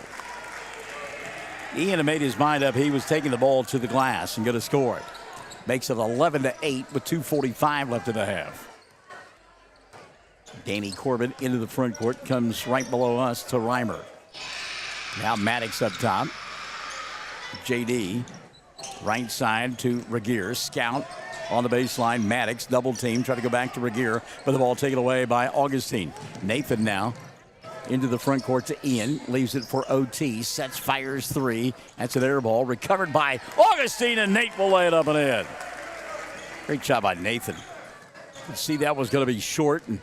Ian had made his mind up. He was taking the ball to the glass and going to score it. Makes it 11-8 with 2:45 left in the half. Danny Corbin into the front court, comes right below us to Reimer. Now Maddox up top. JD, right side to Regier. Scout on the baseline. Maddox double team, try to go back to Regier, but the ball taken away by Augustine. Nathan now into the front court to Ian, leaves it for OT, sets, fires 3. That's an air ball, recovered by Augustine, and Nate will lay it up and in. Great job by Nathan. You could see that was going to be short, and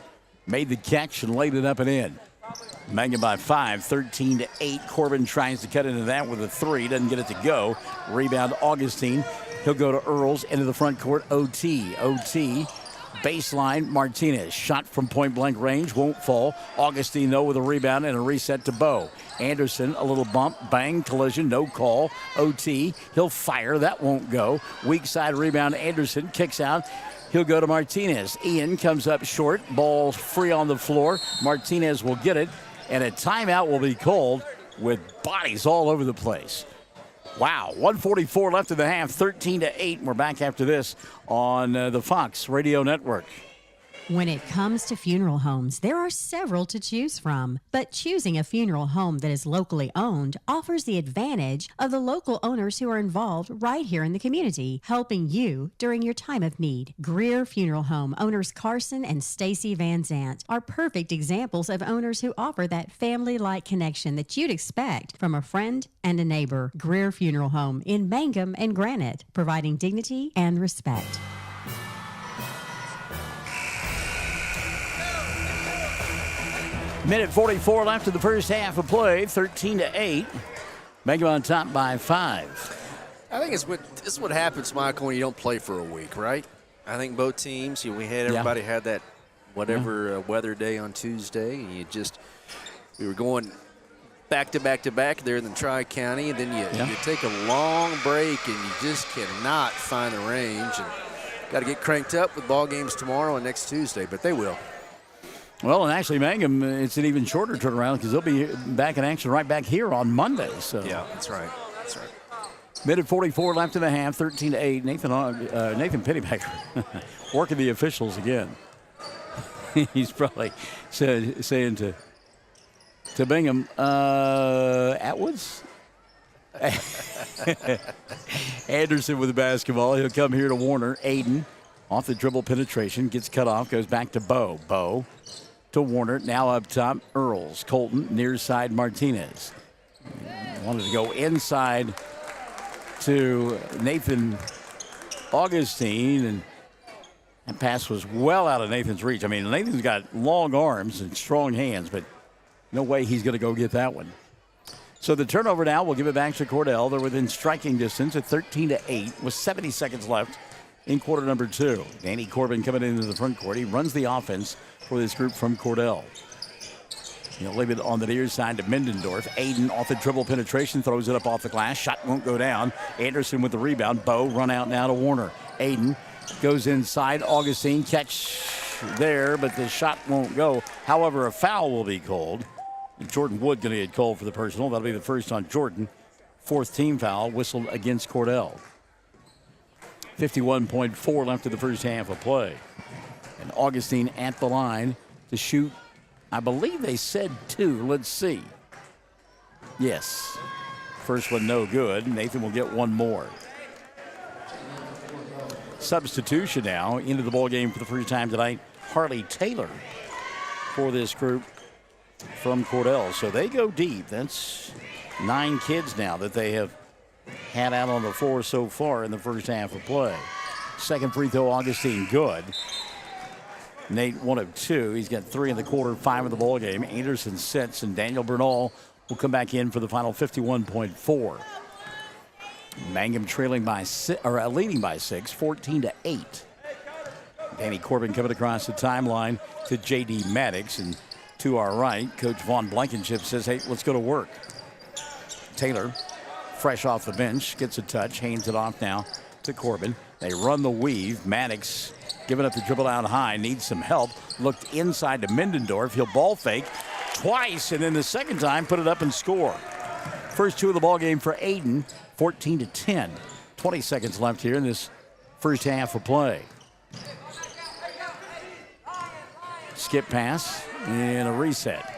made the catch and laid it up and in. Mangum by 5, 13-8. Corbin tries to cut into that with a 3, doesn't get it to go. Rebound Augustine. He'll go to Earls into the front court. OT, baseline Martinez. Shot from point blank range, won't fall. Augustine though with a rebound and a reset to Bo. Anderson, a little bump, bang, collision, no call. OT, he'll fire, that won't go. Weak side rebound, Anderson kicks out. He'll go to Martinez. Ian comes up short. Ball free on the floor. Martinez will get it. And a timeout will be called with bodies all over the place. Wow, 1:44 left in the half, 13-8. We're back after this on the Fox Radio Network. When it comes to funeral homes, there are several to choose from. But choosing a funeral home that is locally owned offers the advantage of the local owners who are involved right here in the community, helping you during your time of need. Greer Funeral Home owners Carson and Stacy Van Zant are perfect examples of owners who offer that family-like connection that you'd expect from a friend and a neighbor. Greer Funeral Home in Mangum and Granite, providing dignity and respect. Minute 44 left in the first half of play, 13-8. Mangum on top by 5. I think this is what happens, Michael, when you don't play for a week, right? I think both teams, everybody had that weather day on Tuesday, and we were going back to back to back there in the Tri-County, and then you take a long break, and you just cannot find the range. And got to get cranked up with ball games tomorrow and next Tuesday, but they will. Well, and actually, Mangum, it's an even shorter turnaround because they'll be back in action right back here on Monday. So yeah, that's right. That's right. Minute 44 left in the half, 13-8. Nathan Pennypacker working the officials again. He's probably saying to Bingham, Atwoods? Anderson with the basketball. He'll come here to Warner. Aiden off the dribble penetration. Gets cut off. Goes back to Bo. Bo to Warner. Now up top, Earls. Colton near side Martinez. Wanted to go inside to Nathan Augustine, and that pass was well out of Nathan's reach. I mean, Nathan's got long arms and strong hands, but no way he's going to go get that one. So the turnover now will give it back to Cordell. They're within striking distance at 13-8 with 70 seconds left in quarter number 2. Danny Corbin coming into the front court. He runs the offense for this group from Cordell. He'll leave it on the near side to Mindendorf. Aiden off the dribble penetration, throws it up off the glass. Shot won't go down. Anderson with the rebound. Bo run out now to Warner. Aiden goes inside. Augustine catch there, but the shot won't go. However, a foul will be called. And Jordan Wood going to get called for the personal. That'll be the first on Jordan. 4th team foul whistled against Cordell. 51.4 left in the first half of play. And Augustine at the line to shoot. I believe they said 2. Let's see. Yes. First one no good. Nathan will get one more. Substitution now into the ball game for the first time tonight. Harley Taylor for this group from Cordell. So they go deep. That's 9 kids now that they have had out on the floor so far in the first half of play. Second free throw, Augustine, good. Nate 1 of 2. He's got 3 in the quarter, 5 in the ball game. Anderson sits, and Daniel Bernal will come back in for the final 51.4. Mangum trailing by leading by 6, 14-8. Danny Corbin coming across the timeline to J.D. Maddox, and to our right, Coach Vaughn Blankenship says, hey, let's go to work. Taylor, fresh off the bench, gets a touch, hands it off now to Corbin. They run the weave. Maddox giving up the dribble out high, needs some help. Looked inside to Mindendorf. He'll ball fake twice, and then the second time put it up and score. First 2 of the ball game for Aiden, 14-10. 20 seconds left here in this first half of play. Skip pass and a reset.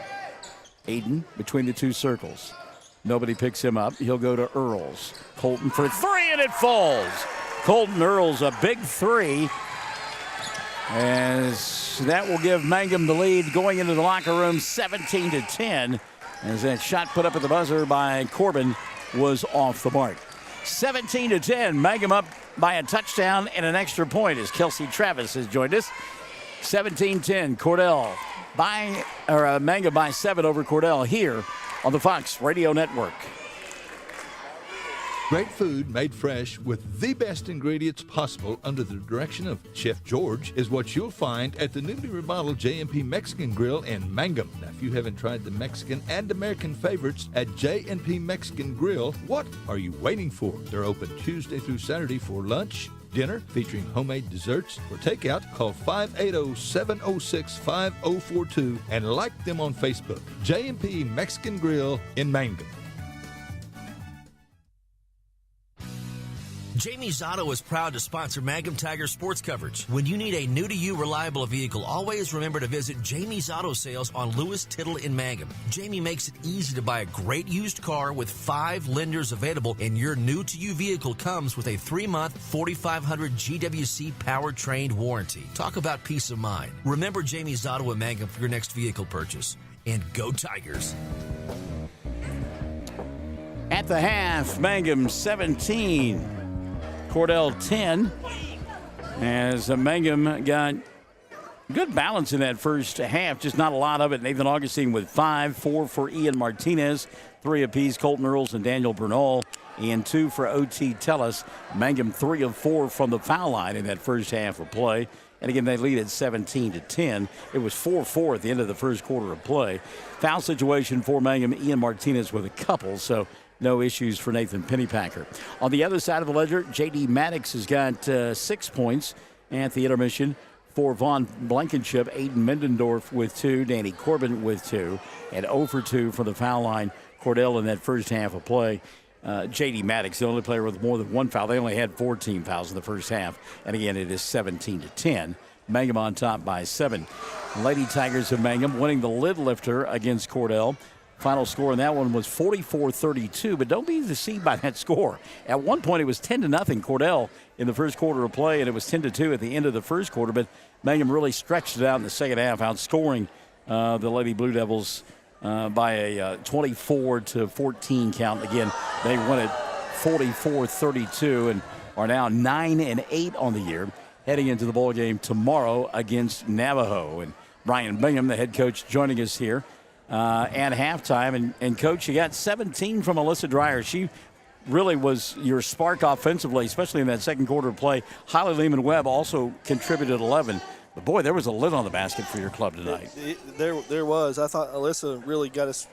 Aiden between the 2 circles. Nobody picks him up. He'll go to Earls. Colton for 3, and it falls. Colton Earls, a big 3. As that will give Mangum the lead going into the locker room, 17-10. As that shot put up at the buzzer by Corbin was off the mark. 17-10, Mangum up by a touchdown and an extra point as Kelsey Travis has joined us. 17-10, Cordell Mangum by 7 over Cordell here on the Fox Radio Network. Great food made fresh with the best ingredients possible under the direction of Chef George is what you'll find at the newly remodeled J&P Mexican Grill in Mangum. Now, if you haven't tried the Mexican and American favorites at J&P Mexican Grill, what are you waiting for? They're open Tuesday through Saturday for lunch, dinner, featuring homemade desserts. For takeout, call 580-706-5042 and like them on Facebook. J&P Mexican Grill in Mangum. Jamie's Auto is proud to sponsor Mangum Tiger sports coverage. When you need a new-to-you reliable vehicle, always remember to visit Jamie's Auto Sales on Lewis Tittle in Mangum. Jamie makes it easy to buy a great used car with 5 lenders available, and your new-to-you vehicle comes with a 3-month 4,500 GWC power-trained warranty. Talk about peace of mind. Remember Jamie's Auto in Mangum for your next vehicle purchase. And go Tigers! At the half, Mangum 17. Cordell 10, as Mangum got good balance in that first half, just not a lot of it. Nathan Augustine with 5, 4 for Ian Martinez, 3 apiece, Colton Earls and Daniel Bernal, and 2 for O.T. Tellis. Mangum 3 of 4 from the foul line in that first half of play. And again, they lead at 17-10. It was 4-4 at the end of the first quarter of play. Foul situation for Mangum, Ian Martinez with a couple, so no issues for Nathan Pennypacker. On the other side of the ledger, J.D. Maddox has got 6 points at the intermission. For Von Blankenship, Aiden Mendendorf with 2, Danny Corbin with 2, and 0 for 2 for the foul line. Cordell in that first half of play. J.D. Maddox, the only player with more than 1 foul. They only had 14 fouls in the first half. And again, it is 17-10. Mangum on top by 7. Lady Tigers of Mangum winning the lid lifter against Cordell. Final score in that one was 44-32, but don't be deceived by that score. At one point, it was 10-0 Cordell in the first quarter of play, and it was 10-2 at the end of the first quarter, but Mangum really stretched it out in the second half, outscoring the Lady Blue Devils by a 24-14 count. Again, they won it 44-32 and are now 9-8 on the year, heading into the bowl game tomorrow against Navajo. And Brian Bingham, the head coach, joining us here at halftime. And Coach, you got 17 from Alyssa Dreyer. She really was your spark offensively, especially in that second quarter of play. Holly Lehman-Webb also contributed 11. But, boy, there was a lid on the basket for your club tonight. There was. I thought Alyssa really got us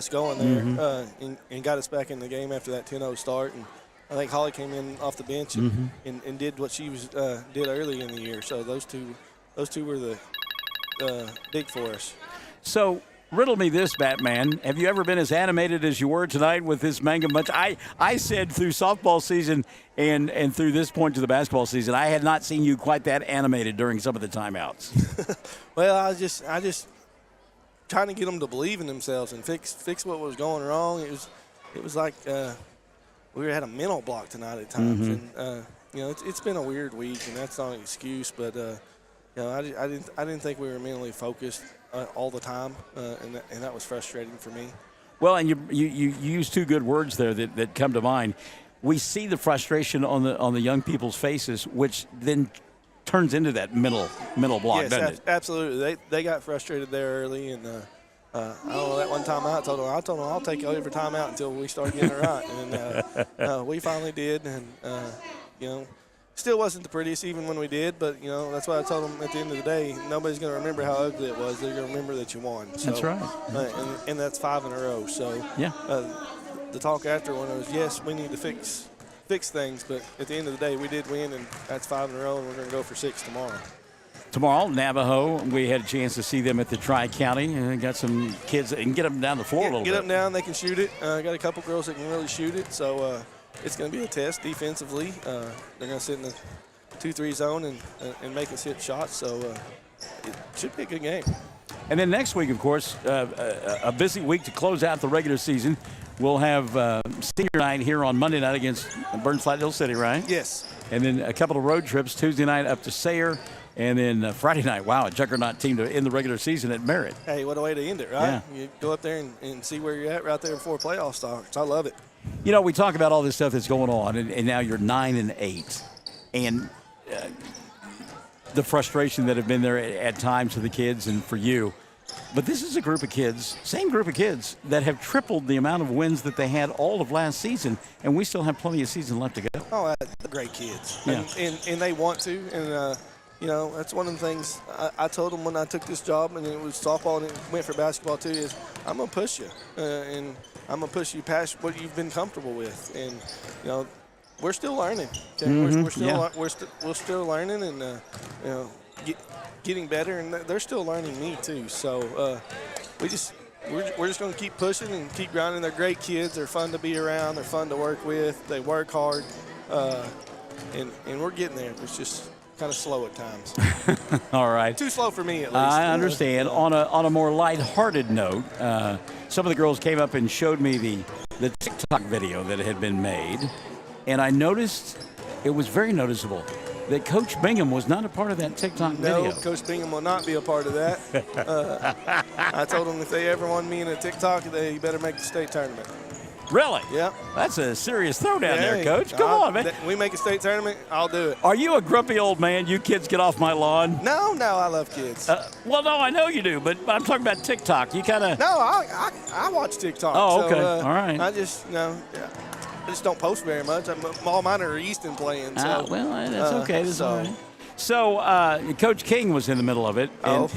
going there and got us back in the game after that 10-0 start. And I think Holly came in off the bench and did what she did early in the year. So those two were the big for us. So riddle me this, Batman. Have you ever been as animated as you were tonight with this Mangum bunch? I said through softball season and through this point to the basketball season, I had not seen you quite that animated during some of the timeouts. Well, I just trying to get them to believe in themselves and fix what was going wrong. It was like we had a mental block tonight at times, and it's been a weird week, and that's not an excuse, but I didn't think we were mentally focused all the time, and that was frustrating for me. Well, and you used 2 good words there that come to mind. We see the frustration on the young people's faces, which then turns into that mental block, doesn't it? Absolutely. They got frustrated there early, and I don't know, that one time I told them I'll take every time out until we start getting it right, and we finally did, and still wasn't the prettiest even when we did, but that's why I told them at the end of the day, nobody's going to remember how ugly it was. They're going to remember that you won. So, that's right. And that's 5 in a row. So yeah. The talk after one was, yes, we need to fix things, but at the end of the day, we did win, and that's 5 in a row, and we're going to go for 6 tomorrow. Tomorrow, Navajo, we had a chance to see them at the Tri-County, and got some kids and get them down the floor a little bit. Get them down, they can shoot it. Got a couple girls that can really shoot it, so it's going to be a test defensively. They're going to sit in the 2-3 zone and make us hit shots, so it should be a good game. And then next week, of course, a busy week to close out the regular season. We'll have senior night here on Monday night against Burns Flat Hill City, right? Yes. And then a couple of road trips, Tuesday night up to Sayre, and then Friday night, wow, a juggernaut team to end the regular season at Merritt. Hey, what a way to end it, right? Yeah. You go up there and see where you're at right there before playoff starts. I love it. We talk about all this stuff that's going on, and now you're 9-8. And the frustration that have been there at times for the kids and for you. But this is a group of kids, same group of kids, that have tripled the amount of wins that they had all of last season, and we still have plenty of season left to go. Oh, they're great kids. Yeah. And they want to. And, that's one of the things I told them when I took this job, and it was softball and it went for basketball too, is I'm going to push you. And I'm going to push you past what you've been comfortable with. And, we're still learning. Okay? We're still learning and, getting better, and they're still learning me too. So we're just going to keep pushing and keep grinding. They're great kids. They're fun to be around. They're fun to work with. They work hard, and we're getting there. It's just kind of slow at times. All right. Too slow for me, at least. I understand. On a more lighthearted note, some of the girls came up and showed me the TikTok video that had been made, and I noticed it was very noticeable that Coach Bingham was not a part of that TikTok video. No, Coach Bingham will not be a part of that. I told them if they ever want me in a TikTok, they better make the state tournament. Really? Yeah. That's a serious throwdown there, Coach. Come on, man. We make a state tournament, I'll do it. Are you a grumpy old man? You kids get off my lawn. No, I love kids. Well, no, I know you do, but I'm talking about TikTok. You kind of. No, I watch TikTok. Oh, okay. So, all right. I just, I just don't post very much. All mine are Easton playing. So, well, that's okay. That's all right. So, Coach King was in the middle of it, and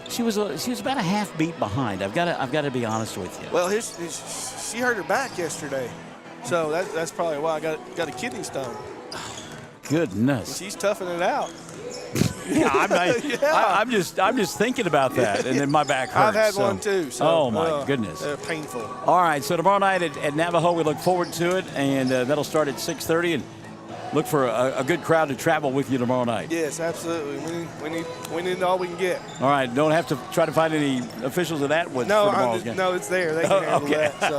she was about a half beat behind. I've got to be honest with you. Well, she hurt her back yesterday, so that's probably why I got a kidney stone. goodness. She's toughing it out. I'm just thinking about that, and then my back hurts. I've had one too. So, oh my goodness, they're painful. All right, so tomorrow night at Navajo, we look forward to it, and that'll start at 6:30, and look for a good crowd to travel with you tomorrow night. Yes, absolutely. We need all we can get. All right, don't have to try to find any officials at Atwood for tomorrow's game. No, it's there. They can handle that. So.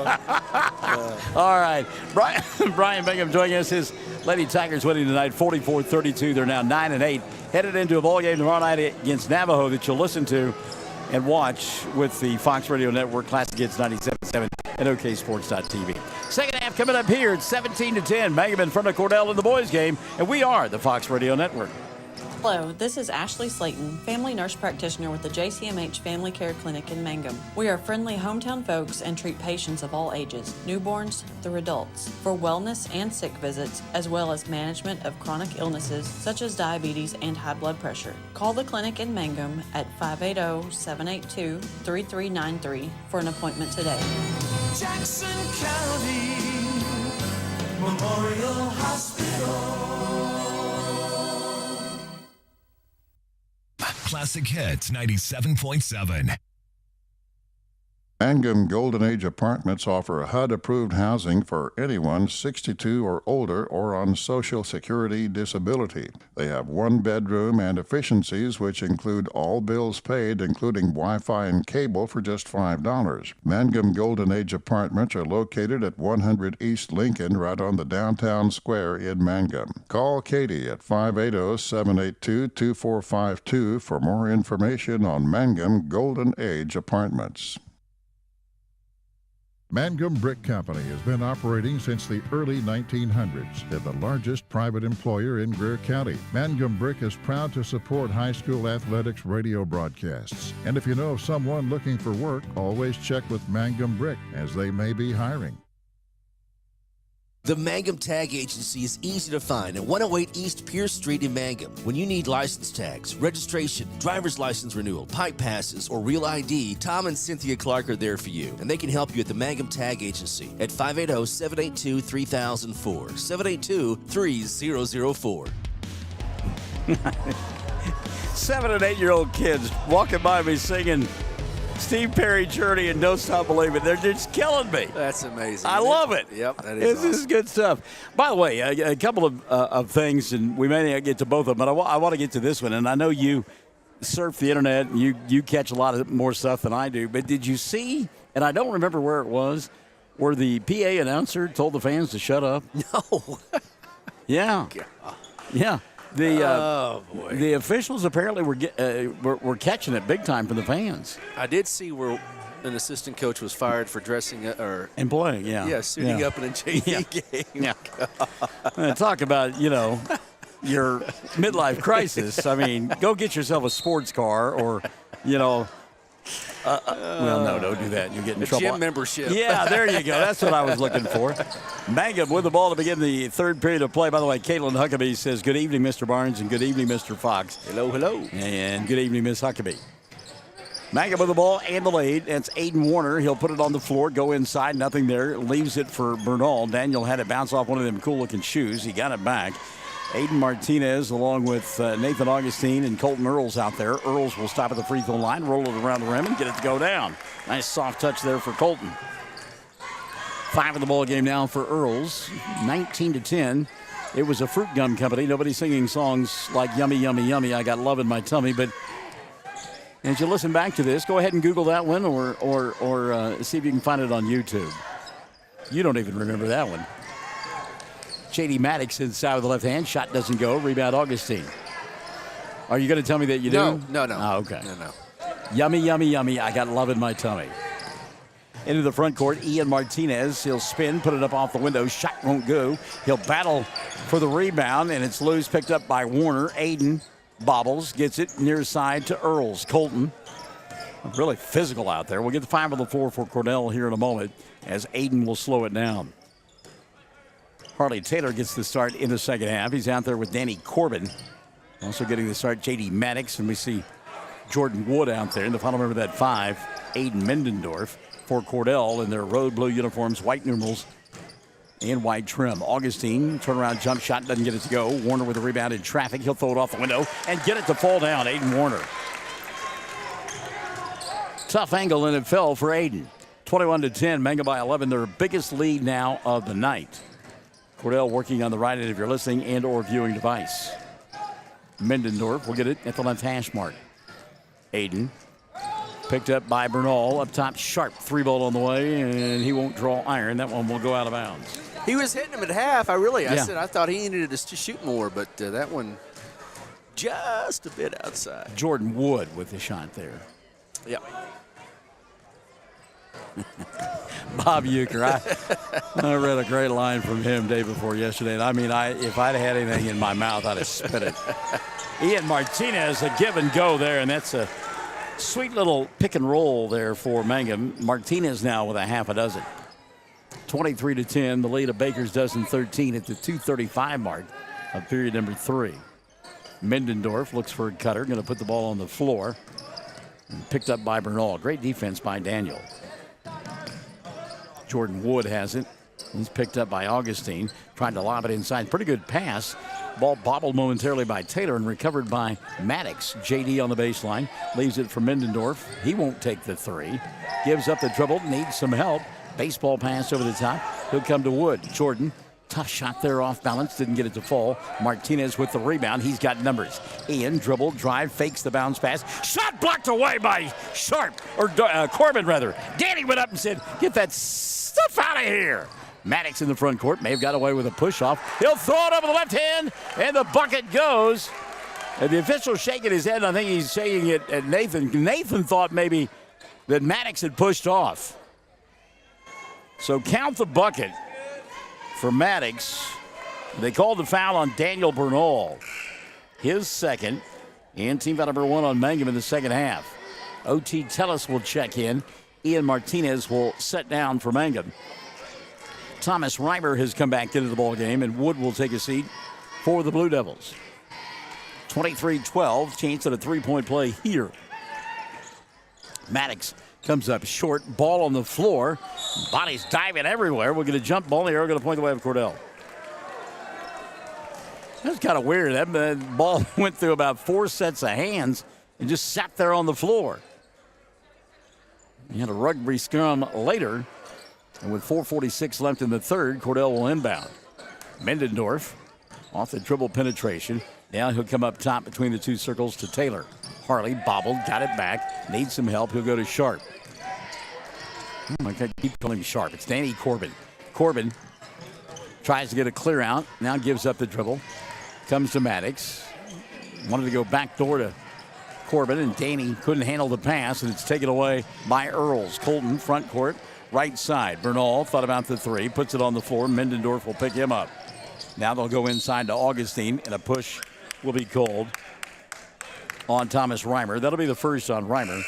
All right, Brian Mangum joining us. His Lady Tigers winning tonight, 44-32. They're now 9-8, headed into a ball game tomorrow night against Navajo that you'll listen to and watch with the Fox Radio Network, Classic Hits 97.7 and OKSports.tv. Second half coming up here at 17-10. Mangum in front of Cordell in the boys game, and we are the Fox Radio Network. Hello, this is Ashley Slayton, family nurse practitioner with the JCMH Family Care Clinic in Mangum. We are friendly hometown folks and treat patients of all ages, newborns through adults, for wellness and sick visits, as well as management of chronic illnesses such as diabetes and high blood pressure. Call the clinic in Mangum at 580-782-3393 for an appointment today. Jackson County Memorial Hospital. Classic Hits 97.7. Mangum Golden Age Apartments offer HUD-approved housing for anyone 62 or older or on Social Security disability. They have one bedroom and efficiencies which include all bills paid, including Wi-Fi and cable, for just $5. Mangum Golden Age Apartments are located at 100 East Lincoln, right on the downtown square in Mangum. Call Katie at 580-782-2452 for more information on Mangum Golden Age Apartments. Mangum Brick Company has been operating since the early 1900s. They're the largest private employer in Greer County. Mangum Brick is proud to support high school athletics radio broadcasts. And if you know of someone looking for work, always check with Mangum Brick, as they may be hiring. The Mangum Tag Agency is easy to find at 108 East Pierce Street in Mangum. When you need license tags, registration, driver's license renewal, pipe passes, or real ID, Tom and Cynthia Clark are there for you, and they can help you at the Mangum Tag Agency at 580-782-3004, 782-3004. 7- and 8-year-old kids walking by me singing Steve Perry, Journey, and Don't Stop Believing. They're just killing me. That's amazing. I love it. Yep, that is awesome. This is good stuff. By the way, a couple of things, and we may not get to both of them, but I want to get to this one. And I know you surf the internet, and you catch a lot of more stuff than I do. But did you see, and I don't remember where it was, where the PA announcer told the fans to shut up? No. Yeah. Yeah. The officials apparently were catching it big time from the fans. I did see where an assistant coach was fired for dressing and playing. Yeah, suiting up in a JV game. Yeah. Talk about your midlife crisis. I mean, go get yourself a sports car, or well, no, don't do that. You get in trouble. Gym membership. Yeah, there you go. That's what I was looking for. Mangum with the ball to begin the third period of play. By the way, Caitlin Huckabee says, good evening, Mr. Barnes, and good evening, Mr. Fox. Hello, hello. And good evening, Miss Huckabee. Mangum with the ball and the lead. That's Aiden Warner. He'll put it on the floor, go inside, nothing there. Leaves it for Bernal. Daniel had it bounce off one of them cool-looking shoes. He got it back. Aiden Martinez, along with Nathan Augustine and Colton Earls out there. Earls will stop at the free throw line, roll it around the rim, and get it to go down. Nice soft touch there for Colton. 5 in the ball game now for Earls, 19-10. It was a fruit gum company. Nobody singing songs like Yummy, Yummy, Yummy, I Got Love in My Tummy. But as you listen back to this, go ahead and Google that one or see if you can find it on YouTube. You don't even remember that one. J.D. Maddox inside with the left hand. Shot doesn't go. Rebound Augustine. Are you going to tell me that you do? No. Oh, okay. No. Yummy, yummy, yummy. I got love in my tummy. Into the front court, Ian Martinez. He'll spin, put it up off the window. Shot won't go. He'll battle for the rebound, and it's loose, picked up by Warner. Aiden bobbles, gets it near side to Earls. Colton, really physical out there. We'll get the 5 on the floor for Cordell here in a moment as Aiden will slow it down. Harley Taylor gets the start in the second half. He's out there with Danny Corbin. Also getting the start, J.D. Maddox, and we see Jordan Wood out there. And the final member of that 5, Aiden Mendendorf, for Cordell in their road blue uniforms, white numerals, and white trim. Augustine, turnaround jump shot, doesn't get it to go. Warner with a rebound in traffic. He'll throw it off the window and get it to fall down. Aiden Warner. Tough angle, and it fell for Aiden. 21-10, Mangum by 11, their biggest lead now of the night. Cordell working on the right end if you're listening and or viewing device. Mendendorf will get it at the left hash mark. Aiden picked up by Bernal. Up top, Sharp. 3-ball on the way, and he won't draw iron. That one will go out of bounds. He was hitting him at half. I said I thought he needed to shoot more, but that one just a bit outside. Jordan Wood with the shot there. Yeah. Bob Euchre. I read a great line from him day before yesterday. And I mean, if I'd had anything in my mouth, I'd have spit it. Ian Martinez, a give and go there, and that's a sweet little pick and roll there for Mangum. Martinez now with a half a dozen. 23-10, the lead of Baker's dozen 13 at the 2:35 mark of period number 3. Mendendorf looks for a cutter, going to put the ball on the floor. And picked up by Bernal. Great defense by Daniel. Jordan Wood has it. He's picked up by Augustine. Trying to lob it inside. Pretty good pass. Ball bobbled momentarily by Taylor and recovered by Maddox. JD on the baseline. Leaves it for Mendendorf. He won't take the 3. Gives up the dribble. Needs some help. Baseball pass over the top. He'll come to Wood. Jordan. Tough shot there off balance. Didn't get it to fall. Martinez with the rebound. He's got numbers. Ian dribble, drive, fakes the bounce pass. Shot blocked away by Corbin rather. Danny went up and said, "Get that stuff out of here." Maddox in the front court. May have got away with a push-off. He'll throw it over the left hand, and the bucket goes. And the official shaking his head. I think he's shaking it at Nathan. Nathan thought maybe that Maddox had pushed off. So count the bucket for Maddox. They called the foul on Daniel Bernal. His second. And team foul number 1 on Mangum in the second half. O.T. Tellis will check in. Ian Martinez will set down for Mangum. Thomas Reimer has come back into the ball game, and Wood will take a seat for the Blue Devils. 23-12, chance at a three-point play here. Maddox comes up short, ball on the floor. Bodies diving everywhere. We'll get a jump ball. The arrow going to point the way of Cordell. That's kind of weird. That ball went through about 4 sets of hands and just sat there on the floor. You had a rugby scrum later. And with 4:46 left in the third, Cordell will inbound. Mendendorf off the dribble penetration. Now he'll come up top between the two circles to Taylor. Harley bobbled, got it back, needs some help. He'll go to Sharp. Oh my God, keep calling him Sharp. It's Danny Corbin. Corbin tries to get a clear out, now gives up the dribble. Comes to Maddox. Wanted to go back door to Corbin, and Danny couldn't handle the pass, and it's taken away by Earls. Colton, front court, right side. Bernal thought about the 3, puts it on the floor. Mendendorf will pick him up. Now they'll go inside to Augustine, and a push will be called on Thomas Reimer. That'll be the first on Reimer.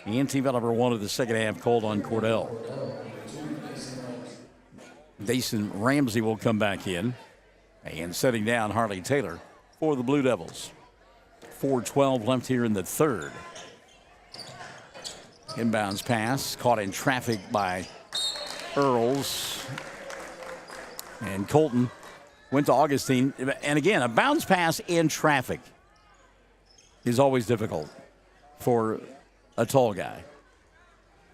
And team foul number 1 of the second half called on Cordell. Dason Ramsey will come back in. And setting down Harley Taylor for the Blue Devils. 4:12 left here in the third. Inbounds pass, caught in traffic by Earls. And Colton went to Augustine. And again, a bounce pass in traffic is always difficult for a tall guy.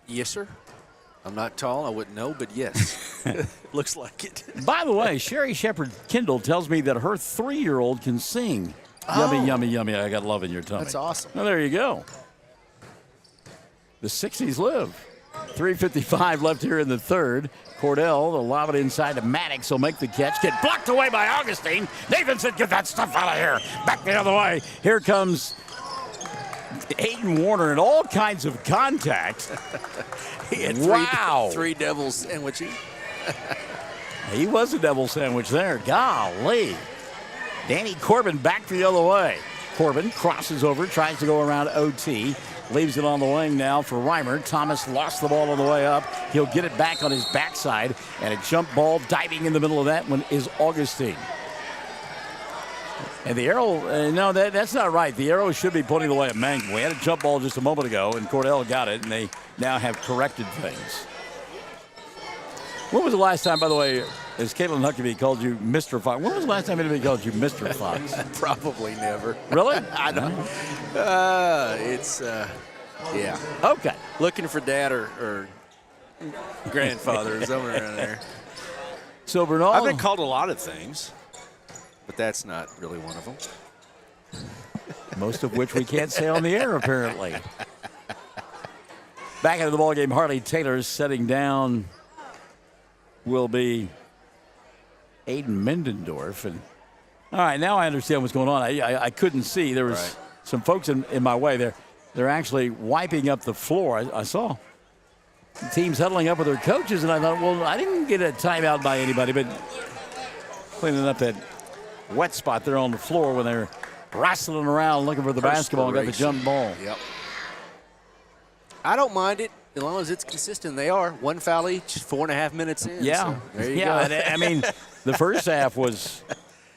Yes, sir. I'm not tall, I wouldn't know, but yes. Looks like it. By the way, Sherry Shepard Kendall tells me that her 3-year-old can sing. Yummy, yummy, yummy, I got love in your tummy. That's awesome. Well, there you go. The 60s live. 3:55 left here in the third. Cordell, the lob it inside to Maddox, will make the catch. Get blocked away by Augustine. Nathan said, "Get that stuff out of here." Back the other way. Here comes Aiden Warner and all kinds of contact. He had three devil sandwiches. He was a devil sandwich there. Golly. Danny Corbin back the other way. Corbin crosses over, tries to go around OT. Leaves it on the wing now for Reimer. Thomas lost the ball on the way up. He'll get it back on his backside. And a jump ball diving in the middle of that one is Augustine. And the arrow, no, that's not right. The arrow should be pointing the way of Mangum. We had a jump ball just a moment ago, and Cordell got it, and they now have corrected things. When was the last time, by the way, as Caitlin Huckabee called you Mr. Fox, when was the last time anybody called you Mr. Fox? Probably never. Really? I don't. Yeah. Okay. Looking for dad or grandfather or somewhere around there. So, Bernal. I've been called a lot of things, but that's not really one of them. Most of which we can't say on the air, apparently. Back into the ballgame, Harley Taylor setting down will be Aiden Mendendorf. And all right, now I understand what's going on. I couldn't see. There was some folks in my way there. They're actually wiping up the floor. I saw teams huddling up with their coaches, and I thought, well, I didn't get a timeout by anybody, but cleaning up that wet spot there on the floor when they're wrestling around looking for the basketball and got the jump ball. Yep. I don't mind it as long as it's consistent. They are. One foul each, 4.5 minutes in. Yeah. So there you go. I mean, the first half was,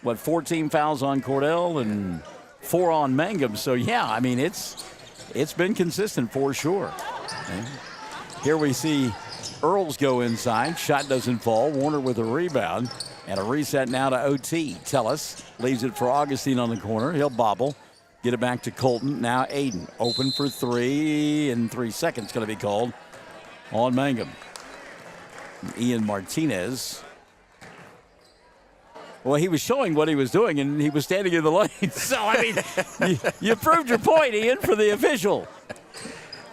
14 fouls on Cordell and 4 on Mangum. So, yeah, I mean, it's been consistent for sure. And here we see Earls go inside. Shot doesn't fall. Warner with a rebound. And a reset now to OT. Tellis leaves it for Augustine on the corner. He'll bobble. Get it back to Colton. Now Aiden. Open for 3 in 3 seconds. Going to be called on Mangum. Ian Martinez. Well, he was showing what he was doing, and he was standing in the lane. So, I mean, you proved your point, Ian, for the official.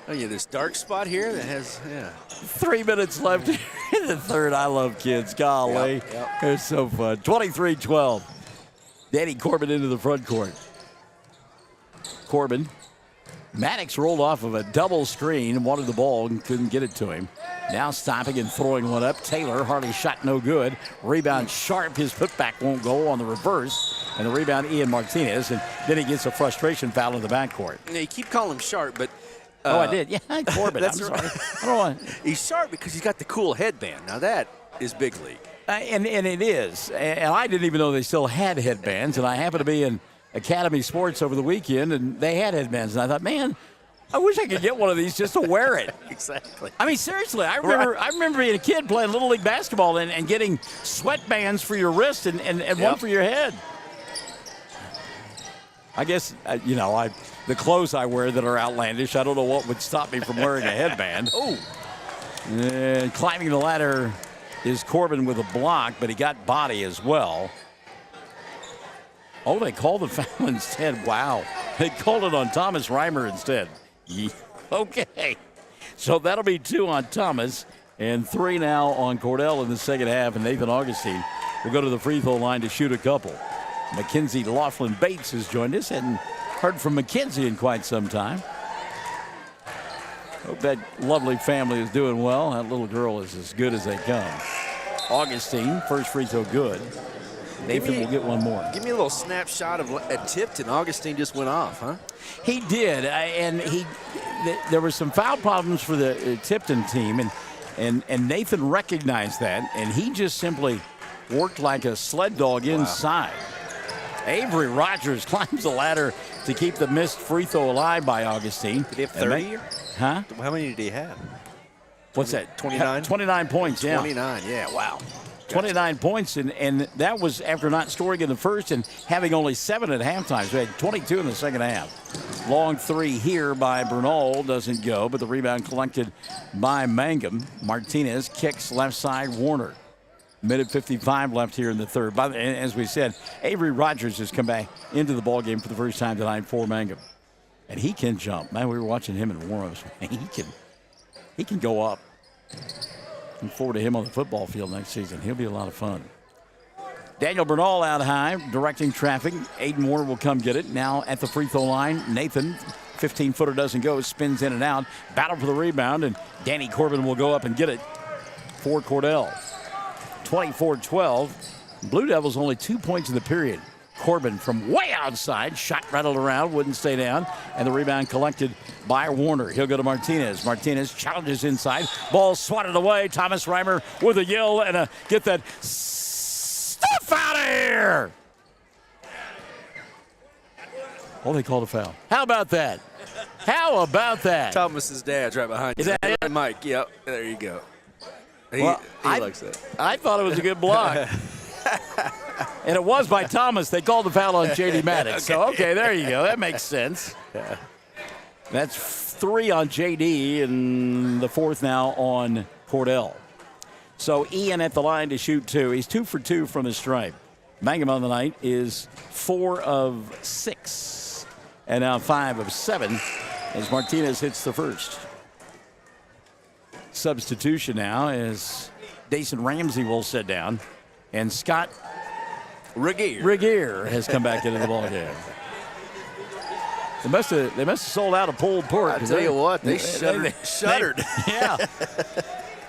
Oh, yeah, this dark spot here that has, 3 minutes left in the third. I love kids. Golly. Yep. It's so fun. 23-12. Danny Corbin into the front court. Corbin. Maddox rolled off of a double screen, wanted the ball and couldn't get it to him. Now stopping and throwing one up. Taylor, hardly shot, no good. Rebound Sharp. His putback won't go on the reverse. And the rebound, Ian Martinez. And then he gets a frustration foul in the backcourt. Yeah, you keep calling him Sharp, but I did. Yeah, Corbin. I'm sorry. I don't want. He's sharp because he's got the cool headband. Now that is big league. And it is. And I didn't even know they still had headbands. And I happened to be in Academy Sports over the weekend, and they had headbands. And I thought, man, I wish I could get one of these just to wear it. Exactly. I mean, seriously, I remember being a kid playing Little League basketball and getting sweatbands for your wrist and one for your head. I guess, the clothes I wear that are outlandish, I don't know what would stop me from wearing a headband. Oh. And climbing the ladder is Corbin with a block, but he got body as well. Oh, they called the foul instead. Wow. They called it on Thomas Reimer instead. Okay. So that'll be 2 on Thomas and 3 now on Cordell in the second half. And Nathan Augustine will go to the free throw line to shoot a couple. Mackenzie Laughlin Bates has joined us. Hadn't heard from Mackenzie in quite some time. Hope that lovely family is doing well. That little girl is as good as they come. Augustine, first free throw good. Nathan will get one more. Give me a little snapshot of at Tipton. Augustine just went off, huh? He did, and there were some foul problems for the Tipton team, and Nathan recognized that, and he just simply worked like a sled dog inside. Avery Rogers climbs the ladder to keep the missed free throw alive by Augustine. Did he have 30? Huh? How many did he have? What's that? 29? 29 points, yeah. 29, yeah, wow. 29 points, and that was after not scoring in the first and having only 7 at halftime. So he had 22 in the second half. Long 3 here by Bernal doesn't go, but the rebound collected by Mangum. Martinez kicks left side, Warner. Minute 55 left here in the third. As we said, Avery Rogers has come back into the ballgame for the first time tonight for Mangum. And he can jump. Man, we were watching him in warm-ups. He can go up. Looking forward to him on the football field next season. He'll be a lot of fun. Daniel Bernal out high, directing traffic. Aiden Warner will come get it. Now at the free throw line, Nathan, 15-footer doesn't go, spins in and out. Battle for the rebound, and Danny Corbin will go up and get it for Cordell. 24-12. Blue Devils only 2 points in the period. Corbin from way outside, shot rattled around, wouldn't stay down, and the rebound collected by Warner. He'll go to Martinez. Martinez challenges inside. Ball swatted away. Thomas Reimer with a yell and get that stuff out of here. Oh, they called a foul. How about that? How about that? Thomas's dad's right behind you. Is that it? Mike, yep, there you go. He likes that. I thought it was a good block. And it was by Thomas. They called the foul on J.D. Maddox. So, okay, there you go. That makes sense. That's 3 on J.D. and the 4th now on Cordell. So Ian at the line to shoot 2. He's 2 for 2 from the stripe. Mangum on the night is 4 of 6. And now 5 of 7 as Martinez hits the first. Substitution now as Dason Ramsey will sit down. And Scott Regier has come back into the ballgame. They must have sold out of pulled pork. I tell you what, they shuddered. Yeah.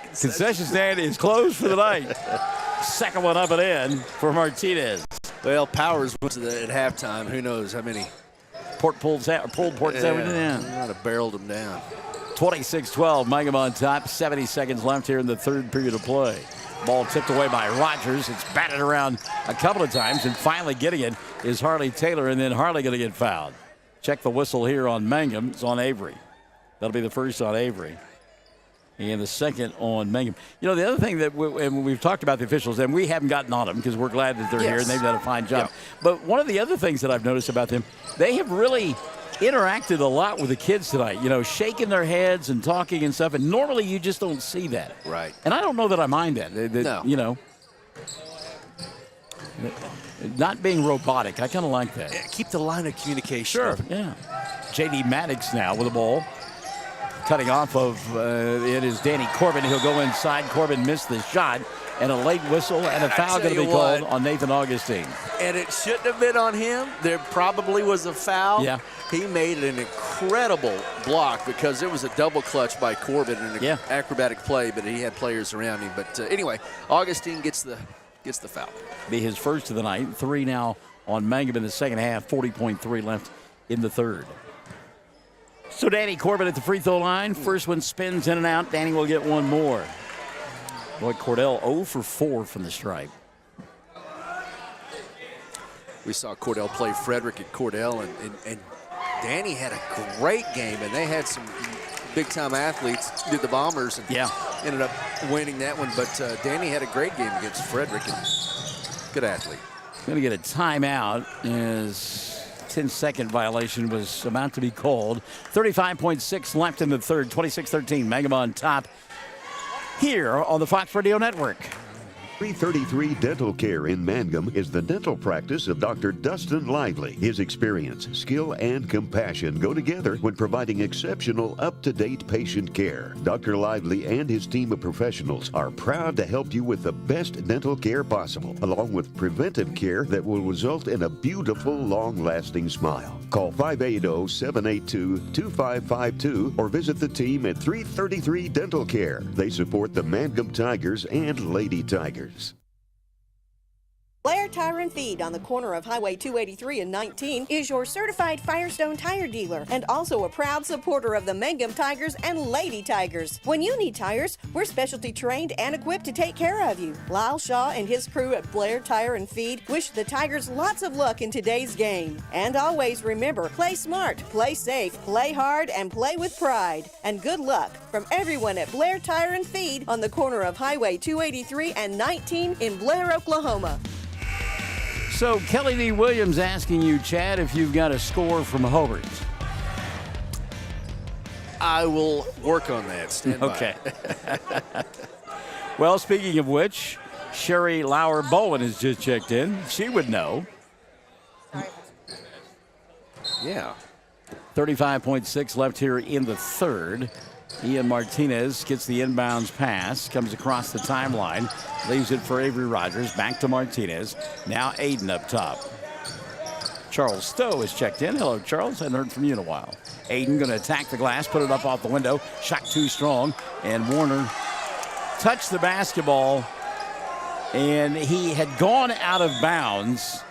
Concession stand is closed for the night. Second one up and in for Martinez. Well, Powers was at halftime. Who knows how many pulled porks that went in. Might have barreled them down. 26-12, Mangum on top. 70 seconds left here in the third period of play. Ball tipped away by Rogers. It's batted around a couple of times, and finally getting it is Harley Taylor, and then Harley going to get fouled. Check the whistle here on Mangum. It's on Avery. That'll be the first on Avery. And the second on Mangum. You know, the other thing that we've talked about the officials, and we haven't gotten on them because we're glad that they're here and they've done a fine job. Yeah. But one of the other things that I've noticed about them, they have really interacted a lot with the kids tonight, you know, shaking their heads and talking and stuff. And normally you just don't see that. Right. And I don't know that I mind that. No. You know, not being robotic. I kind of like that. Yeah, keep the line of communication. Sure. Open. Yeah. J.D. Maddox now with the ball. Cutting off of it is Danny Corbin. He'll go inside. Corbin missed the shot. And a late whistle and a foul going to be called on Nathan Augustine. And it shouldn't have been on him. There probably was a foul. Yeah. He made an incredible block because it was a double clutch by Corbin in an acrobatic play, but he had players around him. But anyway, Augustine gets the foul. Be his first of the night. 3 now on Mangum in the second half. 40.3 left in the third. So Danny Corbin at the free throw line. First one spins in and out. Danny will get one more. Boy, Cordell 0 for 4 from the stripe. We saw Cordell play Frederick at Cordell, and Danny had a great game, and they had some big-time athletes, did the Bombers, and ended up winning that one. But Danny had a great game against Frederick, and good athlete. Going to get a timeout as 10-second violation was about to be called. 35.6 left in the third, 26-13. Mangum on top here on the Fox Radio Network. 333 Dental Care in Mangum is the dental practice of Dr. Dustin Lively. His experience, skill, and compassion go together when providing exceptional, up-to-date patient care. Dr. Lively and his team of professionals are proud to help you with the best dental care possible, along with preventive care that will result in a beautiful, long-lasting smile. Call 580-782-2552 or visit the team at 333 Dental Care. They support the Mangum Tigers and Lady Tigers. Blair Tire and Feed on the corner of Highway 283 and 19 is your certified Firestone tire dealer and also a proud supporter of the Mangum Tigers and Lady Tigers. When you need tires, we're specialty trained and equipped to take care of you. Lyle Shaw and his crew at Blair Tire and Feed wish the Tigers lots of luck in today's game. And always remember, play smart, play safe, play hard, and play with pride. And good luck from everyone at Blair Tire and Feed on the corner of Highway 283 and 19 in Blair, Oklahoma. So Kelly D. Williams asking you, Chad, if you've got a score from Hobart. I will work on that. Stand by. Okay. Well, speaking of which, Sherry Lauer Bowen has just checked in. She would know. Yeah. 35.6 left here in the third. Ian Martinez gets the inbounds pass, comes across the timeline, leaves it for Avery Rogers, back to Martinez. Now Aiden up top. Charles Stowe is checked in. Hello, Charles. Hadn't heard from you in a while. Aiden going to attack the glass, put it up off the window. Shot too strong, and Warner touched the basketball, and he had gone out of bounds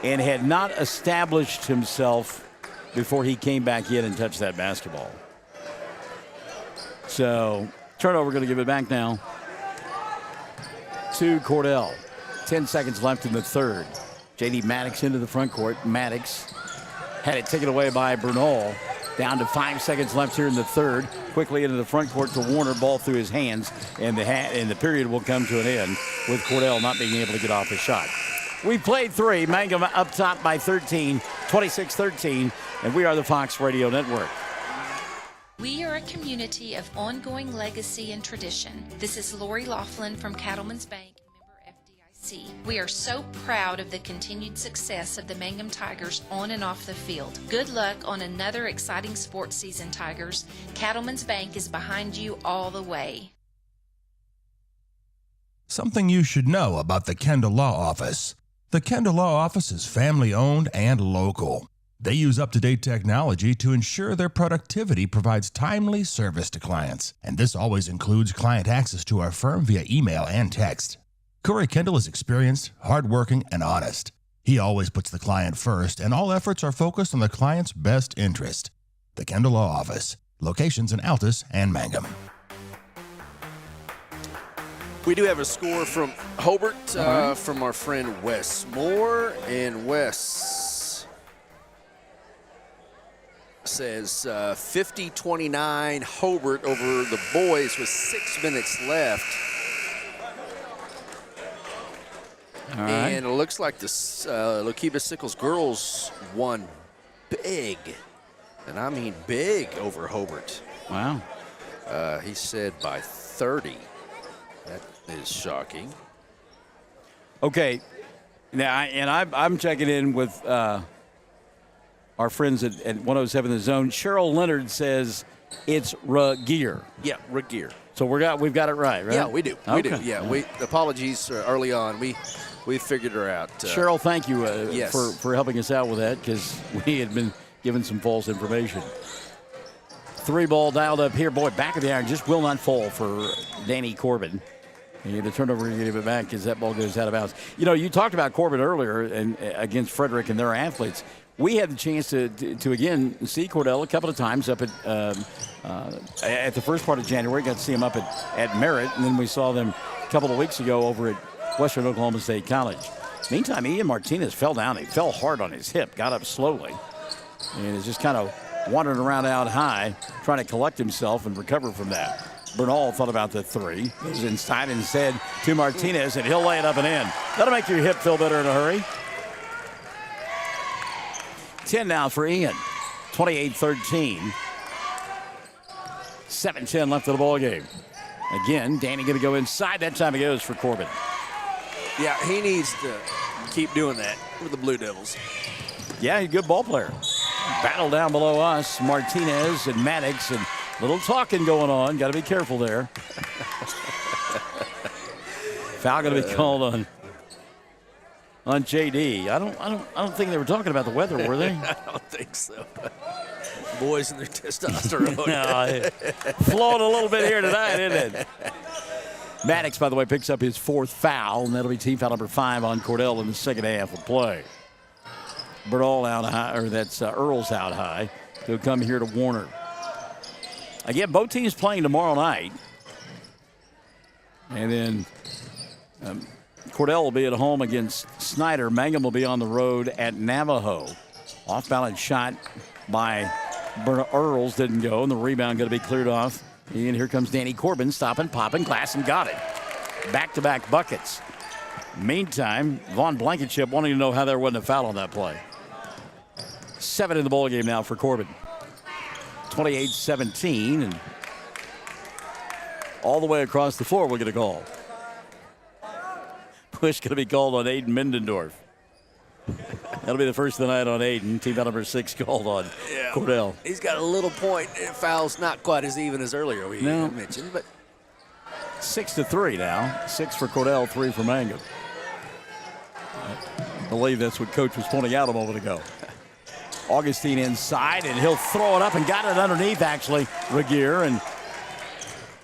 and had not established himself before he came back in and touched that basketball. So, turnover, going to give it back now to Cordell. 10 seconds left in the third. J.D. Maddox into the front court. Maddox had it taken away by Bernal. Down to 5 seconds left here in the third. Quickly into the front court to Warner. Ball through his hands. And the period will come to an end with Cordell not being able to get off a shot. We played 3. Mangum up top by 13, 26-13. And we are the Fox Radio Network. We are a community of ongoing legacy and tradition. This is Lori Laughlin from Cattlemen's Bank, member FDIC. We are so proud of the continued success of the Mangum Tigers on and off the field. Good luck on another exciting sports season, Tigers. Cattlemen's Bank is behind you all the way. Something you should know about the Kendall Law Office. The Kendall Law Office is family-owned and local. They use up-to-date technology to ensure their productivity provides timely service to clients, and this always includes client access to our firm via email and text. Corey Kendall is experienced, hardworking, and honest. He always puts the client first, and all efforts are focused on the client's best interest. The Kendall Law Office, locations in Altus and Mangum. We do have a score from Hobart from our friend Wes Moore, and Wes says 50-29 Hobart over the boys with 6 minutes left. All right. And it looks like the Lookeba Sickles girls won big, and I mean big, over Hobart. Wow. He said by 30. That is shocking. Okay. Now, I'm checking in with our friends at 107 The Zone. Cheryl Leonard says it's Regier. Yeah, Regier. So we've got it right? Yeah, we do. Okay. We do. Yeah, apologies early on. We figured her out. Cheryl, thank you yes. for helping us out with that, because we had been given some false information. 3 ball dialed up here. Boy, back of the iron just will not fall for Danny Corbin. And the turnover, you give it back because that ball goes out of bounds. You know, you talked about Corbin earlier and against Frederick and their athletes. We had the chance to again see Cordell a couple of times up at the first part of January. Got to see him up at Merritt, and then we saw them a couple of weeks ago over at Western Oklahoma State College. Meantime, Ian Martinez fell down. He fell hard on his hip, got up slowly, and is just kind of wandering around out high, trying to collect himself and recover from that. Bernal thought about the 3. Goes inside instead to Martinez, and he'll lay it up and in. That'll make your hip feel better in a hurry. 10 now for Ian. 28-13. 7:10 left of the ball game. Again, Danny going to go inside. That time it goes for Corbin. Yeah, he needs to keep doing that with the Blue Devils. Yeah, he's a good ball player. Battle down below us. Martinez and Maddox, and little talking going on. Got to be careful there. Foul going to be called on JD. I don't think they were talking about the weather, were they? I don't think so. Boys and their testosterone. No, flowing a little bit here tonight, isn't it? Maddox, by the way, picks up his 4th foul, and that'll be team foul number 5 on Cordell in the second half of play. Bernal out high, or that's Earls out high. He'll come here to Warner. Again, both teams playing tomorrow night. And then Cordell will be at home against Snyder. Mangum will be on the road at Navajo. Off-balance shot by Earls didn't go, and the rebound going to be cleared off. And here comes Danny Corbin, stopping, popping, glass, and got it. Back-to-back buckets. Meantime, Vaughn Blankenship wanting to know how there wasn't a foul on that play. 7 in the ball game now for Corbin. 28-17, and all the way across the floor we're going to call. Push going to be called on Aiden Mindendorf. That'll be the first of the night on Aiden. Team foul number 6 called on Cordell. He's got a little point. Foul's not quite as even as earlier we mentioned, but 6-3 now. 6 for Cordell, 3 for Mangum. I believe that's what Coach was pointing out a moment ago. Augustine inside, and he'll throw it up and got it underneath, actually, Regier. And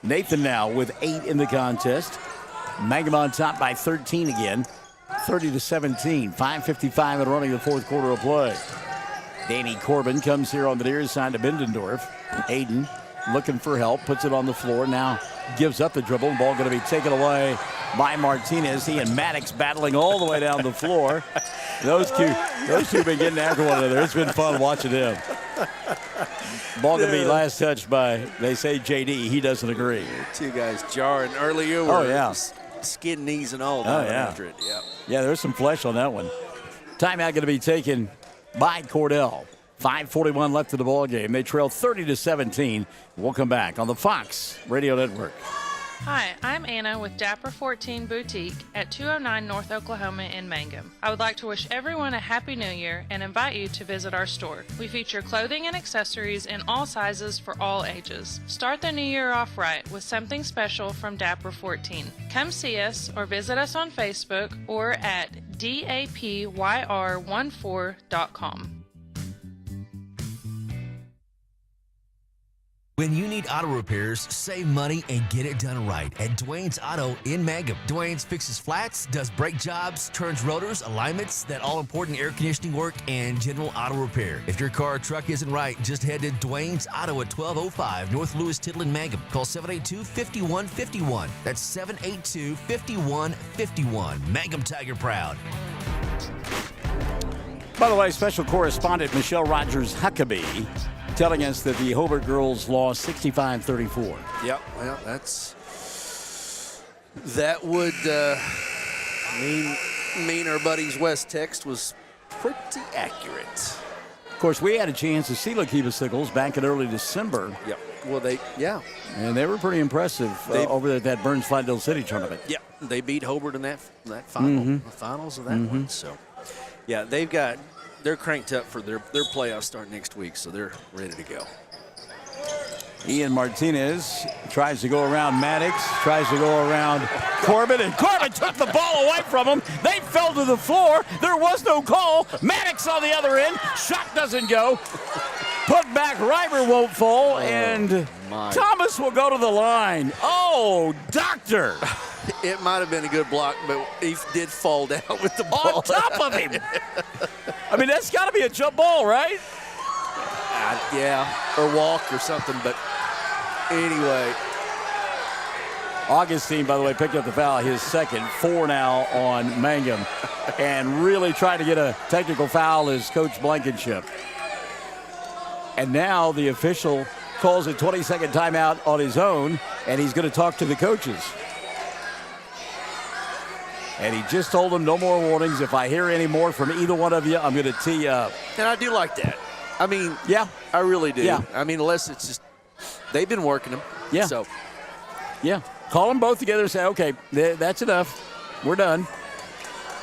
Nathan now with 8 in the contest. Mangum on top by 13 again. 30-17. 5:55 and running the 4th quarter of play. Danny Corbin comes here on the near side to Bendendorf. Aiden looking for help, puts it on the floor. Now gives up the dribble. Ball going to be taken away by Martinez. He and Maddox battling all the way down the floor. Those two have been getting after one another. It's been fun watching them. Ball can be last touched by, they say, JD. He doesn't agree. Two guys jarring earlier. Skin, knees, and all that after it. Yeah. Yeah, there's some flesh on that one. Timeout going to be taken by Cordell. 5:41 left in the ball game. They trail 30-17. We'll come back on the Fox Radio Network. Hi, I'm Anna with Dapper 14 Boutique at 209 North Oklahoma in Mangum. I would like to wish everyone a Happy New Year and invite you to visit our store. We feature clothing and accessories in all sizes for all ages. Start the new year off right with something special from Dapper 14. Come see us or visit us on Facebook or at dapyr14.com. When you need auto repairs, save money and get it done right at Dwayne's Auto in Mangum. Dwayne's fixes flats, does brake jobs, turns rotors, alignments, that all-important air conditioning work, and general auto repair. If your car or truck isn't right, just head to Dwayne's Auto at 1205 North Lewis Tittle in Mangum. Call 782-5151. That's 782-5151. Mangum Tiger proud. By the way, special correspondent Michelle Rogers-Huckabee telling us that the Hobart girls lost 65-34. Yep, well, that would mean our buddies West Text was pretty accurate. Of course, we had a chance to see Lakiva Sickles back in early December. Yep. Well, and they were pretty impressive over at that Burns Flagdale City tournament. Yep, they beat Hobart in that final, the finals of that one. So, yeah, they're cranked up for their playoffs start next week, so they're ready to go. Ian Martinez tries to go around Maddox, tries to go around Corbin, and Corbin took the ball away from him. They fell to the floor. There was no call. Maddox on the other end. Shot doesn't go. Put back, Reimer won't fall, and Thomas will go to the line. Oh, doctor. It might have been a good block, but he did fall down with the ball. On top of him. I mean, that's got to be a jump ball, right? Yeah, or walk or something, but anyway. Augustine, by the way, picked up the foul, his second, 4 now on Mangum, and really tried to get a technical foul as Coach Blankenship. And now the official calls a 20-second timeout on his own, and he's going to talk to the coaches. And he just told them no more warnings. If I hear any more from either one of you, I'm going to tee you up. And I do like that. I mean, yeah, I really do. Yeah. I mean, unless it's just they've been working them. Yeah. So, yeah. Call them both together and say, okay, that's enough. We're done.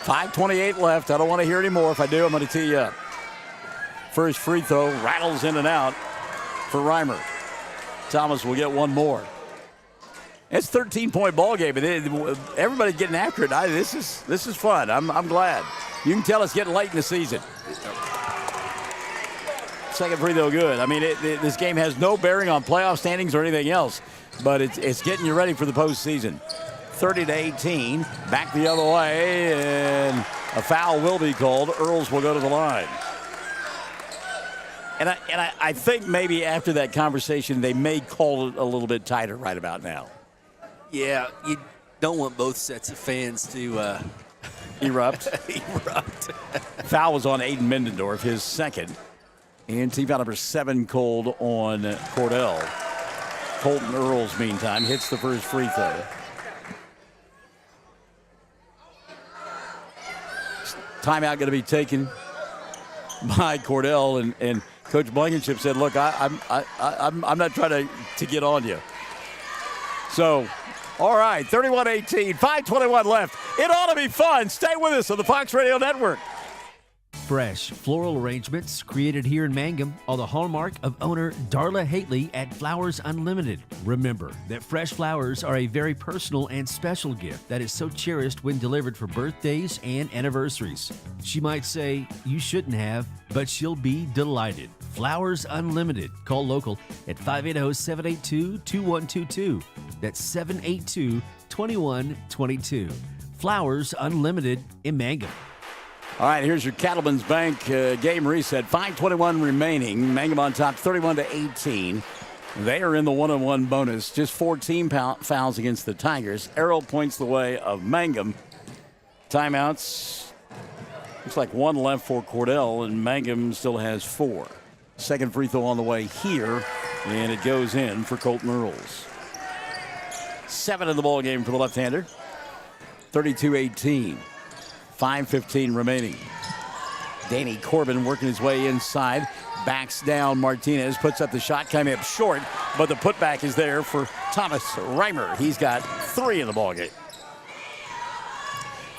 5:28 left. I don't want to hear any more. If I do, I'm going to tee you up. First free throw rattles in and out for Reimer. Thomas will get one more. It's a 13-point ball game, and everybody's getting after it. This is fun. I'm glad. You can tell it's getting late in the season. Second free throw good. I mean, this game has no bearing on playoff standings or anything else, but it's getting you ready for the postseason. 30-18, back the other way, and a foul will be called. Earls will go to the line. And I think maybe after that conversation, they may call it a little bit tighter right about now. Yeah, you don't want both sets of fans to erupt. Foul was on Aiden Mendendorf, his second. And team foul number 7 called on Cordell. Colton Earls, meantime, hits the first free throw. Timeout going to be taken by Cordell, and Coach Blankenship said, look, I'm not trying to get on you. So, all right, 31-18, 5:21 left. It ought to be fun. Stay with us on the Fox Radio Network. Fresh floral arrangements created here in Mangum are the hallmark of owner Darla Hately at Flowers Unlimited. Remember that fresh flowers are a very personal and special gift that is so cherished when delivered for birthdays and anniversaries. She might say, you shouldn't have, but she'll be delighted. Flowers Unlimited. Call local at 580-782-2122. That's 782-2122. Flowers Unlimited in Mangum. All right, here's your Cattleman's Bank game reset. 5:21 remaining. Mangum on top, 31-18. They are in the 1-on-1 bonus. Just 14 fouls against the Tigers. Arrow points the way of Mangum. Timeouts. Looks like one left for Cordell, and Mangum still has 4. Second free throw on the way here, and it goes in for Colton Earls. 7 in the ball game for the left-hander. 32-18. 5:15 remaining. Danny Corbin working his way inside. Backs down. Martinez puts up the shot, coming up short, but the putback is there for Thomas Reimer. He's got 3 in the ball game.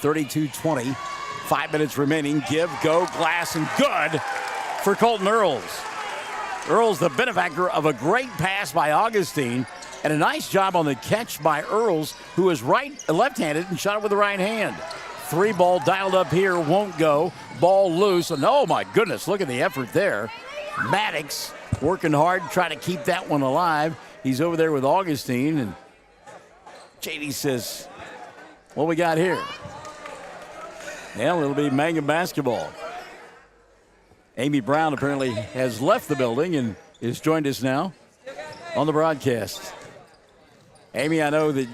32-20. 5 minutes remaining. Give, go, glass, and good for Colton Earls. Earls, the benefactor of a great pass by Augustine, and a nice job on the catch by Earls, who is left-handed and shot it with the right hand. 3 ball dialed up here, won't go. Ball loose, and oh my goodness, look at the effort there. Maddox working hard, trying to keep that one alive. He's over there with Augustine, and JD says, what we got here? Well, it'll be Mangum basketball. Amy Brown apparently has left the building and is joined us now on the broadcast. Amy, I know that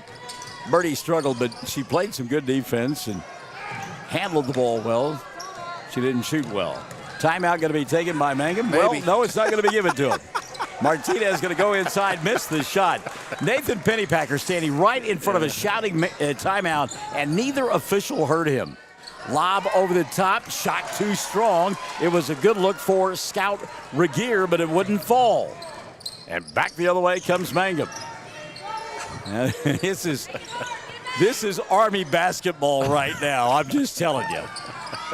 Birdie struggled, but she played some good defense and handled the ball well. She didn't shoot well. Timeout going to be taken by Mangum? Well, no, it's not going to be given to him. Martinez going to go inside, miss the shot. Nathan Pennypacker standing right in front of a shouting timeout, and neither official heard him. Lob over the top, shot too strong. It was a good look for Scout Regier, but it wouldn't fall. And back the other way comes Mangum. This is Army basketball right now, I'm just telling you.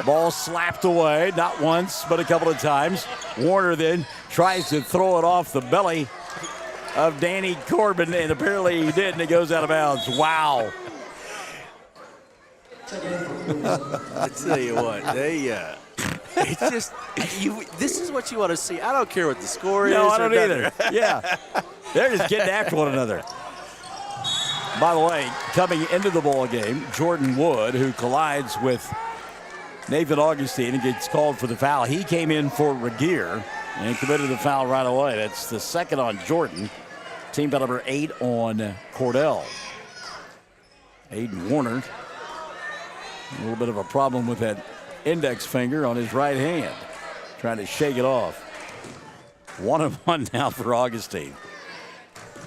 Ball slapped away, not once, but a couple of times. Warner then tries to throw it off the belly of Danny Corbin, and apparently he did, and it goes out of bounds. Wow. I tell you what, it's just, this is what you want to see. I don't care what the score is. No, I don't either. Yeah. They're just getting after one another. By the way, coming into the ball game, Jordan Wood, who collides with Nathan Augustine and gets called for the foul. He came in for Regier and committed the foul right away. That's the second on Jordan. Team foul number 8 on Cordell. Aiden Warner. A little bit of a problem with that index finger on his right hand. Trying to shake it off. 1-1 now for Augustine.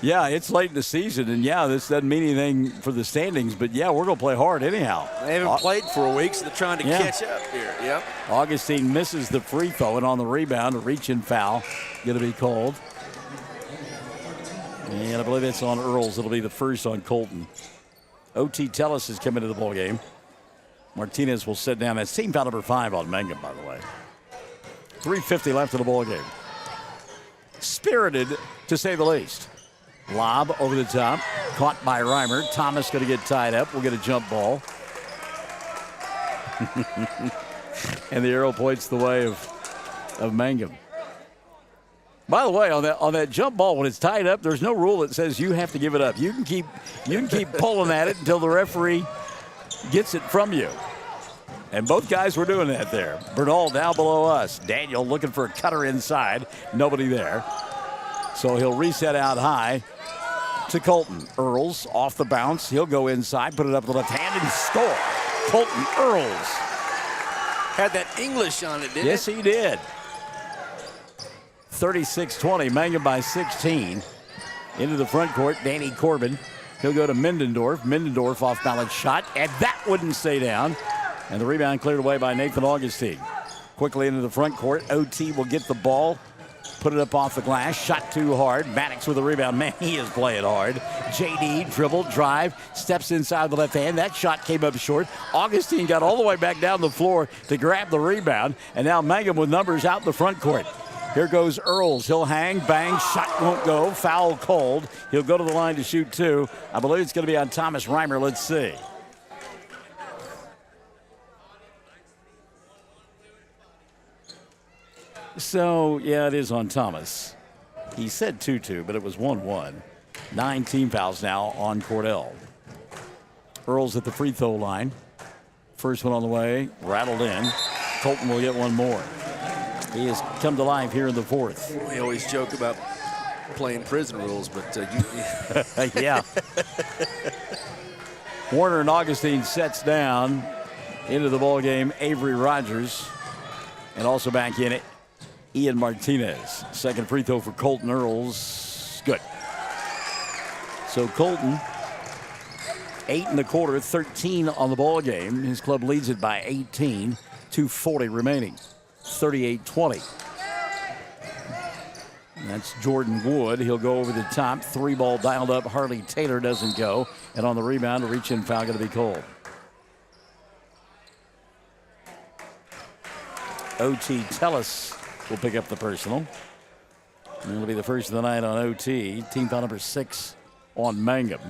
Yeah, it's late in the season, and yeah, this doesn't mean anything for the standings, but yeah, we're going to play hard anyhow. They haven't played for a week, so they're trying to catch up here. Yep. Augustine misses the free throw, and on the rebound, a reach-in foul going to be called. And I believe it's on Earls. It'll be the first on Colton. O.T. Tellis has come into the ball game. Martinez will sit down. That's team foul number 5 on Mangum, by the way. 3:50 left in the ball game. Spirited, to say the least. Lob over the top, caught by Reimer. Thomas going to get tied up. We'll get a jump ball. And the arrow points the way of Mangum. By the way, on that jump ball, when it's tied up, there's no rule that says you have to give it up. You can keep pulling at it until the referee gets it from you. And both guys were doing that there. Bernal down below us. Daniel looking for a cutter inside. Nobody there. So he'll reset out high to Colton. Earls off the bounce. He'll go inside, put it up with the left hand, and score. Colton Earls. Had that English on it, didn't Yes, he did. 36-20. Mangum by 16. Into the front court, Danny Corbin. He'll go to Mindendorf. Mindendorf off balance shot, and that wouldn't stay down. And the rebound cleared away by Nathan Augustine. Quickly into the front court. OT will get the ball. Put it up off the glass. Shot too hard. Maddox with the rebound. Man, he is playing hard. JD dribble, drive, steps inside the left hand. That shot came up short. Augustine got all the way back down the floor to grab the rebound. And now Mangum with numbers out in the front court. Here goes Earls. He'll hang, bang, shot won't go. Foul called. He'll go to the line to shoot 2. I believe it's going to be on Thomas Reimer. Let's see. So, yeah, it is on Thomas. He said 2-2, but it was 1-1. 9 team fouls now on Cordell. Earls at the free throw line. First one on the way, rattled in. Colton will get one more. He has come to life here in the fourth. We always joke about playing prison rules, but yeah. Warner and Augustine sets down into the ball game Avery Rogers, and also back in it Ian Martinez. Second free throw for Colton Earls, good. So Colton, 8 in the quarter, 13 on the ball game. His club leads it by 18. 2:40 remaining. 38-20. That's Jordan Wood. He'll go over the top. 3-ball dialed up. Harley Taylor doesn't go. And on the rebound, a reach-in foul going to be called. O.T. Tellis will pick up the personal. And it'll be the first of the night on O.T. Team foul number 6 on Mangum.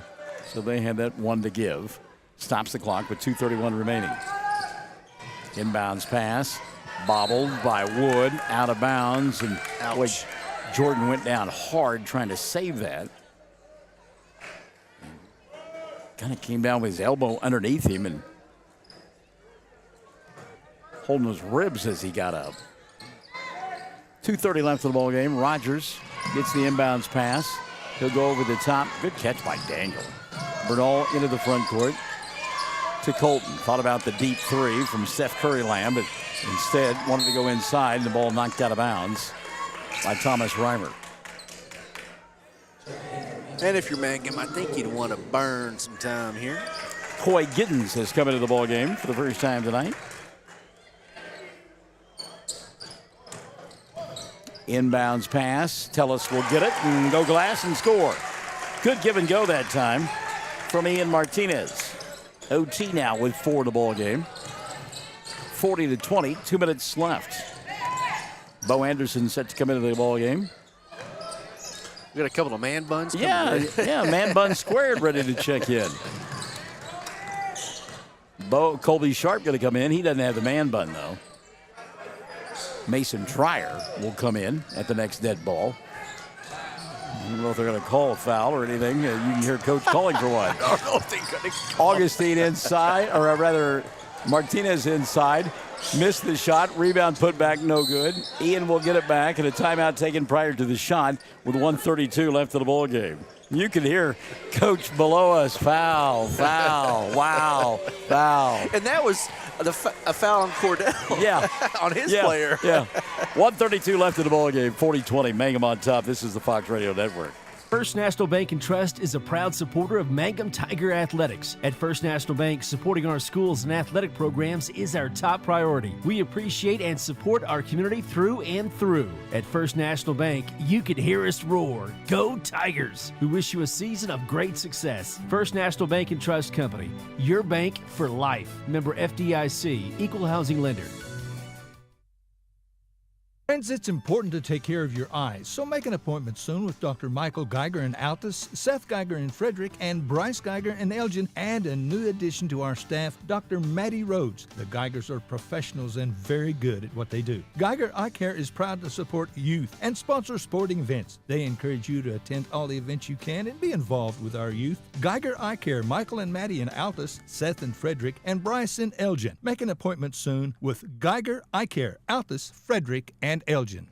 So they had that one to give. Stops the clock with 2:31 remaining. Inbounds pass. Bobbled by Wood. Out of bounds. And boy, Jordan went down hard trying to save that. Kind of came down with his elbow underneath him and holding his ribs as he got up. 2:30 left in the ball game. Rogers gets the inbounds pass. He'll go over the top. Good catch by Daniel. Bernal into the front court to Colton. Thought about the deep three from Steph Curry-Lamb, but instead wanted to go inside, and the ball knocked out of bounds by Thomas Reimer. And if you're Mangum, I think you'd want to burn some time here. Coy Giddens has come into the ball game for the first time tonight. Inbounds pass. Tellis will get it and go glass and score. Good give and go that time from Ian Martinez. OT now with 4 in the ball game. 40-20, 2 minutes left. Bo Anderson set to come into the ball game. We got a couple of man buns coming Yeah, yeah, man bun squared ready to check in. Colby Sharp going to come in. He doesn't have the man bun, though. Mason Trier will come in at the next dead ball. I don't know if they're going to call a foul or anything. You can hear Coach calling for one. I don't know if they're going to Augustine inside, or rather Martinez inside. Missed the shot. Rebound put back, no good. Ian will get it back, and a timeout taken prior to the shot with 1:32 left in the ball game. You can hear Coach below us, foul, foul, wow, foul. And that was a foul on Cordell. Yeah. On his player. Yeah. 1:32 left in the ball game. 40-20. Mangum on top. This is the Fox Radio Network. First National Bank and Trust is a proud supporter of Mangum Tiger Athletics. At First National Bank, supporting our schools and athletic programs is our top priority. We appreciate and support our community through and through. At First National Bank, you can hear us roar. Go Tigers! We wish you a season of great success. First National Bank and Trust Company, your bank for life. Member FDIC, Equal Housing Lender. Friends, it's important to take care of your eyes, so make an appointment soon with Dr. Michael Geiger in Altus, Seth Geiger in Frederick, and Bryce Geiger in Elgin, and a new addition to our staff, Dr. Maddie Rhodes. The Geigers are professionals and very good at what they do. Geiger Eye Care is proud to support youth and sponsor sporting events. They encourage you to attend all the events you can and be involved with our youth. Geiger Eye Care, Michael and Maddie in Altus, Seth in Frederick, and Bryce in Elgin. Make an appointment soon with Geiger Eye Care, Altus, Frederick, and Elgin.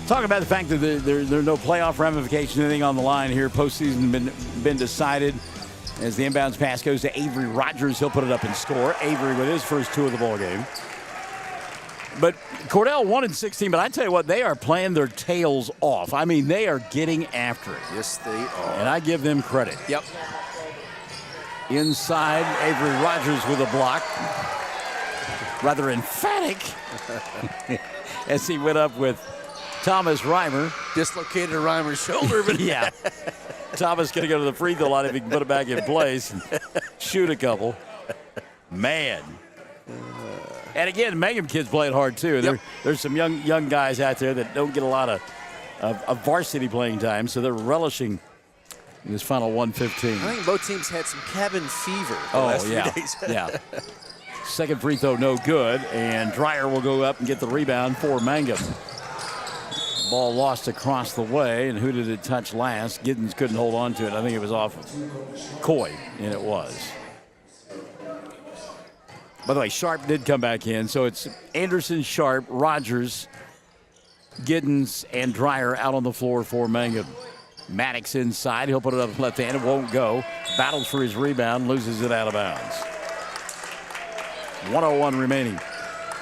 Talk about the fact that there are no playoff ramifications, anything on the line here. Postseason been decided as the inbounds pass goes to Avery Rogers. He'll put it up and score. Avery with his first 2 of the ball game. But Cordell 1-16, but I tell you what, they are playing their tails off. I mean, they are getting after it. Yes, they are. And I give them credit. Yep. Inside, Avery Rogers with a block. Rather emphatic as he went up with Thomas Reimer. Dislocated Reimer's shoulder, but yeah. Thomas going to go to the free throw line if he can put it back in place and shoot a couple. Man. And again, Mangum kids playing hard too. Yep. There's some young guys out there that don't get a lot of varsity playing time, so they're relishing in this final 1:15. I think both teams had some cabin fever the last few days. Yeah. Second free throw, no good, and Dreyer will go up and get the rebound for Mangum. Ball lost across the way, and who did it touch last? Giddens couldn't hold on to it. I think it was off of Coy, and it was. By the way, Sharp did come back in, so it's Anderson, Sharp, Rogers, Giddens and Dreyer out on the floor for Mangum. Maddox inside. He'll put it up left hand. It won't go. Battles for his rebound. Loses it out of bounds. 1:01 remaining.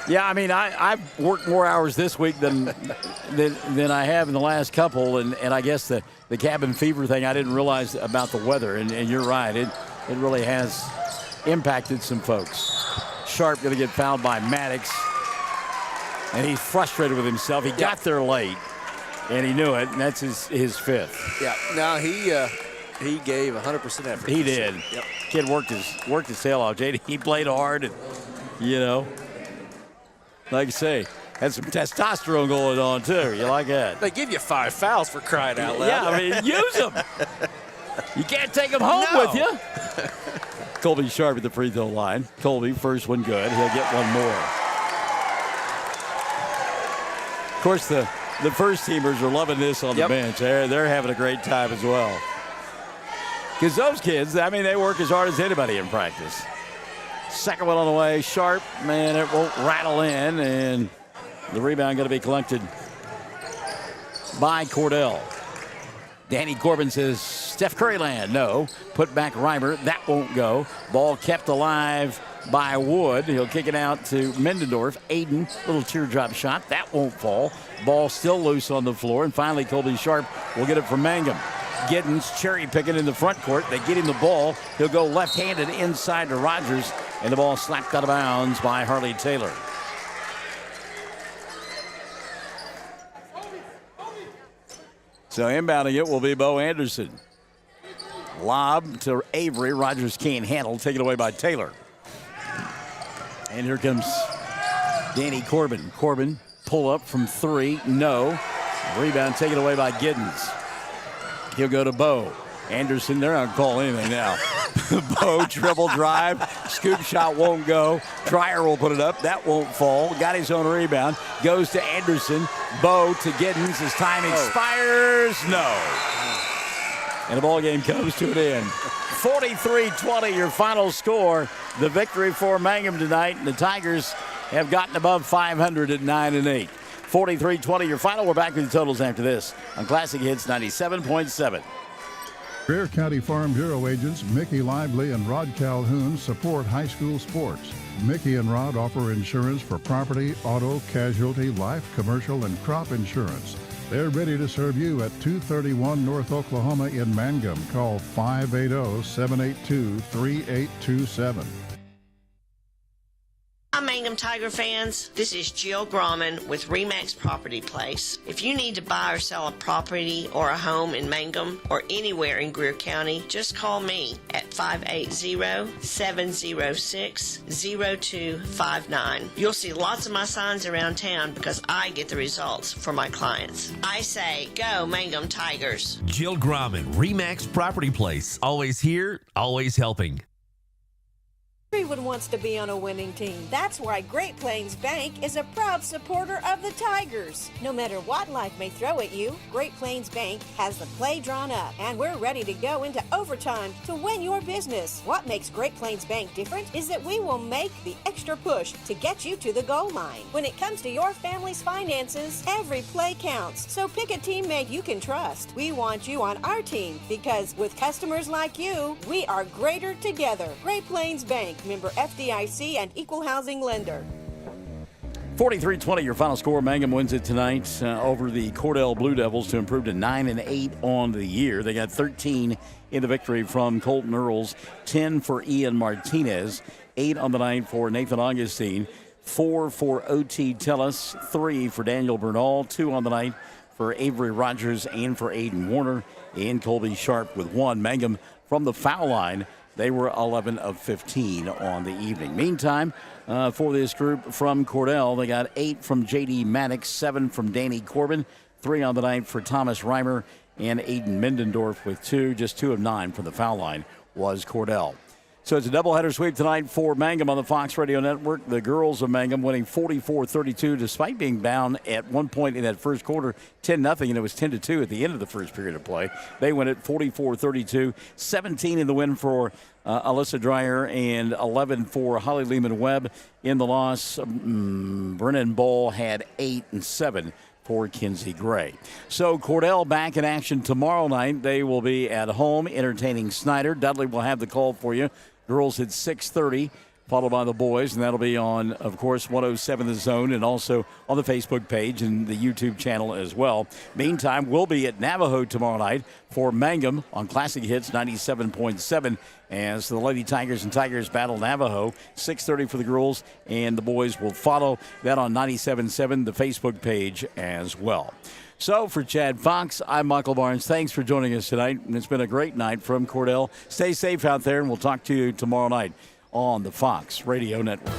Yeah, I mean, I've worked more hours this week than I have in the last couple, and I guess the cabin fever thing, I didn't realize about the weather, and you're right. It really has impacted some folks. Sharp going to get fouled by Maddox, and he's frustrated with himself. He got there late, and he knew it, and that's his fifth. Yeah, no, he gave 100% effort. He did. Yep. Kid worked his tail off. JD, he played hard, and, like I say, had some testosterone going on, too. You like that? They give you 5 fouls for crying out loud. Yeah, I mean, use them. You can't take them home with you. Colby Sharp at the free throw line. Colby, first one good. He'll get one more. Of course, the first teamers are loving this on the bench. They're having a great time as well. Because those kids, I mean, they work as hard as anybody in practice. Second one on the way. Sharp, man, it won't rattle in, and the rebound going to be collected by Cordell. Danny Corbin says, Steph Curry land. No. Put back Reimer. That won't go. Ball kept alive by Wood. He'll kick it out to Mendendorf. Aiden, little teardrop shot. That won't fall. Ball still loose on the floor. And finally, Colby Sharp will get it from Mangum. Giddens cherry picking in the front court. They get him the ball. He'll go left-handed inside to Rogers. And the ball slapped out of bounds by Harley Taylor. So inbounding it will be Bo Anderson. Lob to Avery. Rogers can't handle. Taken away by Taylor. And here comes Danny Corbin. Corbin pull up from 3. No. Rebound taken away by Giddens. He'll go to Bo. Anderson, they're not going to call anything now. Bo, dribble drive. Scoop shot won't go. Dreyer will put it up. That won't fall. Got his own rebound. Goes to Anderson. Bo to Giddens. His time expires. No. And the ball game comes to an end. 43-20, your final score. The victory for Mangum tonight. And the Tigers have gotten above 500 at 9-8. 43-20, your final. We're back with the totals after this on Classic Hits 97.7. Greer County Farm Bureau agents Mickey Lively and Rod Calhoun support high school sports. Mickey and Rod offer insurance for property, auto, casualty, life, commercial, and crop insurance. They're ready to serve you at 231 North Oklahoma in Mangum. Call 580-782-3827. Hi, Mangum Tiger fans. This is Jill Grauman with RE/MAX Property Place. If you need to buy or sell a property or a home in Mangum or anywhere in Greer County, just call me at 580-706-0259. You'll see lots of my signs around town because I get the results for my clients. I say, go Mangum Tigers. Jill Grauman, RE/MAX Property Place. Always here, always helping. Everyone wants to be on a winning team. That's why Great Plains Bank is a proud supporter of the Tigers. No matter what life may throw at you, Great Plains Bank has the play drawn up, and we're ready to go into overtime to win your business. What makes Great Plains Bank different is that we will make the extra push to get you to the goal line. When it comes to your family's finances, every play counts. So pick a teammate you can trust. We want you on our team because with customers like you, we are greater together. Great Plains Bank. Member FDIC and equal housing lender. 43-20, your final score. Mangum wins it tonight over the Cordell Blue Devils to improve to 9-8 on the year. They got 13 in the victory from Colton Earls, 10 for Ian Martinez, 8 on the night for Nathan Augustine, 4 for O.T. Tellis, 3 for Daniel Bernal, 2 on the night for Avery Rogers and for Aiden Warner, and Colby Sharp with 1. Mangum from the foul line. They were 11 of 15 on the evening. Meantime, for this group from Cordell, they got 8 from J.D. Maddox, 7 from Danny Corbin, 3 on the night for Thomas Reimer, and Aiden Mendendorf with 2. Just 2 of 9 from the foul line was Cordell. So it's a doubleheader sweep tonight for Mangum on the Fox Radio Network. The girls of Mangum winning 44-32 despite being down at one point in that first quarter 10-0, and it was 10-2 at the end of the first period of play. They win it 44-32, 17 in the win for Alyssa Dreyer and 11 for Holly Lehman Webb. In the loss, Brennan Ball had 8 and 7 for Kinsey Gray. So Cordell back in action tomorrow night. They will be at home entertaining Snyder. Dudley will have the call for you. Girls at 6:30. Followed by the boys, and that'll be on, of course, 107 The Zone and also on the Facebook page and the YouTube channel as well. Meantime, we'll be at Navajo tomorrow night for Mangum on Classic Hits 97.7 as the Lady Tigers and Tigers battle Navajo. 6:30 for the girls, and the boys will follow that on 97.7, the Facebook page as well. So for Chad Fox, I'm Michael Barnes. Thanks for joining us tonight, and it's been a great night from Cordell. Stay safe out there, and we'll talk to you tomorrow night on the Fox Radio Network.